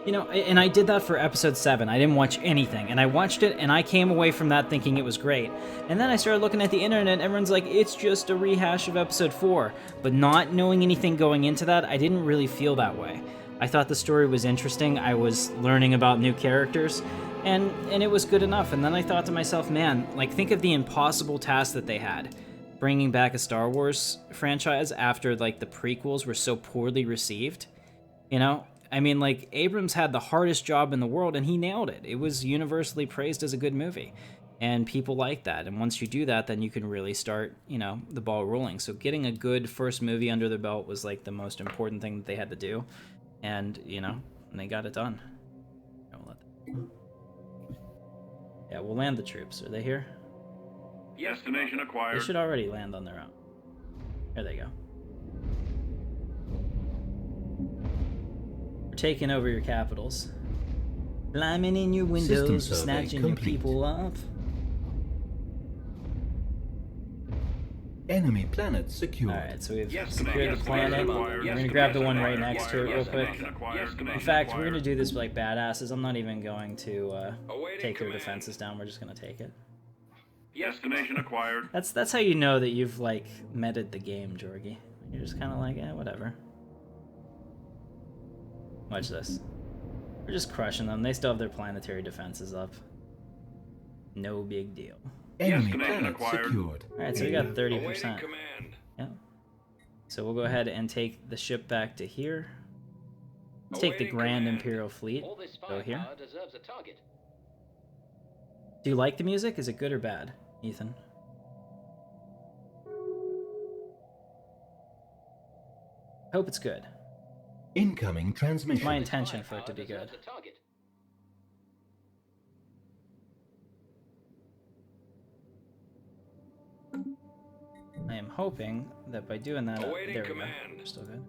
You know, and I did that for episode 7. I didn't watch anything, and I watched it, and I came away from that thinking it was great. And then I started looking at the internet, and everyone's like, it's just a rehash of episode 4. But not knowing anything going into that, I didn't really feel that way. I thought the story was interesting. I was learning about new characters, and it was good enough. And then I thought to myself, man, like, think of the impossible task that they had. Bringing back a Star Wars franchise after, like, the prequels were so poorly received, you know? I mean, like, Abrams had the hardest job in the world, and he nailed it. It was universally praised as a good movie, and people like that. And once you do that, then you can really start, you know, the ball rolling. So getting a good first movie under their belt was, like, the most important thing that they had to do. And, you know, and they got it done. Yeah, we'll land the troops. Are they here? Destination acquired. They should already land on their own. There they go. We're taking over your capitals. Climbing in your windows, System survey snatching your complete. people up. Enemy planet secured. Alright, so we've Yes, secured command. the planet. Yes, We're gonna grab the command. one right next to it real Yes, quick. command. Yes, In command. fact, we're gonna do this like badasses. I'm not even going to Awaiting take their command. defenses down. We're just gonna take it. Destination acquired. That's how you know that you've like meted the game, Georgie. You're just kind of like, whatever. Watch this. We're just crushing them. They still have their planetary defenses up. No big deal. Enemy command. planet Acquired. secured. Alright, so we got Awaiting 30%. command. Yeah. So we'll go ahead and take the ship back to here. Let's take the Awaiting Grand command. Imperial Fleet. All this Go here. firepower deserves a target. Do you like the music? Is it good or bad, Ethan? I hope it's good. Incoming It's transmission. my intention for it to be Firepower good. deserves a target. I am hoping that by doing that, Awaiting there we go. command. We're still good.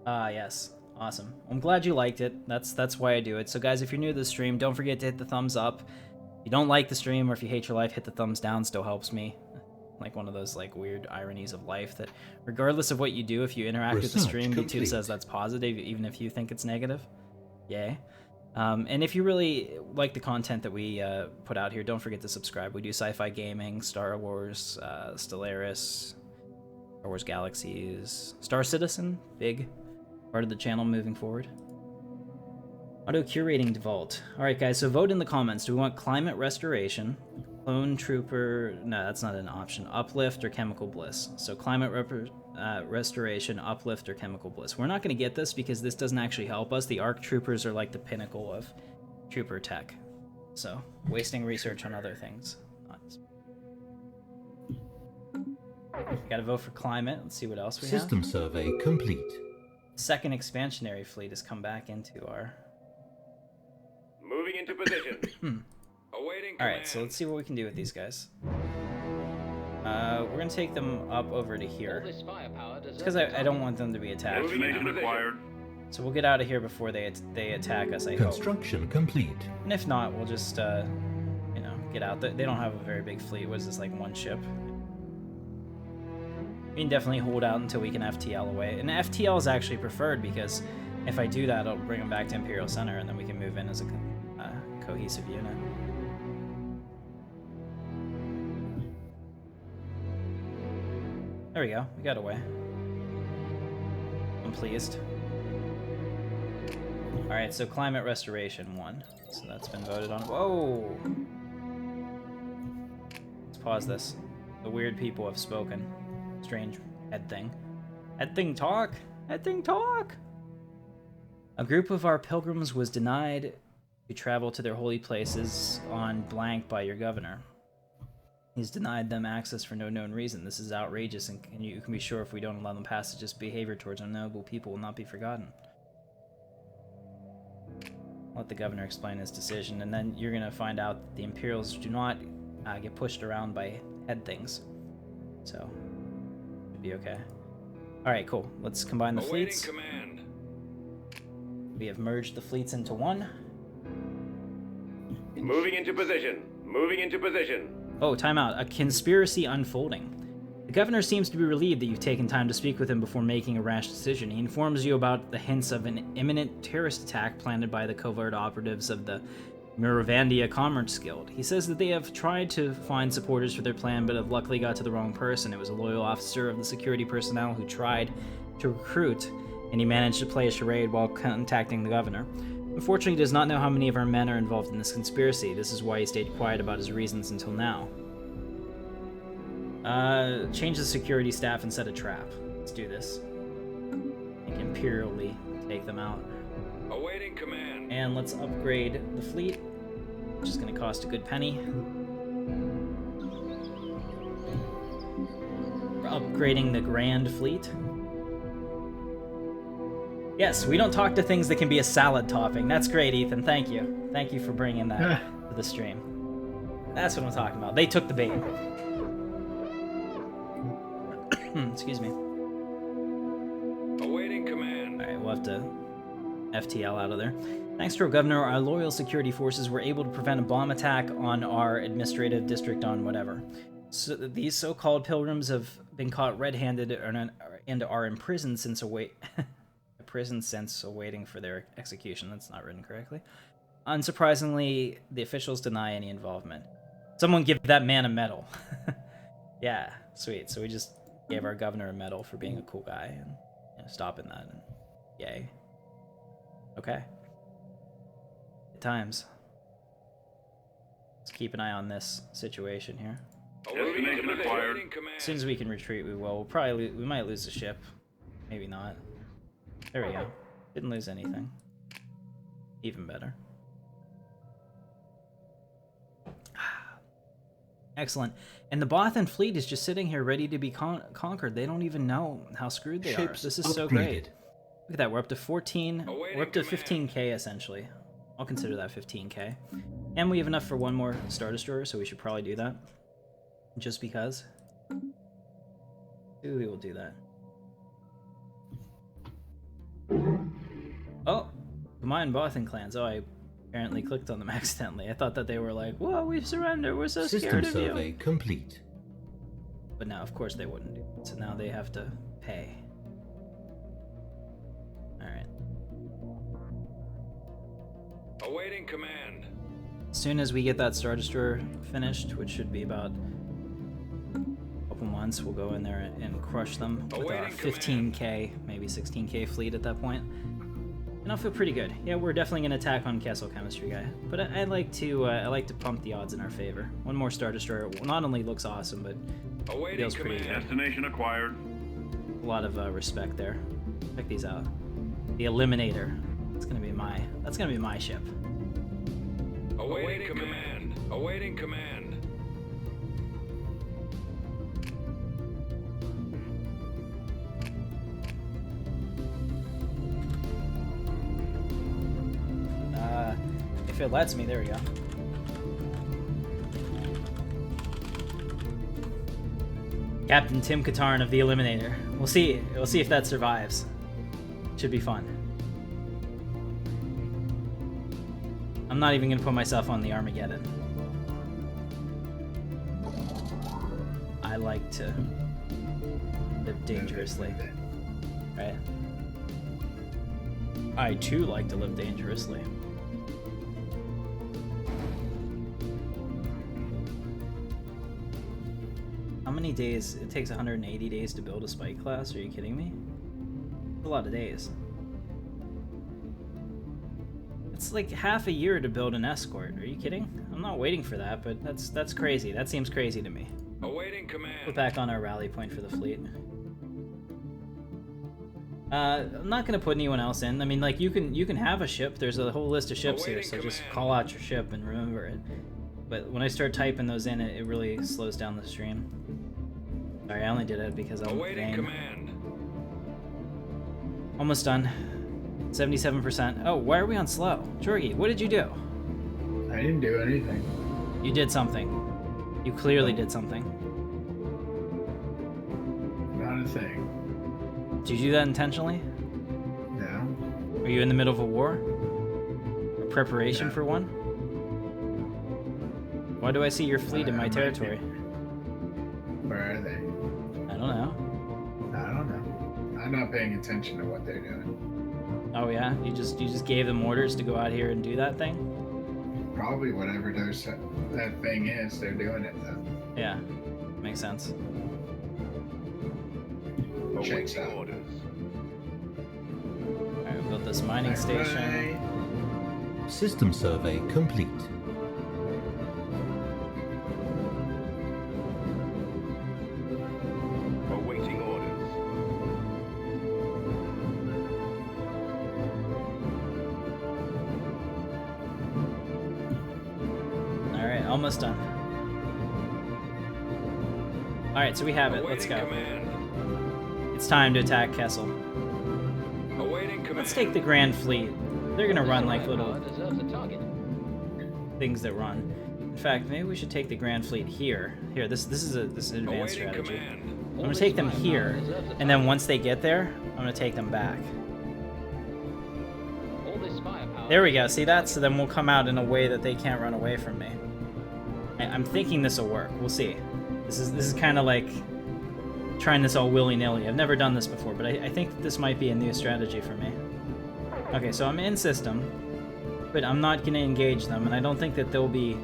Ah, yes. Awesome. I'm glad you liked it. That's why I do it. So guys, if you're new to the stream, don't forget to hit the thumbs up. If you don't like the stream or if you hate your life, hit the thumbs down. Still helps me. Like one of those like weird ironies of life that regardless of what you do, if you interact with the Research stream, YouTube complete. says that's positive, even if you think it's negative. Yay. And if you really like the content that we put out here, don't forget to subscribe. We do sci-fi gaming, Star Wars, Stellaris, Star Wars Galaxies, Star Citizen, big part of the channel moving forward. Auto curating default. All right, guys. So vote in the comments. Do we want climate restoration, clone trooper? No, that's not an option. Uplift or chemical bliss. So climate restoration, uplift, or chemical bliss. We're not going to get this because this doesn't actually help us. The ARC troopers are like the pinnacle of trooper tech. So, wasting research on other things. Gotta vote for climate. Let's see what else we have. System survey complete. Second expansionary fleet has come back into our... Moving into position. Awaiting command. Alright, so let's see what we can do with these guys. We're gonna take them up over to All here. this firepower deserves Because I don't want them to be attacked. Moving into position. So we'll get out of here before they attack us, I hope. Construction complete. And if not, we'll just, you know, get out. They don't have a very big fleet. What is this, like one ship? We can definitely hold out until we can FTL away. And FTL is actually preferred because if I do that, I'll bring them back to Imperial Center and then we can move in as a cohesive unit. There we go. We got away. I'm pleased. Alright, so climate restoration 1. So that's been voted on. Whoa! Let's pause this. The weird people have spoken. Strange head thing. Head thing talk! Head thing talk! A group of our pilgrims was denied to travel to their holy places on blank by your governor. He's denied them access for no known reason. This is outrageous, and you can be sure if we don't allow them passage, this behavior towards our noble people will not be forgotten. Let the governor explain his decision, and then you're gonna find out that the Imperials do not get pushed around by head things. So, should be okay. Alright, cool. Let's combine the fleets. Command. We have merged the fleets into one. Moving into position. Moving into position. Oh, timeout. A conspiracy unfolding. The governor seems to be relieved that you've taken time to speak with him before making a rash decision. He informs you about the hints of an imminent terrorist attack planned by the covert operatives of the Miravandia Commerce Guild. He says that they have tried to find supporters for their plan, but have luckily got to the wrong person. It was a loyal officer of the security personnel who tried to recruit, and he managed to play a charade while contacting the governor. Unfortunately, he does not know how many of our men are involved in this conspiracy. This is why he stayed quiet about his reasons until now. Change the security staff and set a trap. Let's do this. Like Imperially take them out. Awaiting command. And let's upgrade the fleet, which is going to cost a good penny. We're upgrading the Grand Fleet. Yes, we don't talk to things that can be a salad topping. That's great, Ethan. Thank you. Thank you for bringing that to the stream. That's what I'm talking about. They took the bait. Excuse me. Awaiting command. Alright, we'll have to FTL out of there. Thanks to our governor, our loyal security forces were able to prevent a bomb attack on our administrative district on whatever. So these so-called pilgrims have been caught red-handed and are imprisoned since awaiting for their execution. That's not written correctly. Unsurprisingly, the officials deny any involvement. Someone give that man a medal. Yeah, sweet. So we just gave our governor a medal for being a cool guy and stopping that. And yay. Okay. Good times. Let's keep an eye on this situation here. Destination acquired. As soon as we can retreat, we will. We might lose the ship. Maybe not. There we go. Didn't lose anything. Even better. Excellent. And the Bothan fleet is just sitting here ready to be conquered. They don't even know how screwed they are. This is so great. Look at that. We're up to 14. We're up to 15k essentially. I'll consider that 15k. And we have enough for one more Star Destroyer, so we should probably do that. Just because. We will do that. Oh! Combined Bothan clans. Oh, I apparently clicked on them accidentally. I thought that they were like, whoa, we surrender, we're so scared of you. System survey complete. But now, of course, they wouldn't do it, so now they have to pay. Alright. Awaiting command. As soon as we get that Star Destroyer finished, which should be about a couple months, we'll go in there and crush them with our 15k, maybe 16k fleet at that point. And I'll feel pretty good. Yeah, we're definitely gonna attack on Kessel Chemistry Guy, but I like to pump the odds in our favor. One more Star Destroyer not only looks awesome, but feels pretty good. Destination acquired. A lot of respect there. Check these out. The Eliminator. That's gonna be my ship. Awaiting command. Awaiting command. If it lets me, there we go. Captain Tim Katarn of the Eliminator. We'll see if that survives. Should be fun. I'm not even gonna put myself on the Armageddon. I like to live dangerously. Right? I too like to live dangerously. How many days? It takes 180 days to build a spike class? Are you kidding me? That's a lot of days. It's like half a year to build an escort. Are you kidding? I'm not waiting for that, but that's crazy. That seems crazy to me. Awaiting command. Put back on our rally point for the fleet. I'm not gonna put anyone else in. I mean, like you can have a ship. There's a whole list of ships here, so just call out your ship and remember it. But when I start typing those in, it really slows down the stream. Sorry, I only did it because I'm Awaiting vain. command. Almost done. 77%. Oh, why are we on slow? Georgie, what did you do? I didn't do anything. You did something. You clearly did something. Not a thing. Did you do that intentionally? No. Were you in the middle of a war? Or preparation Yeah. for one? Why do I see your fleet in my might be. territory? Where are they? I don't know. I don't know. I'm not paying attention to what they're doing. Oh yeah? You just gave them orders to go out here and do that thing? Probably whatever that thing is, they're doing it though. Yeah. Makes sense. Checks Awaiting out. orders. Alright, we built this mining station. Right. System survey complete. Awaiting orders. Alright, almost done. Alright, so we have it. Let's Awaiting go. command. It's time to attack Kessel. Awaiting command. Let's take the Grand Fleet. They're gonna run like little Firepower deserves a target. things that run. In fact, maybe we should take the Grand Fleet here. Here, this is an advanced Awaiting strategy. command. I'm gonna take them here, and then once they get there, I'm gonna take them back. All this firepower. There we go. See that? So then we'll come out in a way that they can't run away from me. I'm thinking this will work. We'll see. This is kind of like trying this all willy-nilly. I've never done this before, but I think this might be a new strategy for me. Okay, so I'm in system, but I'm not gonna engage them, and I don't think that they'll be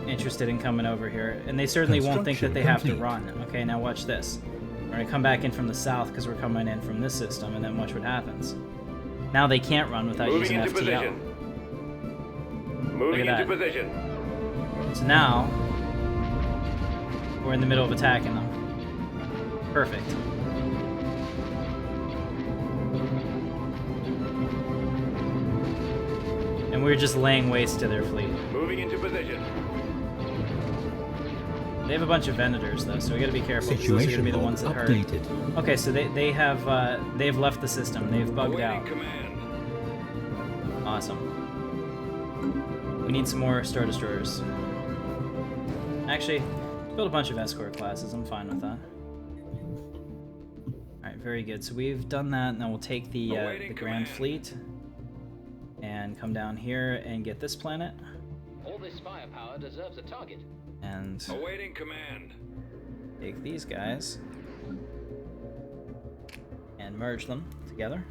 interested in coming over here, and they certainly won't think that they have to run. Okay, now watch this. We're gonna come back in from the south because we're coming in from this system, and then watch what happens. Now they can't run without Moving using into FTL. position. Moving at into that. position. So now we're in the middle of attacking them. Perfect. And we're just laying waste to their fleet. Moving into position. They have a bunch of Venators though, so we gotta be careful. 'Cause those are gonna be the Situation ones log that hurt. updated. Okay, so they've left the system. They've bugged Awaiting out. command. Awesome. We need some more Star Destroyers. Actually, build a bunch of escort classes. I'm fine with that. Alright, very good. So we've done that. Now we'll take the Awaiting Grand command. Fleet and come down here and get this planet. All this firepower deserves a target. And Awaiting command. take these guys and merge them together.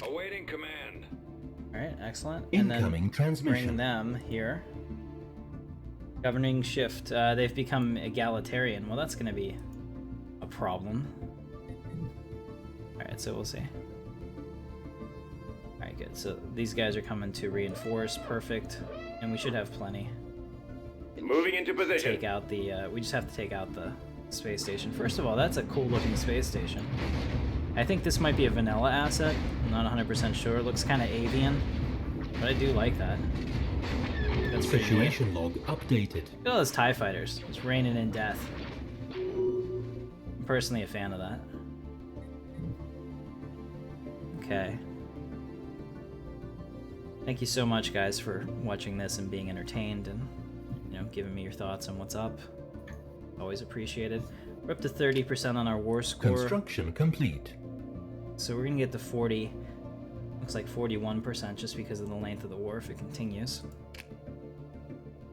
Awaiting command. Alright, excellent. Incoming and then transmission. bring them here. Governing shift. They've become egalitarian. Well, that's going to be a problem. Alright, so we'll see. Alright, good. So these guys are coming to reinforce. Perfect. And we should have plenty. Moving into position. take out the, we just have to take out the space station. First of all, that's a cool looking space station. I think this might be a vanilla asset. I'm not 100% sure. It looks kind of avian, but I do like that. That's pretty neat. Situation log updated. Look at all those TIE fighters. Just raining in death. I'm personally a fan of that. Okay. Thank you so much, guys, for watching this and being entertained and, you know, giving me your thoughts on what's up. Always appreciated. We're up to 30% on our war score. Construction complete. So we're gonna get to 40. Looks like 41% just because of the length of the war if it continues.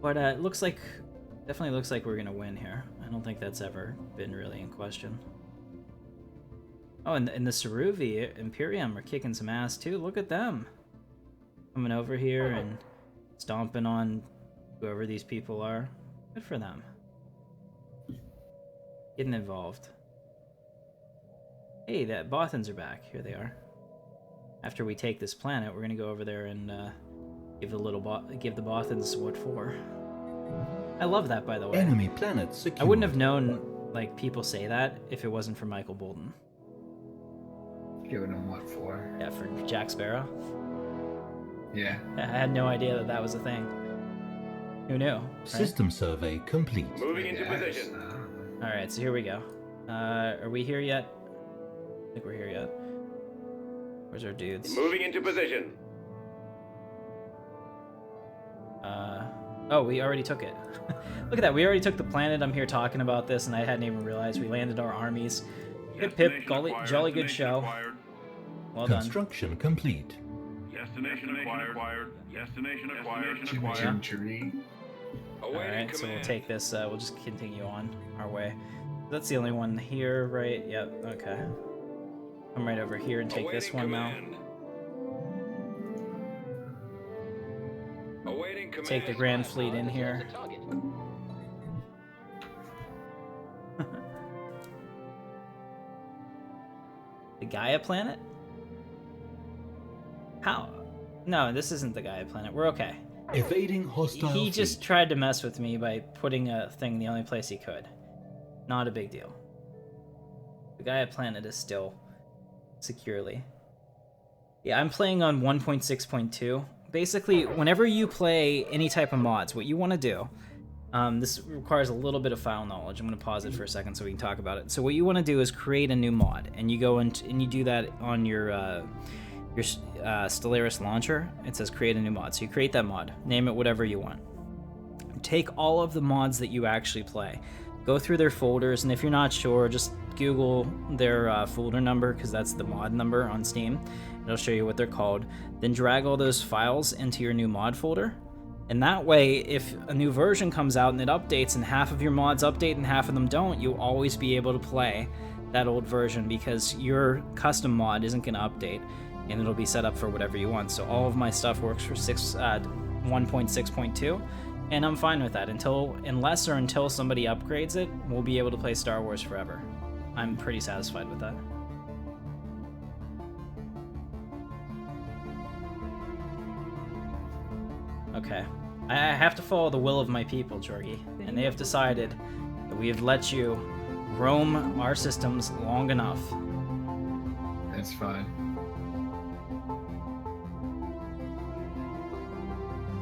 But it looks like, definitely looks like we're gonna win here. I don't think that's ever been really in question. Oh, and the Ceruvi Imperium are kicking some ass too. Look at them. Coming over here and stomping on whoever these people are. Good for them. Getting involved. Hey, the Bothans are back. Here they are. After we take this planet, we're gonna go over there and give the Bothans what for. I love that, by the way. Enemy planet secured. I wouldn't have known, like, people say that if it wasn't for Michael Bolton. Giving them what for? Yeah, for Jack Sparrow. Yeah. I had no idea that that was a thing. Who knew? Right? System survey complete. Moving into position. Alright, so here we go. Are we here yet? I think we're here yet. Where's our dudes? Moving into position. Oh, we already took it. Look at that, we already took the planet. I'm here talking about this, and I hadn't even realized we landed our armies. Hip hip, jolly good show. Well done. Construction complete. Destination acquired. Destination acquired. Georgie. Alright, so we'll take this, we'll just continue on our way. That's the only one here, right? Yep, okay. Come right over here and take this one now. Take the Grand Fleet in here. The Gaia planet? How? No, this isn't the Gaia planet. We're okay. Evading hostile He fleet. just tried to mess with me by putting a thing the only place he could. Not a big deal. The Gaia planet is still securely. Yeah, I'm playing on 1.6.2. Basically, whenever you play any type of mods, what you want to do, this requires a little bit of file knowledge. I'm going to pause it for a second so we can talk about it. So what you want to do is create a new mod, and you go and you do that on your Stellaris launcher. It says create a new mod. So you create that mod, name it whatever you want. Take all of the mods that you actually play, go through their folders, and if you're not sure, just Google their folder number, because that's the mod number on Steam. It'll show you what they're called. Then drag all those files into your new mod folder. And that way, if a new version comes out and it updates and half of your mods update and half of them don't, you'll always be able to play that old version because your custom mod isn't going to update and it'll be set up for whatever you want. So all of my stuff works for 1.6.2 and I'm fine with that. Unless somebody upgrades it, we'll be able to play Star Wars forever. I'm pretty satisfied with that. Okay. I have to follow the will of my people, Georgie, and they have decided that we have let you roam our systems long enough. That's fine.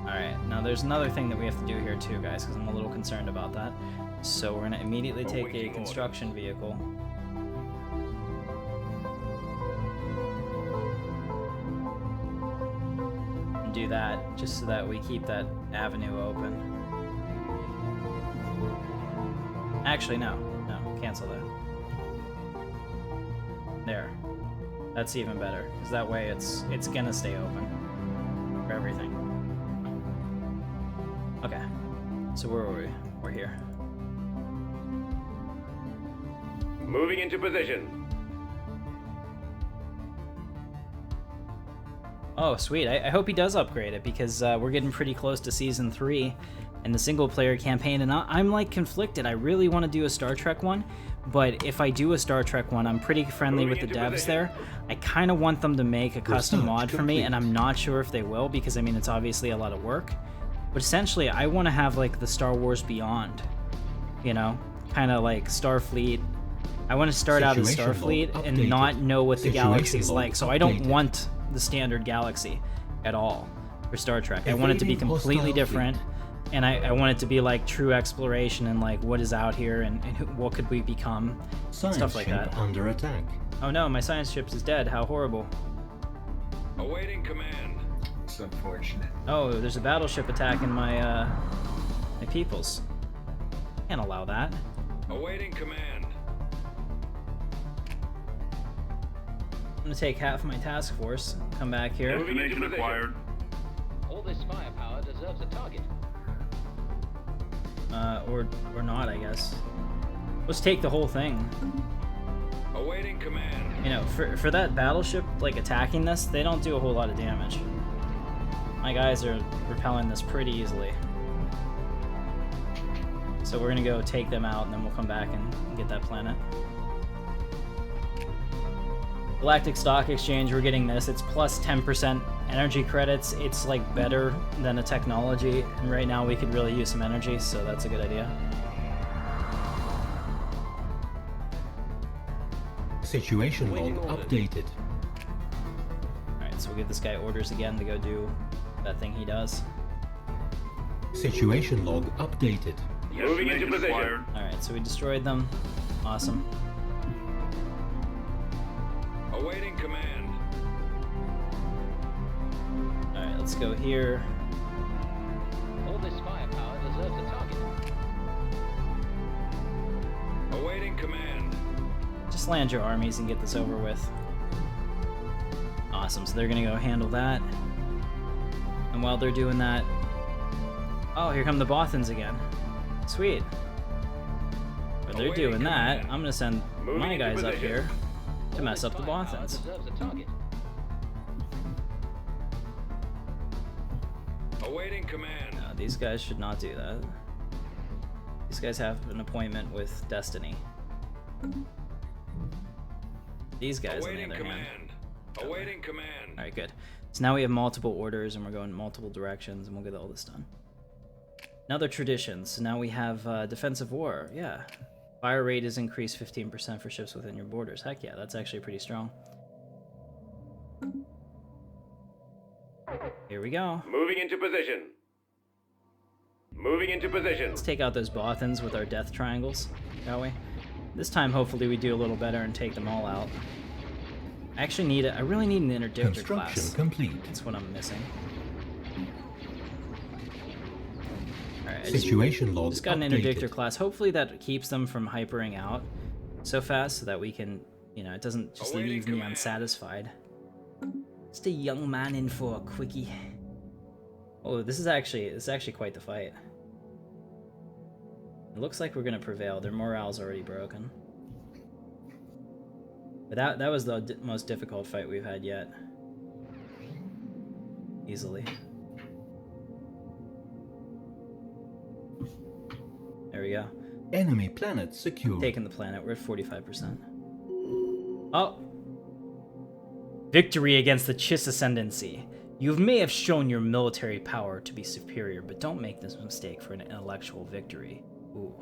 Alright, now there's another thing that we have to do here too, guys, because I'm a little concerned about that. So we're going to immediately take a construction vehicle. And do that, just so that we keep that avenue open. Actually, no, cancel that. There. That's even better, because that way it's gonna stay open for everything. Okay, so where were we? We're here. Moving into position. Oh, sweet. I hope he does upgrade it, because we're getting pretty close to Season 3 and the single-player campaign, and I'm, like, conflicted. I really want to do a Star Trek one, but if I do a Star Trek one, I'm pretty friendly with the devs there. I kind of want them to make a custom mod for me, and I'm not sure if they will, because, I mean, it's obviously a lot of work. But essentially, I want to have like the Star Wars Beyond, you know, kind of like Starfleet. I want to start out in Situation Starfleet log and updated. not know what the Situation galaxy's log like. So I don't updated. want the standard galaxy at all for Star Trek. I want it to be Evading completely hostile different. And I want it to be like true exploration and like what is out here and what could we become, Science stuff like ship that. under attack. Oh no, my science ship is dead. How horrible. Awaiting command. It's unfortunate. Oh, there's a battleship attacking my my peoples. Can't allow that. Awaiting command. I'm gonna take half of my task force, come back here. Information acquired. All this firepower deserves a target. Or not, I guess. Let's take the whole thing. Awaiting command. You know, for that battleship, like, attacking this, they don't do a whole lot of damage. My guys are repelling this pretty easily. So we're gonna go take them out, and then we'll come back and get that planet. Galactic Stock Exchange, we're getting this. It's plus 10% energy credits. It's, like, better than a technology, and right now we could really use some energy, so that's a good idea. Situation log Waiting order. updated. Alright, so we'll give this guy orders again to go do that thing he does. Situation log updated. Moving into position. Alright, so we destroyed them. Awesome. Awaiting command. Alright, let's go here. All this firepower deserves a target. Awaiting command. Just land your armies and get this over with. Awesome, so they're gonna go handle that. And while they're doing that... Oh, here come the Bothans again. Sweet. But they're Awaiting doing that, command. I'm gonna send Moving my into guys up position. here to All mess this up the firepower Bothans. deserves a target. Awaiting command. No, these guys should not do that. These guys have an appointment with Destiny. These guys, on the Awaiting other hand. command. Awaiting command. Alright, good. So now we have multiple orders and we're going in multiple directions and we'll get all this done. Another tradition. So now we have defensive war. Yeah. Fire rate is increased 15% for ships within your borders. Heck yeah, that's actually pretty strong. Here we go. Moving into position. Moving into position. Let's take out those Bothans with our death triangles, shall we? This time, hopefully, we do a little better and take them all out. I actually need I really need an interdictor Construction class. complete. That's what I'm missing. Alright, I Situation log just got an updated. interdictor class. Hopefully that keeps them from hypering out so fast so that we can, you know, it doesn't just Awaiting leave me command. unsatisfied. Just a young man in for a quickie. Oh, this is actually quite the fight. It looks like we're gonna prevail. Their morale's already broken. But that was the most difficult fight we've had yet. Easily. There we go. Enemy planet secured. Taking the planet. We're at 45%. Oh! Victory against the Chiss Ascendancy. You may have shown your military power to be superior, but don't make this mistake for an intellectual victory. Ooh.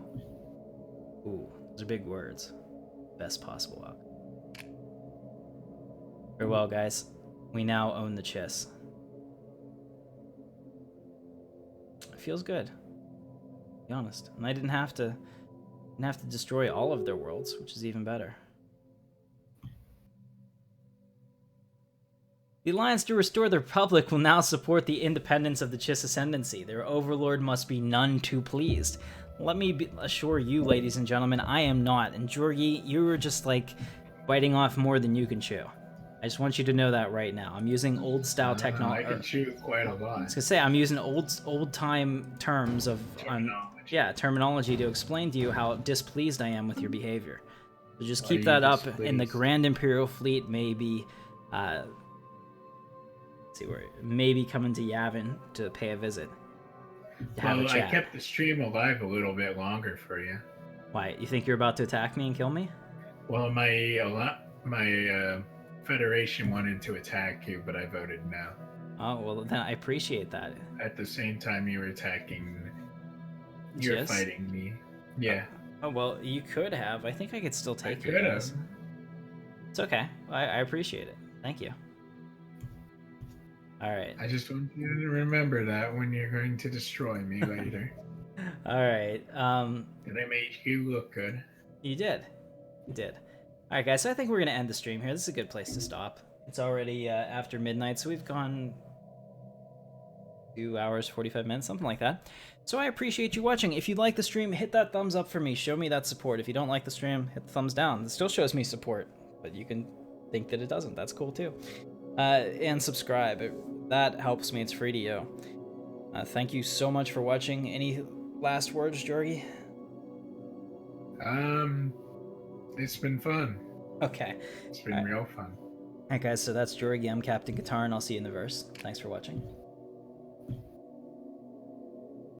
Ooh. Those are big words. Best possible outcome. Very well, guys. We now own the Chiss. It feels good. To be honest. And I didn't have to destroy all of their worlds, which is even better. The Alliance to Restore the Republic will now support the independence of the Chiss Ascendancy. Their overlord must be none too pleased. Let me assure you, ladies and gentlemen, I am not. And Georgie, you were just like biting off more than you can chew. I just want you to know that right now. I'm using old style I technology. can chew quite a lot. I was gonna say I'm using old time terms of terminology to explain to you how displeased I am with your behavior. So just Why keep are that you up, and the displeased? Grand Imperial fleet may be, let's see where maybe coming to Yavin to pay a visit. To have Well, a I chat. kept the stream alive a little bit longer for you. Why? You think you're about to attack me and kill me? Well, my Federation wanted to attack you, but I voted no. Oh, well, then I appreciate that. At the same time, you were attacking. You're Chiss? fighting me. Yeah. Oh, well, you could have. I think I could still I take you could have. guys. It's okay. I appreciate it. Thank you. All right. I just want you to remember that when you're going to destroy me later. All right. And I made you look good. You did. You did. All right, guys. So I think we're gonna end the stream here. This is a good place to stop. It's already after midnight, so we've gone 2 hours, 45 minutes, something like that. So I appreciate you watching. If you like the stream, hit that thumbs up for me. Show me that support. If you don't like the stream, hit the thumbs down. It still shows me support, but you can think that it doesn't. That's cool too. And subscribe. That helps me. It's free to you. Thank you so much for watching. Any last words, Georgie? It's been fun. Okay. It's been real fun. Alright guys, so that's Georgie. I'm Captain Katarn. I'll see you in the verse. Thanks for watching.